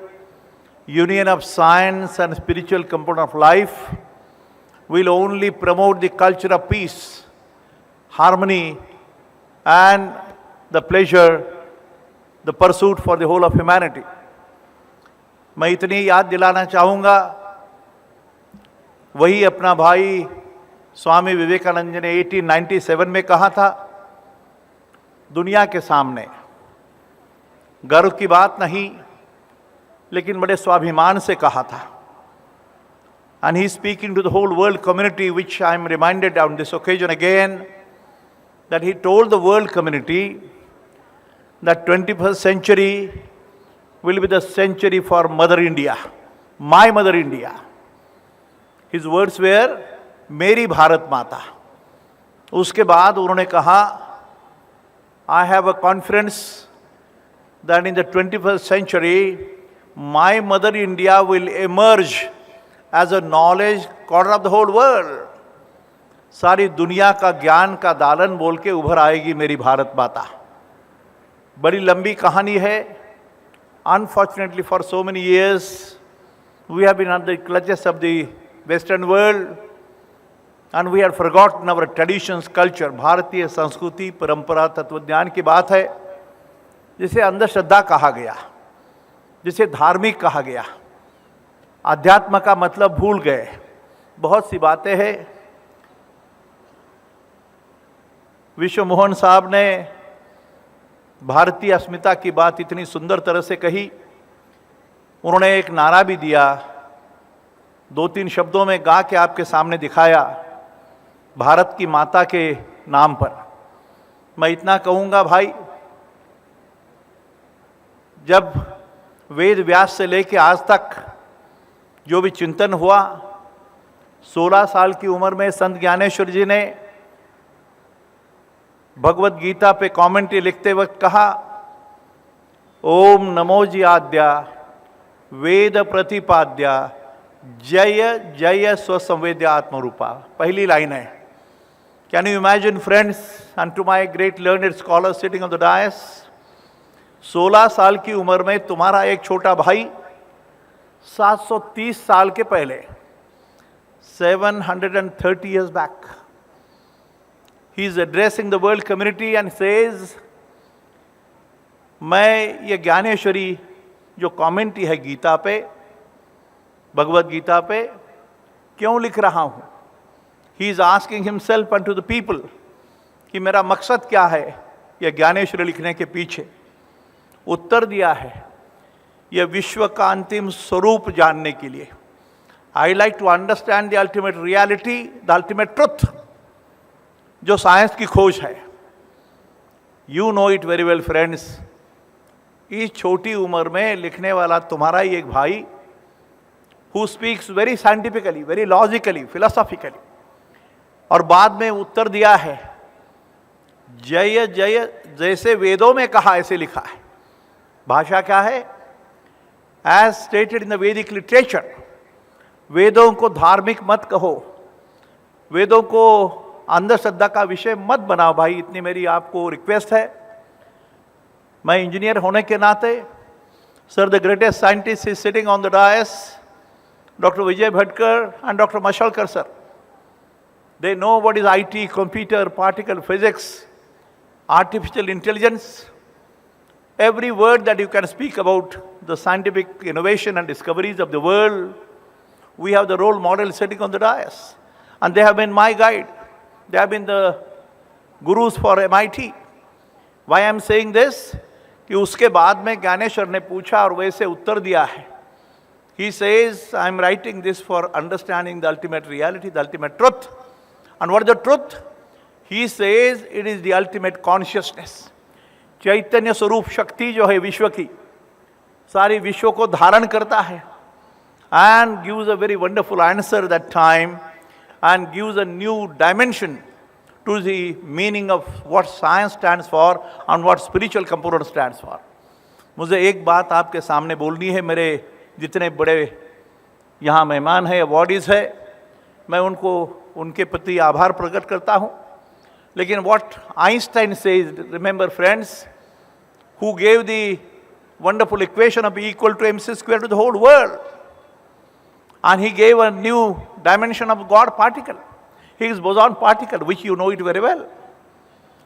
union of science and spiritual component of life will only promote the culture of peace, harmony, and the pleasure, the pursuit for the whole of humanity. मैं इतनी याद दिलाना चाहूँगा, वही अपना भाई स्वामी विवेकानंद ने 1897 में कहा था, दुनिया के सामने गर्व की बात नहीं, लेकिन बड़े स्वाभिमान से कहा था. And he is speaking to the whole world community, which I am reminded on this occasion again, that he told the world community that 21st century will be the century for Mother India, my Mother India. His words were, मेरी भारत माता. उसके बाद उन्होंने कहा, I have a confidence that in the 21st century, my Mother India will emerge as a knowledge quarter of the whole world. सारी दुनिया का ज्ञान का दालन बोल के उभर आएगी मेरी भारत माता. बड़ी लंबी कहानी है. Unfortunately, for so many years, we have been under the clutches of the Western world, and we have forgotten our traditions, culture. भारतीय संस्कृति, परंपरा, तत्वज्ञान की बात है, जिसे अंधश्रद्धा कहा गया, जिसे धार्मिक कहा गया. अध्यात्म का मतलब भूल गए. बहुत सी बातें हैं. विश्वमोहन साहब ने भारतीय अस्मिता की बात इतनी सुंदर तरह से कही. उन्होंने एक नारा भी दिया, 2-3 शब्दों में गा के आपके सामने दिखाया, भारत की माता के नाम पर. मैं इतना कहूँगा भाई, जब वेद व्यास से लेके आज तक जो भी चिंतन हुआ, 16 साल की उम्र में संत ज्ञानेश्वर जी ने भगवत गीता पे कमेंट्री लिखते वक्त कहा, ओम नमो जी आद्या वेद प्रतिपाद्या जय जय स्वसंवेद्य आत्मरूपा. पहली लाइन है. Can you imagine friends, and to my great learned scholars sitting on the dais, 16 साल की उम्र में तुम्हारा एक छोटा भाई 730 साल के पहले, 730 years back, he is addressing the world community and says, मैं ये ज्ञानेश्वरी जो कमेंट्री है गीता पे, भगवत गीता पे, क्यों लिख रहा हूँ? He is asking himself and to the people कि मेरा मकसद क्या है यह ज्ञानेश्वरी लिखने के पीछे। उत्तर दिया है यह विश्व का अंतिम स्वरूप जानने के लिए। I like to understand the ultimate reality, the ultimate truth, जो साइंस की खोज है। You know it very well friends, इस छोटी उम्र में लिखने वाला तुम्हारा ही एक भाई, who speaks very scientifically, very logically, philosophically, और बाद में उत्तर दिया है जय जय, जैसे वेदों में कहा ऐसे लिखा है। भाषा क्या है? एज स्टेटेड इन द वैदिक लिटरेचर। वेदों को धार्मिक मत कहो, वेदों को अंधश्रद्धा का विषय मत बनाओ भाई, इतनी मेरी आपको रिक्वेस्ट है। मैं इंजीनियर होने के नाते, sir the greatest scientist is sitting on the dais, doctor Vijay Bhatkar and doctor Mashelkar sir. They know what is IT, computer, particle physics, artificial intelligence. Every word that you can speak about the scientific innovation and discoveries of the world, we have the role model sitting on the dais. And they have been my guide. They have been the gurus for MIT. Why I am saying this? कि उसके बाद में ज्ञानेश्वर ने पूछा और वैसे उत्तर दिया है। He says, I am writing this for understanding the ultimate reality, the ultimate truth. And what is the truth? He says it is the ultimate consciousness. चैतन्य स्वरूप शक्ति जो है विश्व की, सारी विश्व को धारण करता है, and gives a very wonderful answer that time, and gives a new dimension to the meaning of what science stands for and what spiritual component stands for. मुझे एक बात आपके सामने बोलनी है। मेरे जितने बड़े यहाँ मेहमान हैं, अवॉर्डीज है, मैं उनको उनके प्रति आभार प्रकट करता हूँ। लेकिन what Einstein says, remember friends, who gave the wonderful equation of equal to mc square to the whole world, and he gave a new dimension of God particle, Higgs boson particle, which you know it very well.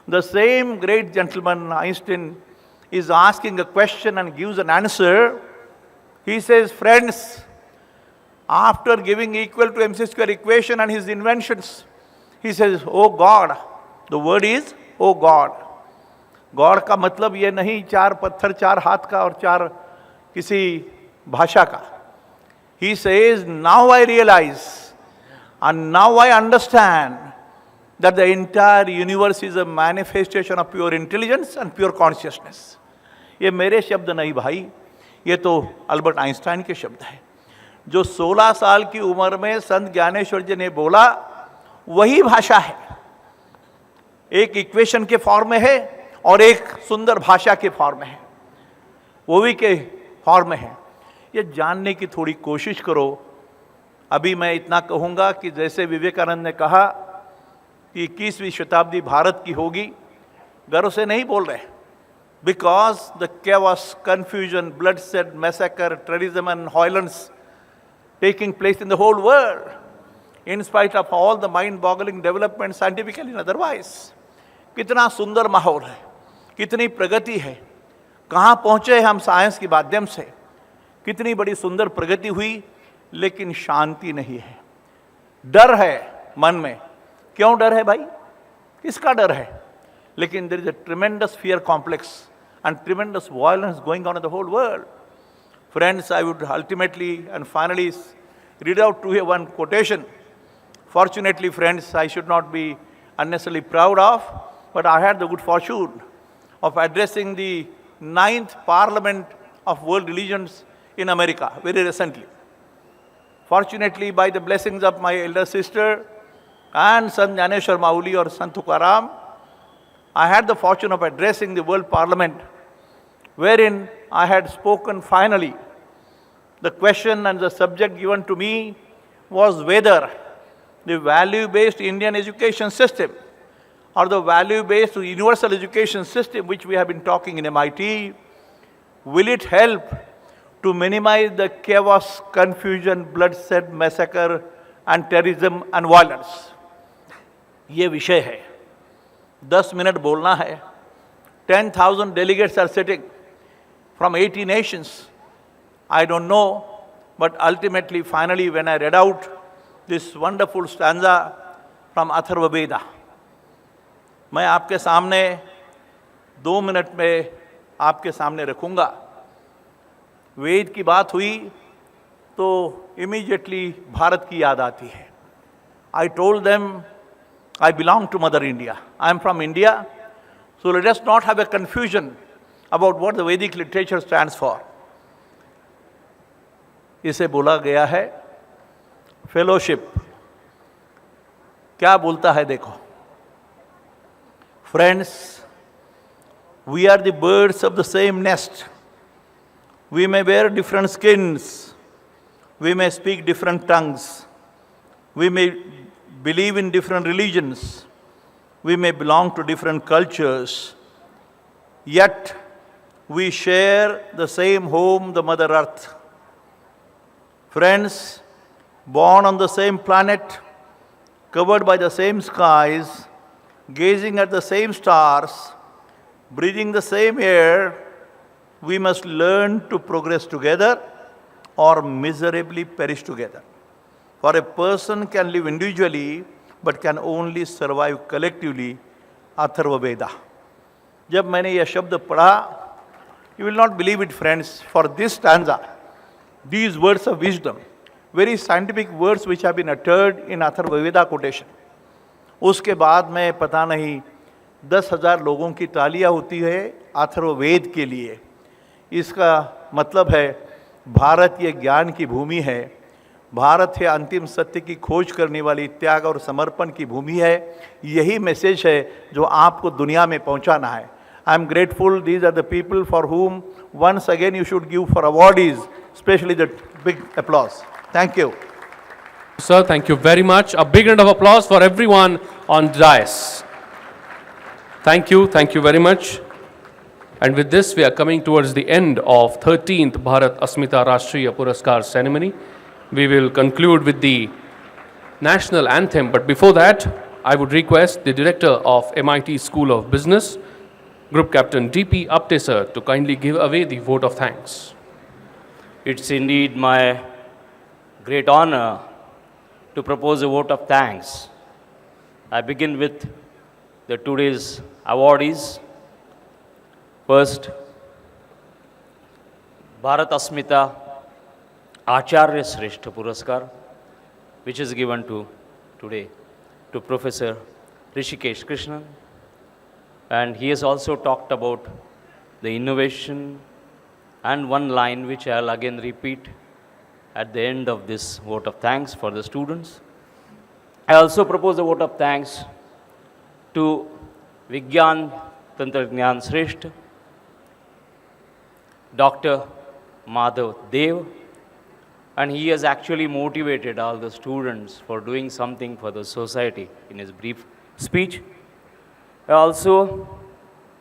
The same great gentleman, Einstein, is asking a question and gives an answer. He says, friends, after giving equal to mc square equation and his inventions, he says, oh God. The word is, oh God. God का मतलब ये नहीं चार पत्थर, चार हाथ का और चार किसी भाषा का. He says, now I realize and now I understand that the entire universe is a manifestation of pure intelligence and pure consciousness. ये मेरे शब्द नहीं भाई, ये तो अल्बर्ट आइंस्टाइन के शब्द हैं, जो 16 साल की उम्र में संत ज्ञानेश्वर जी ने बोला, वही भाषा है. एक इक्वेशन के फॉर्म में है और एक सुंदर भाषा के फॉर्म में है, वो भी के फॉर्म में है. ये जानने की थोड़ी कोशिश करो. अभी मैं इतना कहूँगा कि जैसे विवेकानंद ने कहा कि 21वीं शताब्दी भारत की होगी, गर्व से नहीं बोल रहे, because the chaos, confusion, bloodshed, massacre, terrorism and violence taking place in the whole world, in spite of all the mind-boggling development scientifically and otherwise. कितना सुंदर माहौल है, कितनी प्रगति है, कहाँ पहुँचे हम साइंस के माध्यम से, कितनी बड़ी सुंदर प्रगति हुई, लेकिन शांति नहीं है. डर है मन में. क्यों डर है भाई? किसका डर है? लेकिन there is a tremendous fear complex and tremendous violence going on in the whole world. Friends, I would ultimately and finally read out to you one quotation. Fortunately, friends, I should not be unnecessarily proud of, but I had the good fortune of addressing the 9th Parliament of World Religions in America very recently. Fortunately, by the blessings of my elder sister and Sant Jnaneshwar Mauli or Sant Tukaram, I had the fortune of addressing the World Parliament, wherein I had spoken finally. The question and the subject given to me was whether the value-based Indian education system or the value-based universal education system which we have been talking in MIT, will it help to minimize the chaos, confusion, bloodshed, massacre and terrorism and violence? ये विषय है. 10 minute बोलना है. 10,000 delegates are sitting. from 80 nations. I don't know, but ultimately, finally, when I read out this wonderful stanza from Atharva Veda, मैं आपके सामने 2 minute में आपके सामने रखूंगा। वेद की बात हुई तो इमीडिएटली भारत की याद आती है। I told them I belong to Mother India. I am from India, so let us not have a confusion about what the Vedic literature stands for. इसे बोला गया है फेलोशिप। क्या बोलता है देखो। Friends, we are the birds of the same nest. We may wear different skins. We may speak different tongues. We may believe in different religions. We may belong to different cultures. Yet, we share the same home, the Mother Earth. Friends, born on the same planet, covered by the same skies, gazing at the same stars, breathing the same air, we must learn to progress together or miserably perish together. For a person can live individually but can only survive collectively. Atharva Veda. जब मैंने यह शब्द पढ़ा, you will not believe it, friends, for this stanza, these words of wisdom, very scientific words which have been uttered in Atharva Veda quotation. उसके बाद में पता नहीं 10,000 लोगों की तालियां होती है अथर्व वेद के लिए। इसका मतलब है भारत ये ज्ञान की भूमि है, भारत है अंतिम सत्य की खोज करने वाली त्याग और समर्पण की भूमि है। यही मैसेज है जो आपको दुनिया में पहुंचाना है। I am grateful, these are the people for whom once again you should give for awardees, especially the big applause. Thank you. Sir, thank you very much. A big round of applause for everyone on dais. Thank you very much. And with this, we are coming towards the end of 13th Bharat Asmita Rashtriya Puraskar ceremony. We will conclude with the national anthem, but before that, I would request the Director of MIT School of Business, Group Captain D.P. Apte sir, to kindly give away the vote of thanks. It's indeed my great honor to propose a vote of thanks. I begin with the today's awardees. First, Bharat Asmita Acharya Shrestha Puraskar, which is given to today to Professor Rishikesh Krishnan. And he has also talked about the innovation and one line which I'll again repeat at the end of this vote of thanks for the students. I also propose a vote of thanks to Vigyan Tantragnan Shrestha, Dr. Madhav Dev, and he has actually motivated all the students for doing something for the society in his brief speech. I also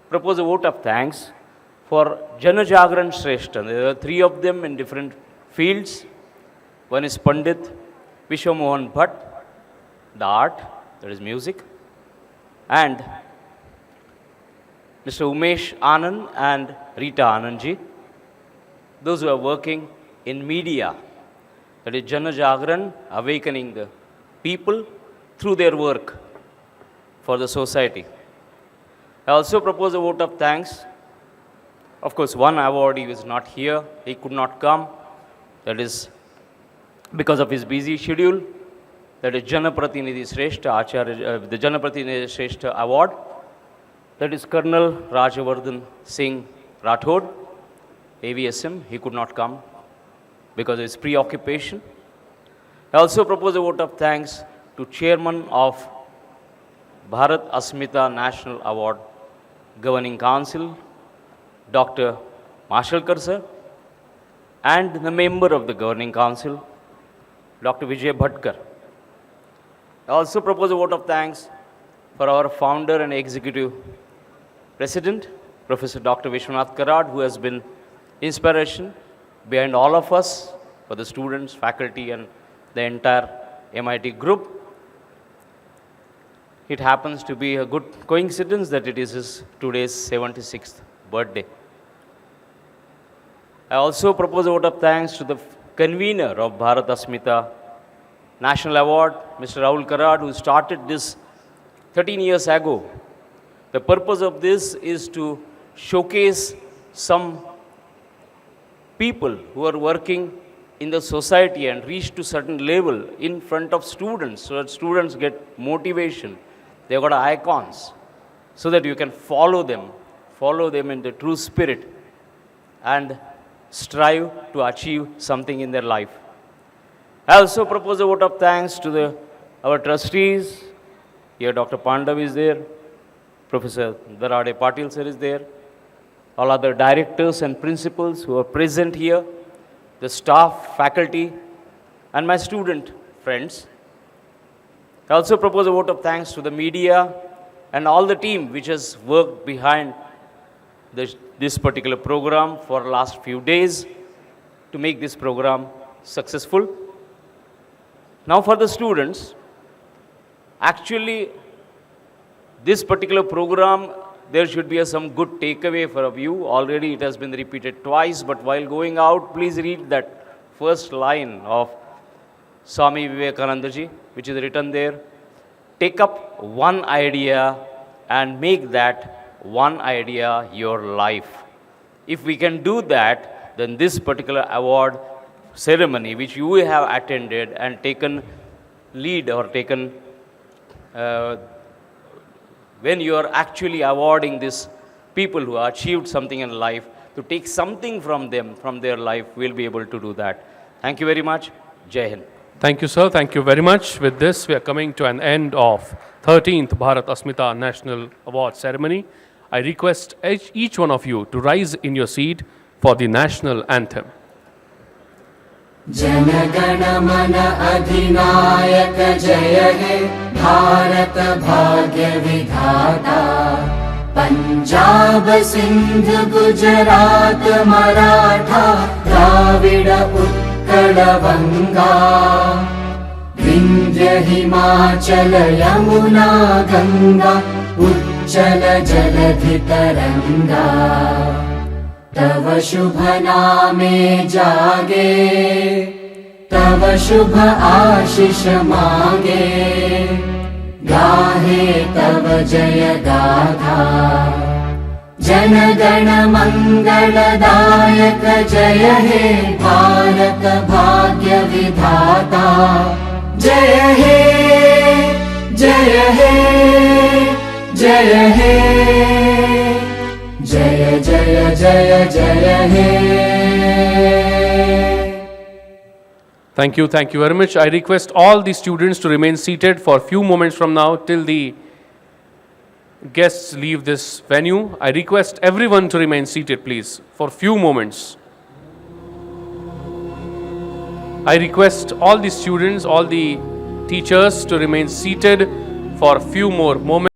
propose a vote of thanks for Jana Jagran Shrestha. There are 3 of them in different fields. One is Pandit Vishwamohan Bhatt, the art, that is music, and Mr. Umesh Anand and Rita Anandji, those who are working in media, that is Jana Jagran, awakening the people through their work for the society. I also propose a vote of thanks. Of course, one awardee is not here, he could not come, that is because of his busy schedule, that is Jana Pratinidhi Shrestha, the Jana Pratinidhi Shrestha Award, that is Colonel Rajavardhan Singh Rathod, AVSM, he could not come because of his preoccupation. I also propose a vote of thanks to Chairman of Bharat Asmita National Award Governing Council, Dr. Mashalkar sir, and the member of the Governing Council, Dr. Vijay Bhatkar. I also propose a vote of thanks for our founder and executive president, Professor Dr. Vishwanath Karad, who has been inspiration behind all of us, for the students, faculty, and the entire MIT group. It happens to be a good coincidence that it is his today's 76th birthday. I also propose a vote of thanks to the convener of Bharat Asmita National Award, Mr. Rahul Karad, who started this 13 years ago. The purpose of this is to showcase some people who are working in the society and reach to certain level in front of students, so that students get motivation. They've got icons, so that you can follow them in the true spirit and strive to achieve something in their life. I also propose a vote of thanks to our trustees. Here Dr. Pandav is there, Professor Darade Patil sir is there, all other directors and principals who are present here, the staff, faculty, and my student friends. I also propose a vote of thanks to the media and all the team which has worked behind this particular program for the last few days to make this program successful. Now for the students, actually this particular program, there should be some good takeaway for you. Already it has been repeated twice, but while going out, please read that first line of Swami Vivekananda ji, which is written there. Take up one idea and make that one idea your life. If we can do that, then this particular award ceremony, which you have attended and taken lead or taken when you are actually awarding these people who achieved something in life, to take something from them, from their life, we'll be able to do that. Thank you very much. Jai Hind. Thank you, sir. Thank you very much. With this, we are coming to an end of 13th Bharat Asmita National Award Ceremony. I request each one of you to rise in your seat for the national anthem. जनगण मन अधिनायक जय हे भारत भाग्य विधाता पंजाब सिंध गुजरात मराठा द्राविड़ उत्कल बंगा विंध्य हिमाचल यमुना गंगा उच्चल जलधि तरंगा तव शुभ नामे जागे तव शुभ आशीष मांगे गाहे तव जय गाथा जन गण मंगलदायक जय हे भारत भाग्य विधाता जय हे जय हे जय हे जय जय जय जय हे. Thank you very much. I request all the students to remain seated for a few moments from now till the guests leave this venue. I request everyone to remain seated, please, for a few moments. I request all the students, all the teachers to remain seated for a few more moments.